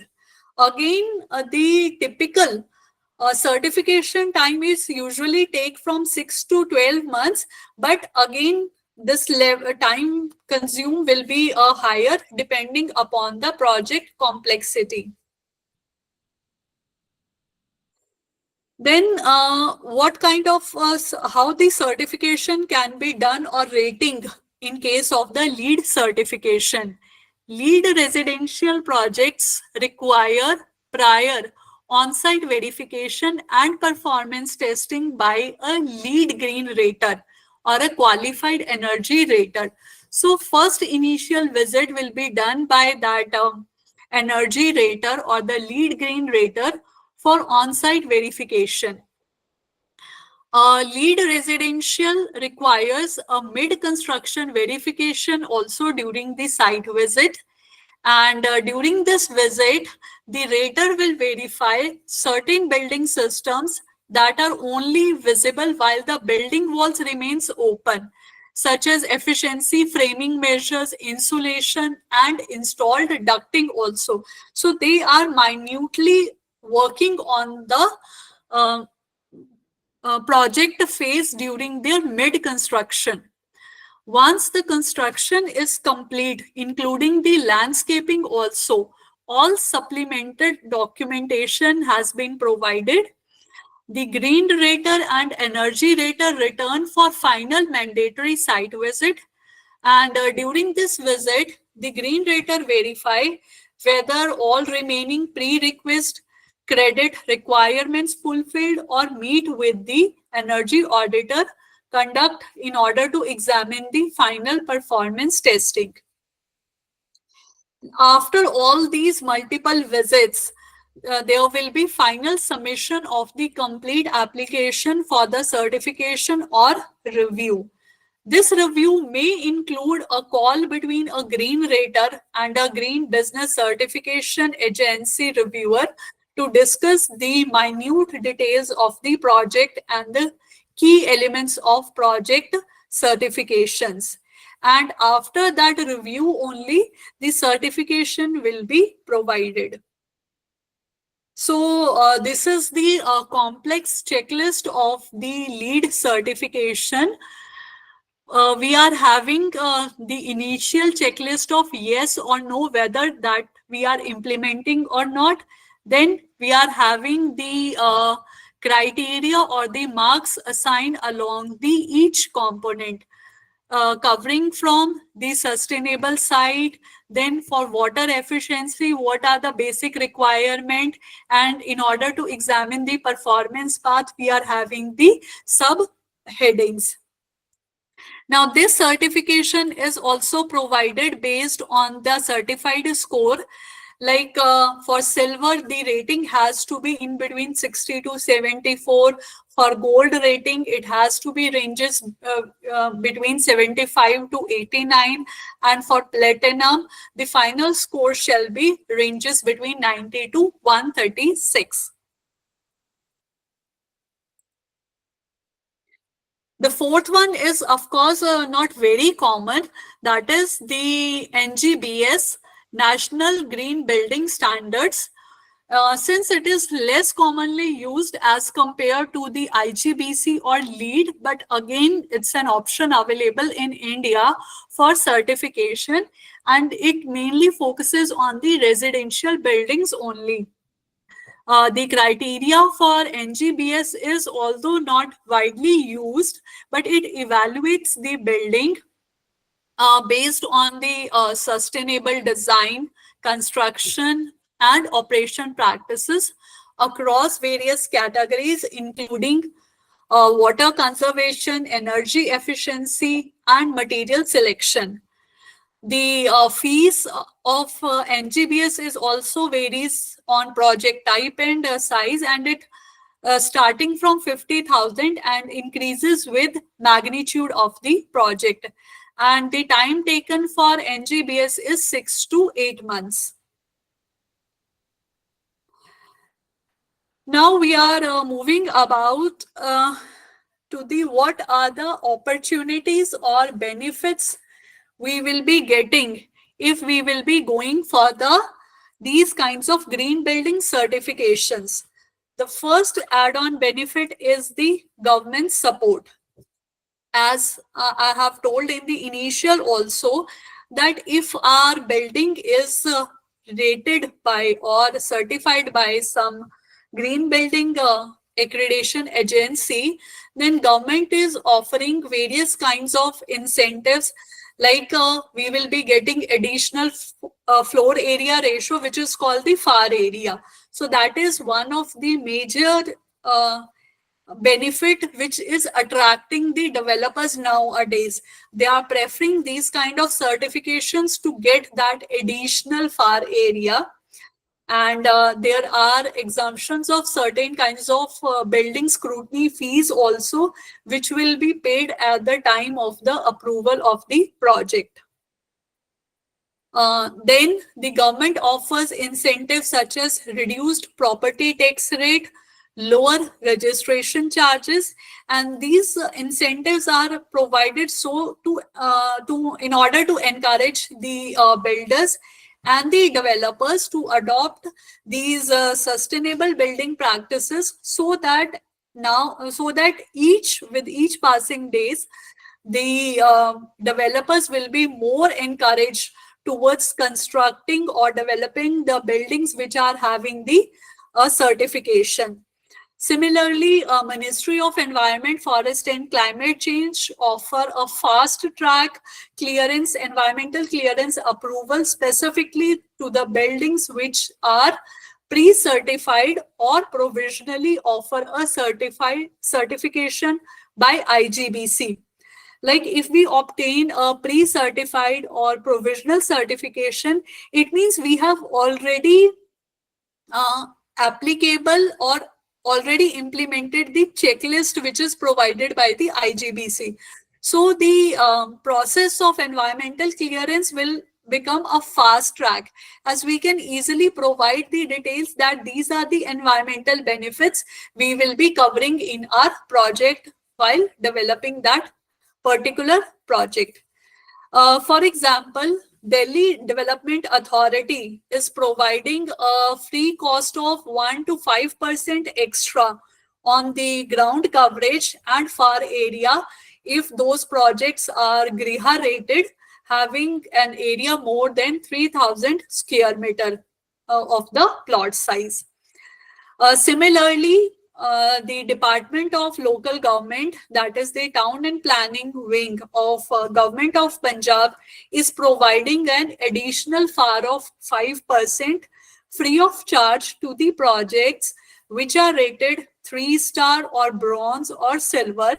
Again, the typical certification time is usually take from 6 to 12 months, but again, this time consumed will be higher depending upon the project complexity. Then what kind of how the certification can be done or rating in case of the LEED certification? LEED residential projects require prior on-site verification and performance testing by a LEED green rater or a qualified energy rater. So first initial visit will be done by that energy rater or the LEED green rater for on-site verification. LEED residential requires a mid-construction verification also during the site visit. And during this visit, the rater will verify certain building systems that are only visible while the building walls remains open, such as efficiency, framing measures, insulation, and installed ducting also. So they are minutely working on the project phase during their mid-construction. Once the construction is complete, including the landscaping also, all supplemented documentation has been provided. The green rater and energy rater return for final mandatory site visit. And during this visit, the green rater verify whether all remaining prerequisite credit requirements fulfilled or meet with the energy auditor conduct in order to examine the final performance testing. After all these multiple visits, there will be final submission of the complete application for the certification or review. This review may include a call between a green rater and a green business certification agency reviewer to discuss the minute details of the project and the key elements of project certifications. And after that review only, the certification will be provided. So this is the complex checklist of the LEED certification. We are having the initial checklist of yes or no, whether that we are implementing or not. Then we are having the criteria or the marks assigned along the each component. Covering from the sustainable side, then for water efficiency, what are the basic requirement, and in order to examine the performance path, we are having the subheadings. Now, this certification is also provided based on the certified score. Like for silver, the rating has to be in between 60 to 74. For gold rating, it has to be ranges between 75 to 89. And for platinum, the final score shall be ranges between 90 to 136. The fourth one is, of course, not very common. That is the NGBS, National Green Building Standards. Since it is less commonly used as compared to the IGBC or LEED, but again, it's an option available in India for certification, and it mainly focuses on the residential buildings only. The criteria for NGBS is although not widely used, but it evaluates the building based on the sustainable design, construction, and operation practices across various categories, including water conservation, energy efficiency, and material selection. The fees of NGBS is also varies on project type and size, and it starting from 50,000 and increases with magnitude of the project. And the time taken for NGBS is 6 to 8 months. Now we are moving about to the what are the opportunities or benefits we will be getting if we will be going for these kinds of green building certifications. The first add-on benefit is the government support. As I have told in the initial also, that if our building is rated by or certified by some green building accreditation agency, then government is offering various kinds of incentives, like we will be getting additional floor area ratio, which is called the FAR area. So that is one of the major benefit which is attracting the developers nowadays. They are preferring these kind of certifications to get that additional FAR area. And there are exemptions of certain kinds of building scrutiny fees also, which will be paid at the time of the approval of the project. Then the government offers incentives such as reduced property tax rate, lower registration charges, and these incentives are provided so in order to encourage the builders and the developers to adopt these sustainable building practices, so that with each passing days, the developers will be more encouraged towards constructing or developing the buildings which are having the certification. Similarly, Ministry of Environment, Forest and Climate Change offer a fast track clearance, environmental clearance approval specifically to the buildings which are pre-certified or provisionally offer a certification by IGBC. Like if we obtain a pre-certified or provisional certification, it means we have already applicable or already implemented the checklist which is provided by the IGBC. So the process of environmental clearance will become a fast track, as we can easily provide the details that these are the environmental benefits we will be covering in our project while developing that particular project. For example, Delhi Development Authority is providing a free cost of 1 to 5% extra on the ground coverage and FAR area if those projects are Griha rated, having an area more than 3,000 square meter of the plot size. Similarly, the Department of Local Government, that is the Town and Planning Wing of Government of Punjab, is providing an additional FAR of 5% free of charge to the projects which are rated 3-star or bronze or silver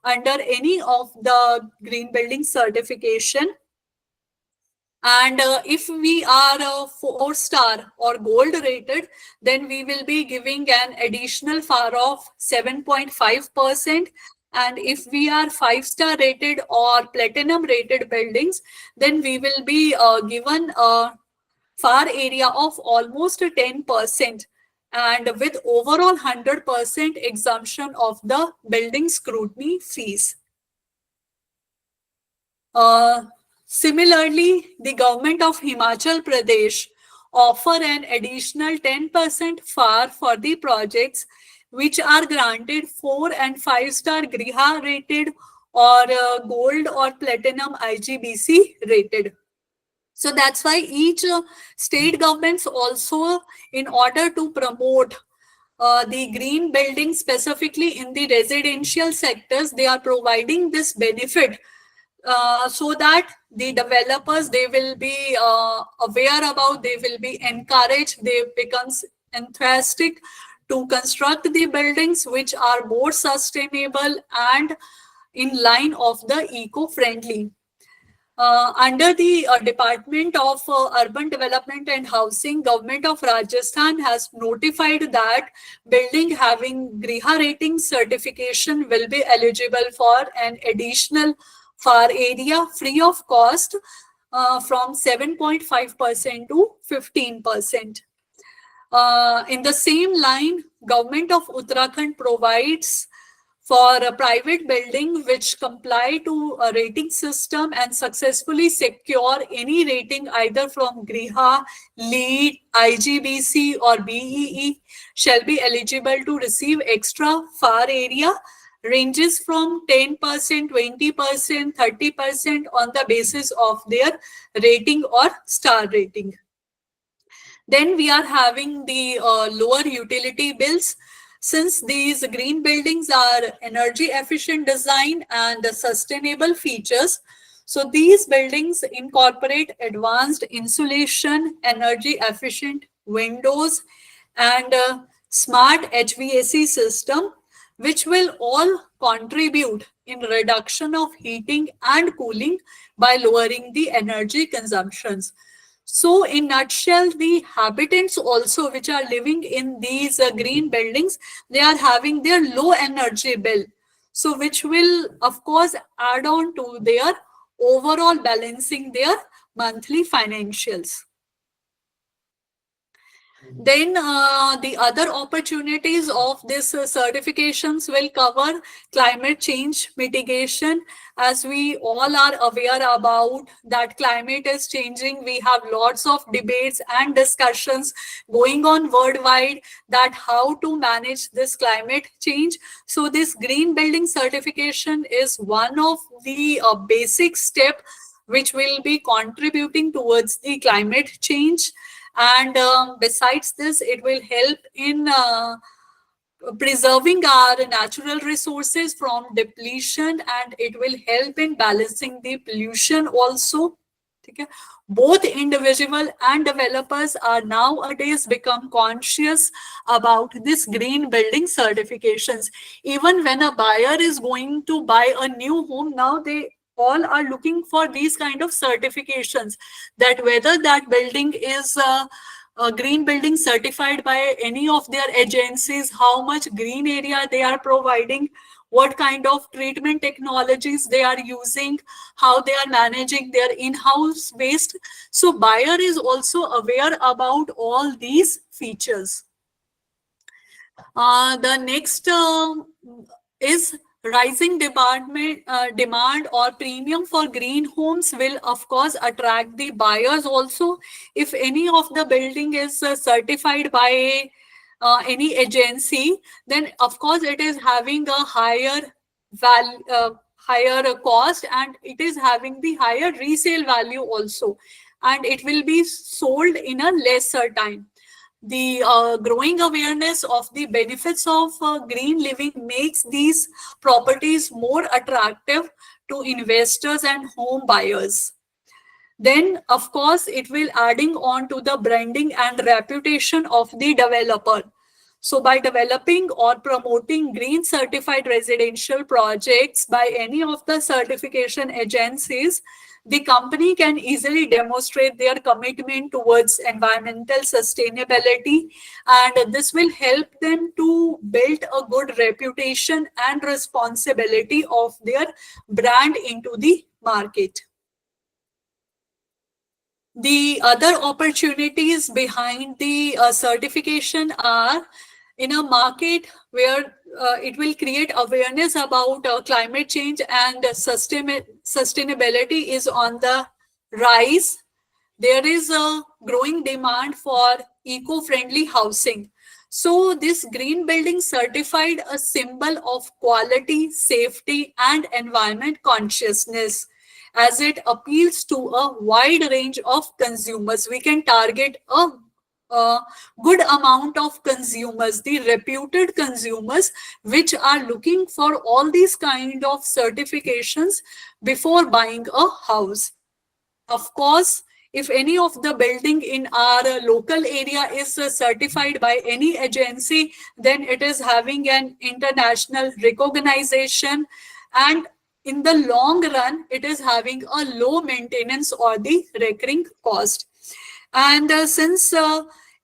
under any of the green building certification. And if we are 4-star or gold rated, then we will be giving an additional FAR of 7.5%. And if we are 5-star rated or platinum rated buildings, then we will be given a FAR area of almost 10%, and with overall 100% exemption of the building scrutiny fees. Similarly, the government of Himachal Pradesh offer an additional 10% FAR for the projects which are granted 4 and 5-star Griha rated or gold or platinum IGBC rated. So that's why each state governments also, in order to promote the green building specifically in the residential sectors, they are providing this benefit so that the developers, they will be aware about, they will be encouraged, they becomes enthusiastic to construct the buildings which are more sustainable and in line of the eco-friendly. Under the Department of Urban Development and Housing, Government of Rajasthan has notified that building having Griha rating certification will be eligible for an additional FAR area free of cost from 7.5% to 15%. In the same line, Government of Uttarakhand provides for a private building which comply to a rating system and successfully secure any rating either from Griha, LEED, IGBC or BEE shall be eligible to receive extra FAR area, ranges from 10%, 20%, 30% on the basis of their rating or star rating. Then we are having the lower utility bills. Since these green buildings are energy efficient design and sustainable features, so these buildings incorporate advanced insulation, energy efficient windows and smart HVAC system, which will all contribute in reduction of heating and cooling by lowering the energy consumptions. So in nutshell, the habitants also which are living in these green buildings, they are having their low energy bill. So which will of course add on to their overall balancing their monthly financials. Then the other opportunities of this certifications will cover climate change mitigation. As we all are aware about that climate is changing, we have lots of debates and discussions going on worldwide that how to manage this climate change. So this green building certification is one of the basic step which will be contributing towards the climate change. And besides this, it will help in preserving our natural resources from depletion, and it will help in balancing the pollution also. Okay. Both individual and developers are nowadays become conscious about this green building certifications. Even when a buyer is going to buy a new home, now they all are looking for these kind of certifications, that whether that building is a green building certified by any of their agencies, how much green area they are providing, what kind of treatment technologies they are using, how they are managing their in-house waste. So buyer is also aware about all these features. The next is Rising demand or premium for green homes will of course attract the buyers also. If any of the building is certified by any agency, then of course it is having a higher cost, and it is having the higher resale value also, and it will be sold in a lesser time. The growing awareness of the benefits of green living makes these properties more attractive to investors and home buyers. Then, of course, it will adding on to the branding and reputation of the developer. So by developing or promoting green certified residential projects by any of the certification agencies, the company can easily demonstrate their commitment towards environmental sustainability, and this will help them to build a good reputation and responsibility of their brand into the market. The other opportunities behind the certification are in a market where it will create awareness about climate change and sustainability is on the rise. There is a growing demand for eco-friendly housing. So this green building certified a symbol of quality, safety, and environment consciousness, as it appeals to a wide range of consumers. We can target a good amount of consumers, the reputed consumers, which are looking for all these kind of certifications before buying a house. Of course, if any of the building in our local area is certified by any agency, then it is having an international recognition, and in the long run, it is having a low maintenance or the recurring cost. And since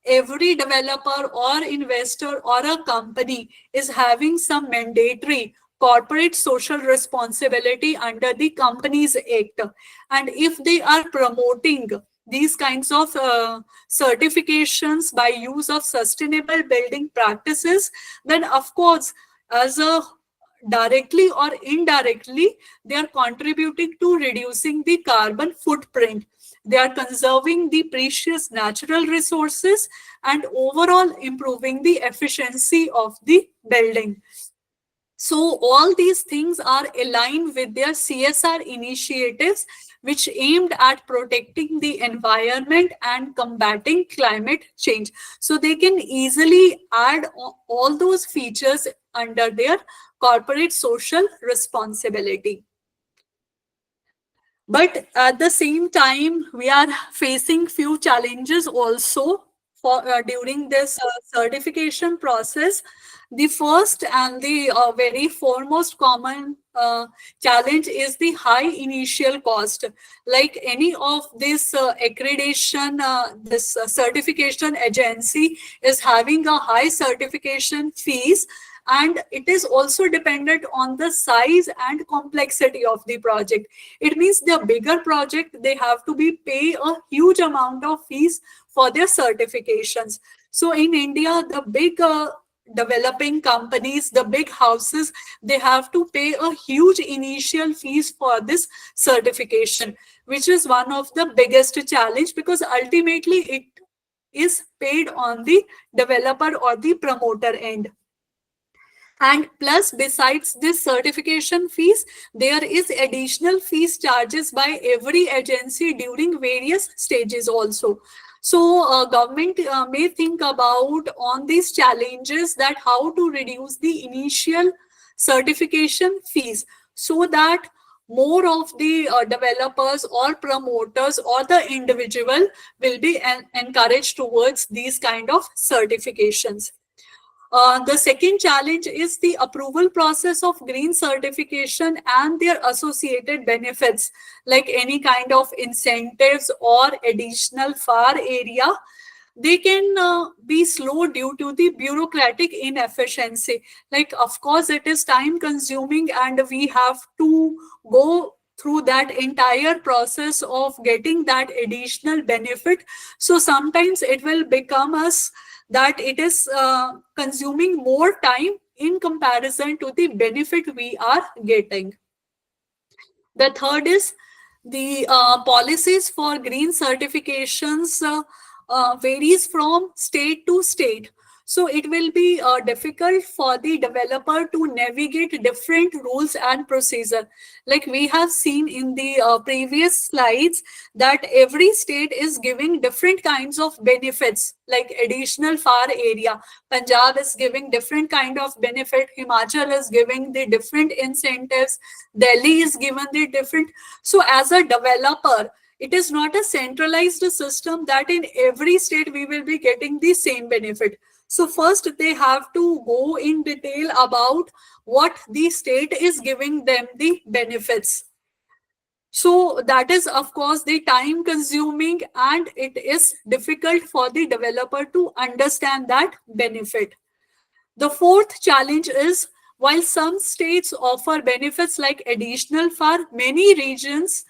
every developer or investor or a company is having some mandatory corporate social responsibility under the Companies Act, and if they are promoting these kinds of certifications by use of sustainable building practices, then of course, as a directly or indirectly, they are contributing to reducing the carbon footprint. They are conserving the precious natural resources and overall improving the efficiency of the building. So all these things are aligned with their CSR initiatives, which aimed at protecting the environment and combating climate change. So they can easily add all those features under their corporate social responsibility. But at the same time, we are facing few challenges also for during this certification process. The first and the very foremost common challenge is the high initial cost. Like any of this accreditation, this certification agency is having a high certification fees, and it is also dependent on the size and complexity of the project. It means the bigger project, they have to be pay a huge amount of fees for their certifications. So in India, the big developing companies, the big houses, they have to pay a huge initial fees for this certification, which is one of the biggest challenge, because ultimately it is paid on the developer or the promoter end. And plus, besides this certification fees, there is additional fees charges by every agency during various stages also. So government may think about on these challenges, that how to reduce the initial certification fees, so that more of the developers or promoters or the individual will be encouraged towards these kind of certifications. The second challenge is the approval process of green certification and their associated benefits, like any kind of incentives or additional FAR area. They can be slow due to the bureaucratic inefficiency. Like, of course, it is time consuming, and we have to go through that entire process of getting that additional benefit. So sometimes it will become us that it is consuming more time in comparison to the benefit we are getting. The third is the policies for green certifications varies from state to state. So it will be difficult for the developer to navigate different rules and procedure. Like we have seen in the previous slides that every state is giving different kinds of benefits, like additional FAR area. Punjab is giving different kind of benefit. Himachal is giving the different incentives. Delhi is given the different. So as a developer, it is not a centralized system that in every state we will be getting the same benefit. So first they have to go in detail about what the state is giving them the benefits. So that is of course the time consuming, and it is difficult for the developer to understand that benefit. The fourth challenge is, while some states offer benefits like additional FAR, many regions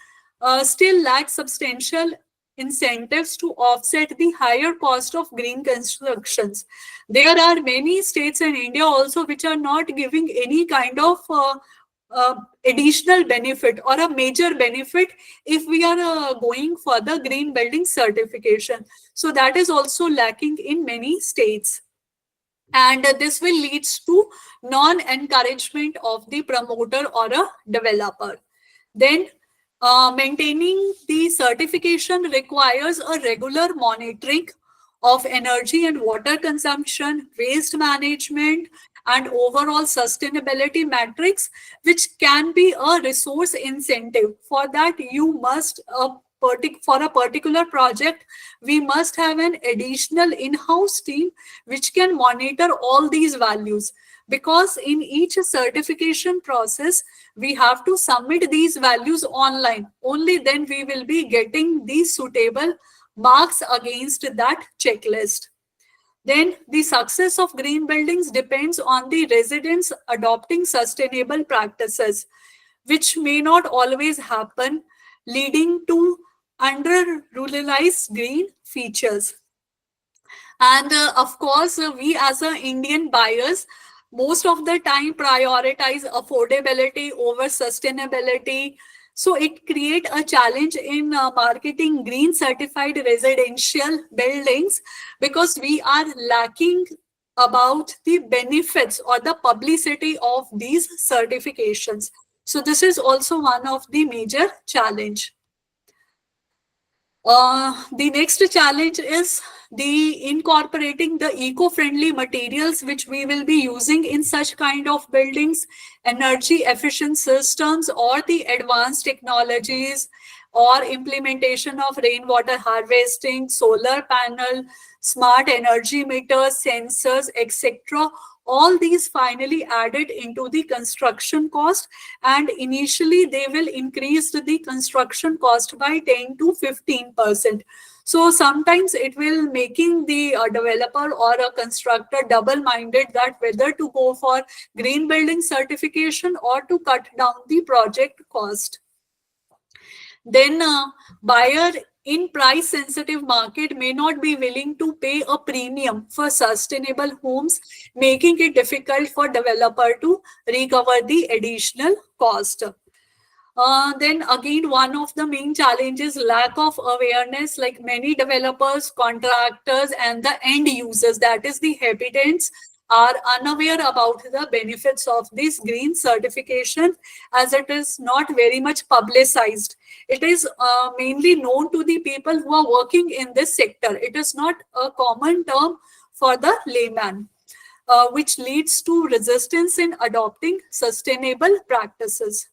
still lack substantial incentives to offset the higher cost of green constructions. There are many states in India also which are not giving any kind of additional benefit or a major benefit if we are going for the green building certification. So that is also lacking in many states. And this will lead to non-encouragement of the promoter or a developer. Then maintaining the certification requires a regular monitoring of energy and water consumption, waste management, and overall sustainability metrics, which can be a resource incentive. For that, you must, for a particular project, we must have an additional in-house team which can monitor all these values. Because in each certification process, we have to submit these values online. Only then we will be getting these suitable marks against that checklist. Then the success of green buildings depends on the residents adopting sustainable practices, which may not always happen, leading to under-ruralized green features. And of course, we as Indian buyers, most of the time prioritize affordability over sustainability. So it creates a challenge in marketing green certified residential buildings, because we are lacking about the benefits or the publicity of these certifications. So this is also one of the major challenge. The next challenge is the incorporating the eco-friendly materials which we will be using in such kind of buildings, energy efficient systems, or the advanced technologies, or implementation of rainwater harvesting, solar panel, smart energy meters, sensors, etc. All these finally added into the construction cost, and initially they will increase the construction cost by 10 to 15%. So sometimes it will making the developer or a constructor double-minded that whether to go for green building certification or to cut down the project cost. Then buyer in price sensitive market may not be willing to pay a premium for sustainable homes, making it difficult for developer to recover the additional cost. Then again, one of the main challenges, lack of awareness, like many developers, contractors, and the end users, that is the habitants, are unaware about the benefits of this green certification, as it is not very much publicized. It is mainly known to the people who are working in this sector. It is not a common term for the layman, which leads to resistance in adopting sustainable practices.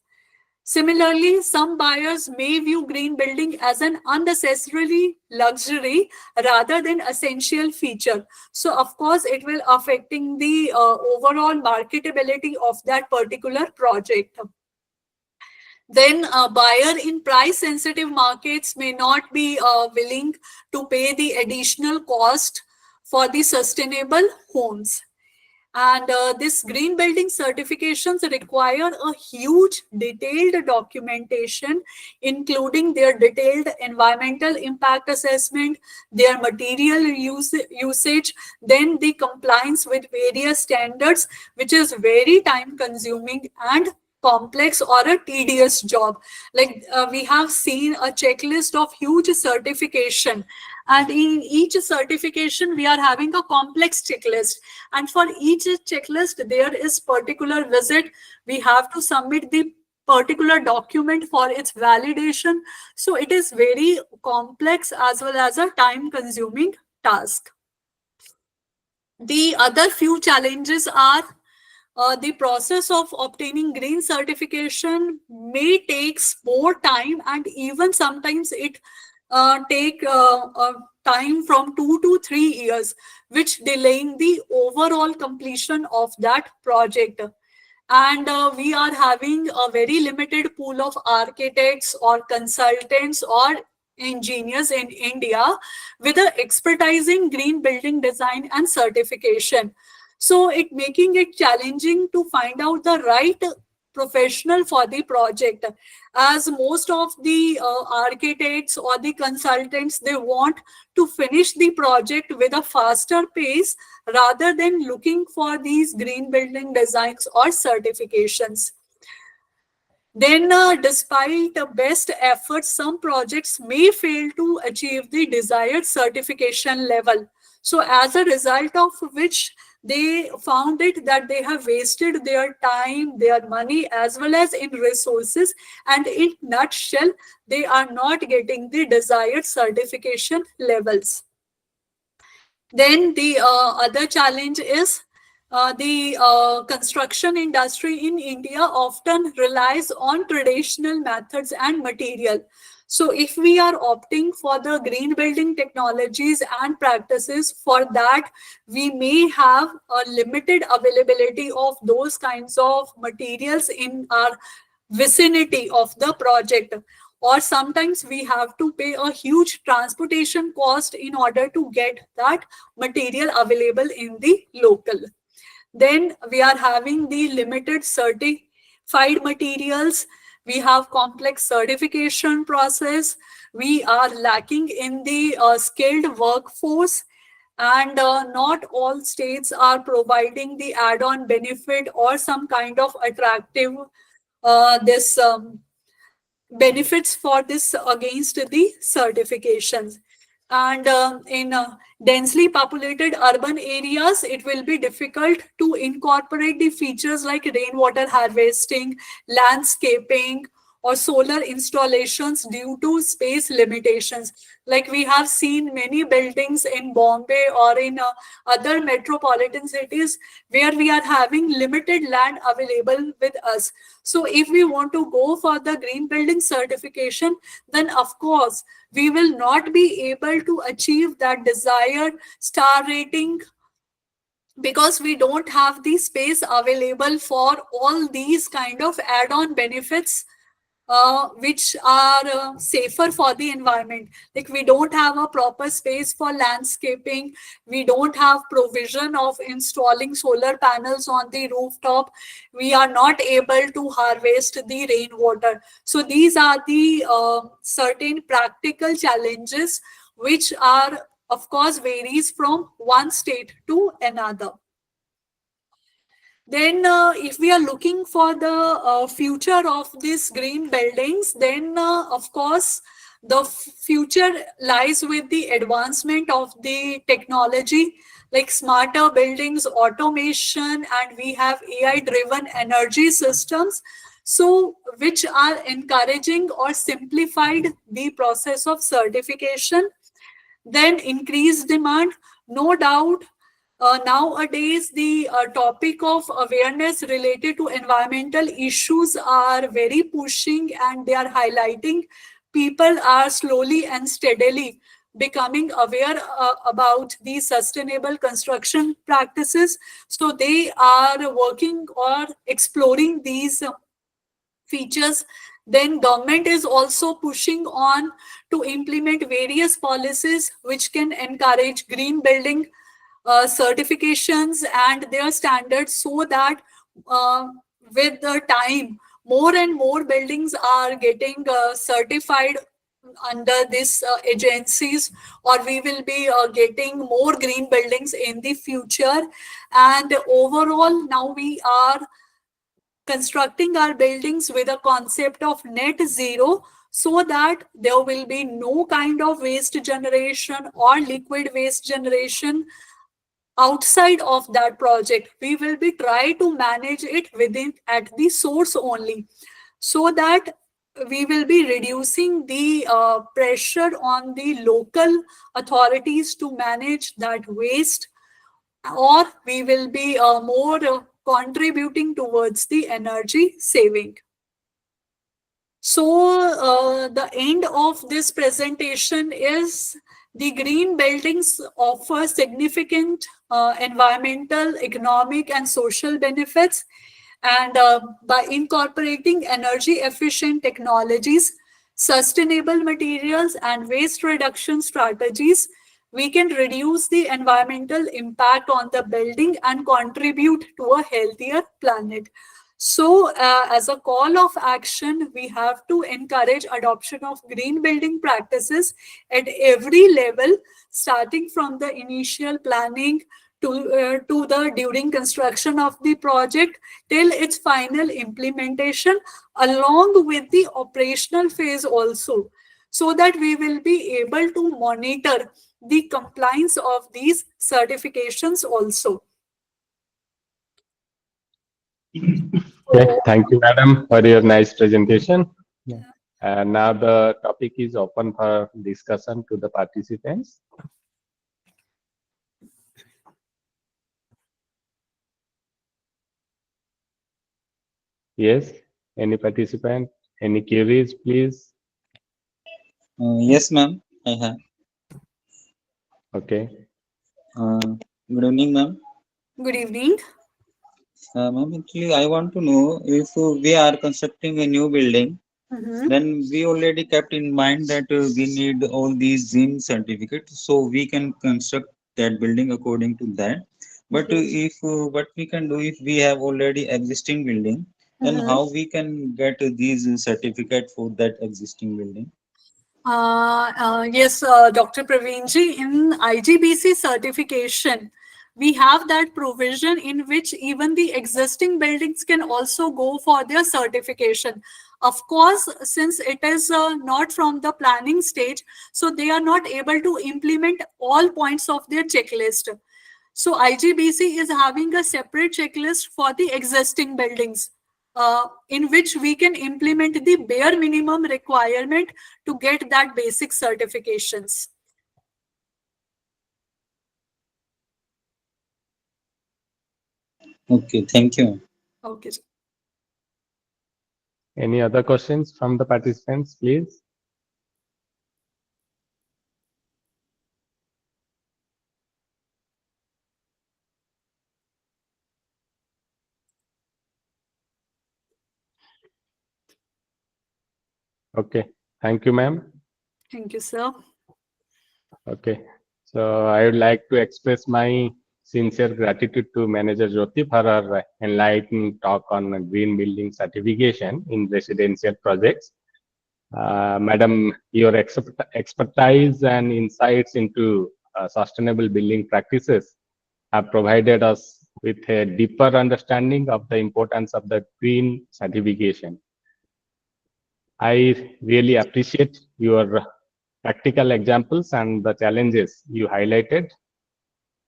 Similarly, some buyers may view green building as an unnecessary luxury rather than essential feature. So, of course, it will affecting the overall marketability of that particular project. Then a buyer in price sensitive markets may not be willing to pay the additional cost for the sustainable homes. And this green building certifications require a huge detailed documentation, including their detailed environmental impact assessment, their material usage, then the compliance with various standards, which is very time consuming and complex or a tedious job. Like we have seen a checklist of huge certification, and in each certification we are having a complex checklist, and for each checklist there is particular visit, we have to submit the particular document for its validation. So it is very complex as well as a time consuming task. The other few challenges are the process of obtaining green certification may takes more time, and even sometimes it take time from 2 to 3 years, which delaying the overall completion of that project. And we are having a very limited pool of architects or consultants or engineers in India with the expertise in green building design and certification. So it making it challenging to find out the right professional for the project, as most of the architects or the consultants, they want to finish the project with a faster pace rather than looking for these green building designs or certifications. Then, despite the best efforts, some projects may fail to achieve the desired certification level. So, as a result of which, they found it that they have wasted their time, their money, as well as in resources. And in nutshell, they are not getting the desired certification levels. Then the other challenge is the construction industry in India often relies on traditional methods and material. So if we are opting for the green building technologies and practices, for that, we may have a limited availability of those kinds of materials in our vicinity of the project. Or sometimes we have to pay a huge transportation cost in order to get that material available in the local. Then we are having the limited certified materials. We have complex certification process. We are lacking in the skilled workforce, and not all states are providing the add-on benefit or some kind of attractive this benefits for this against the certifications. And in densely populated urban areas, it will be difficult to incorporate the features like rainwater harvesting, landscaping, or solar installations due to space limitations. Like we have seen many buildings in Bombay or in other metropolitan cities where we are having limited land available with us. So if we want to go for the green building certification, then of course we will not be able to achieve that desired star rating, because we don't have the space available for all these kind of add-on benefits which are safer for the environment. Like we don't have a proper space for landscaping. We don't have provision of installing solar panels on the rooftop. We are not able to harvest the rainwater. So these are the certain practical challenges which are, of course, varies from one state to another. Then if we are looking for the future of these green buildings, then of course, the future lies with the advancement of the technology, like smarter buildings, automation, and we have AI-driven energy systems, so which are encouraging or simplified the process of certification. Then increased demand, no doubt. Nowadays, the topic of awareness related to environmental issues are very pushing, and they are highlighting. People are slowly and steadily becoming aware about these sustainable construction practices. So they are working or exploring these features. Then government is also pushing on to implement various policies which can encourage green building certifications and their standards, so that with the time, more and more buildings are getting certified under these agencies, or we will be getting more green buildings in the future. And overall, now we are constructing our buildings with a concept of net zero, so that there will be no kind of waste generation or liquid waste generation outside of that project. We will be try to manage it within at the source only, so that we will be reducing the pressure on the local authorities to manage that waste, or we will be more contributing towards the energy saving. So the end of this presentation is the green buildings offer significant environmental, economic, and social benefits. And by incorporating energy efficient technologies, sustainable materials, and waste reduction strategies, we can reduce the environmental impact on the building and contribute to a healthier planet. So, as a call of action, we have to encourage adoption of green building practices at every level, starting from the initial planning to the during construction of the project till its final implementation, along with the operational phase also, so that we will be able to monitor the compliance of these certifications also. Okay, thank you, madam, for your nice presentation. And now the topic is open for discussion to the participants. Yes, any participant, any queries, please? Yes, ma'am, I have. Okay. Good evening, ma'am. Good evening. Ma'am, actually, I want to know if we are constructing a new building, then we already kept in mind that we need all these green certificates, so we can construct that building according to that. But if what we can do if we have already existing building, then how we can get these certificates for that existing building? Yes, Dr. Praveenji, in IGBC certification, we have that provision in which even the existing buildings can also go for their certification. Of course, since it is not from the planning stage, so they are not able to implement all points of their checklist. So IGBC is having a separate checklist for the existing buildings, in which we can implement the bare minimum requirement to get that basic certifications. Okay, thank you. Okay. Any other questions from the participants, please? Okay, thank you, ma'am. Thank you, sir. Okay, so I would like to express my sincere gratitude to Manager Jyoti for her enlightening talk on green building certification in residential projects. Madam, your expertise and insights into sustainable building practices have provided us with a deeper understanding of the importance of the green certification. I really appreciate your practical examples and the challenges you highlighted,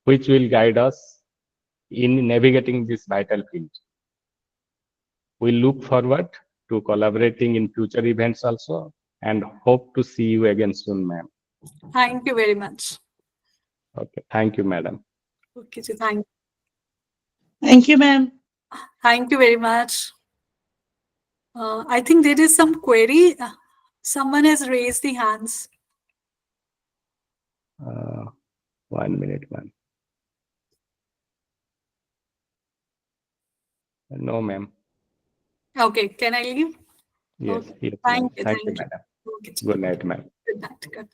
which will guide us in navigating this vital field. We look forward to collaborating in future events also, and hope to see you again soon, ma'am. Thank you very much. Okay, thank you, madam. Okay, so thank you, ma'am. Thank you very much. I think there is some query. Someone has raised the hands. 1 minute, ma'am. No, ma'am. Okay, can I leave? Yes, Okay. yes, Thank you. thank you, madam. Okay. Good night, ma'am. Good night. Good.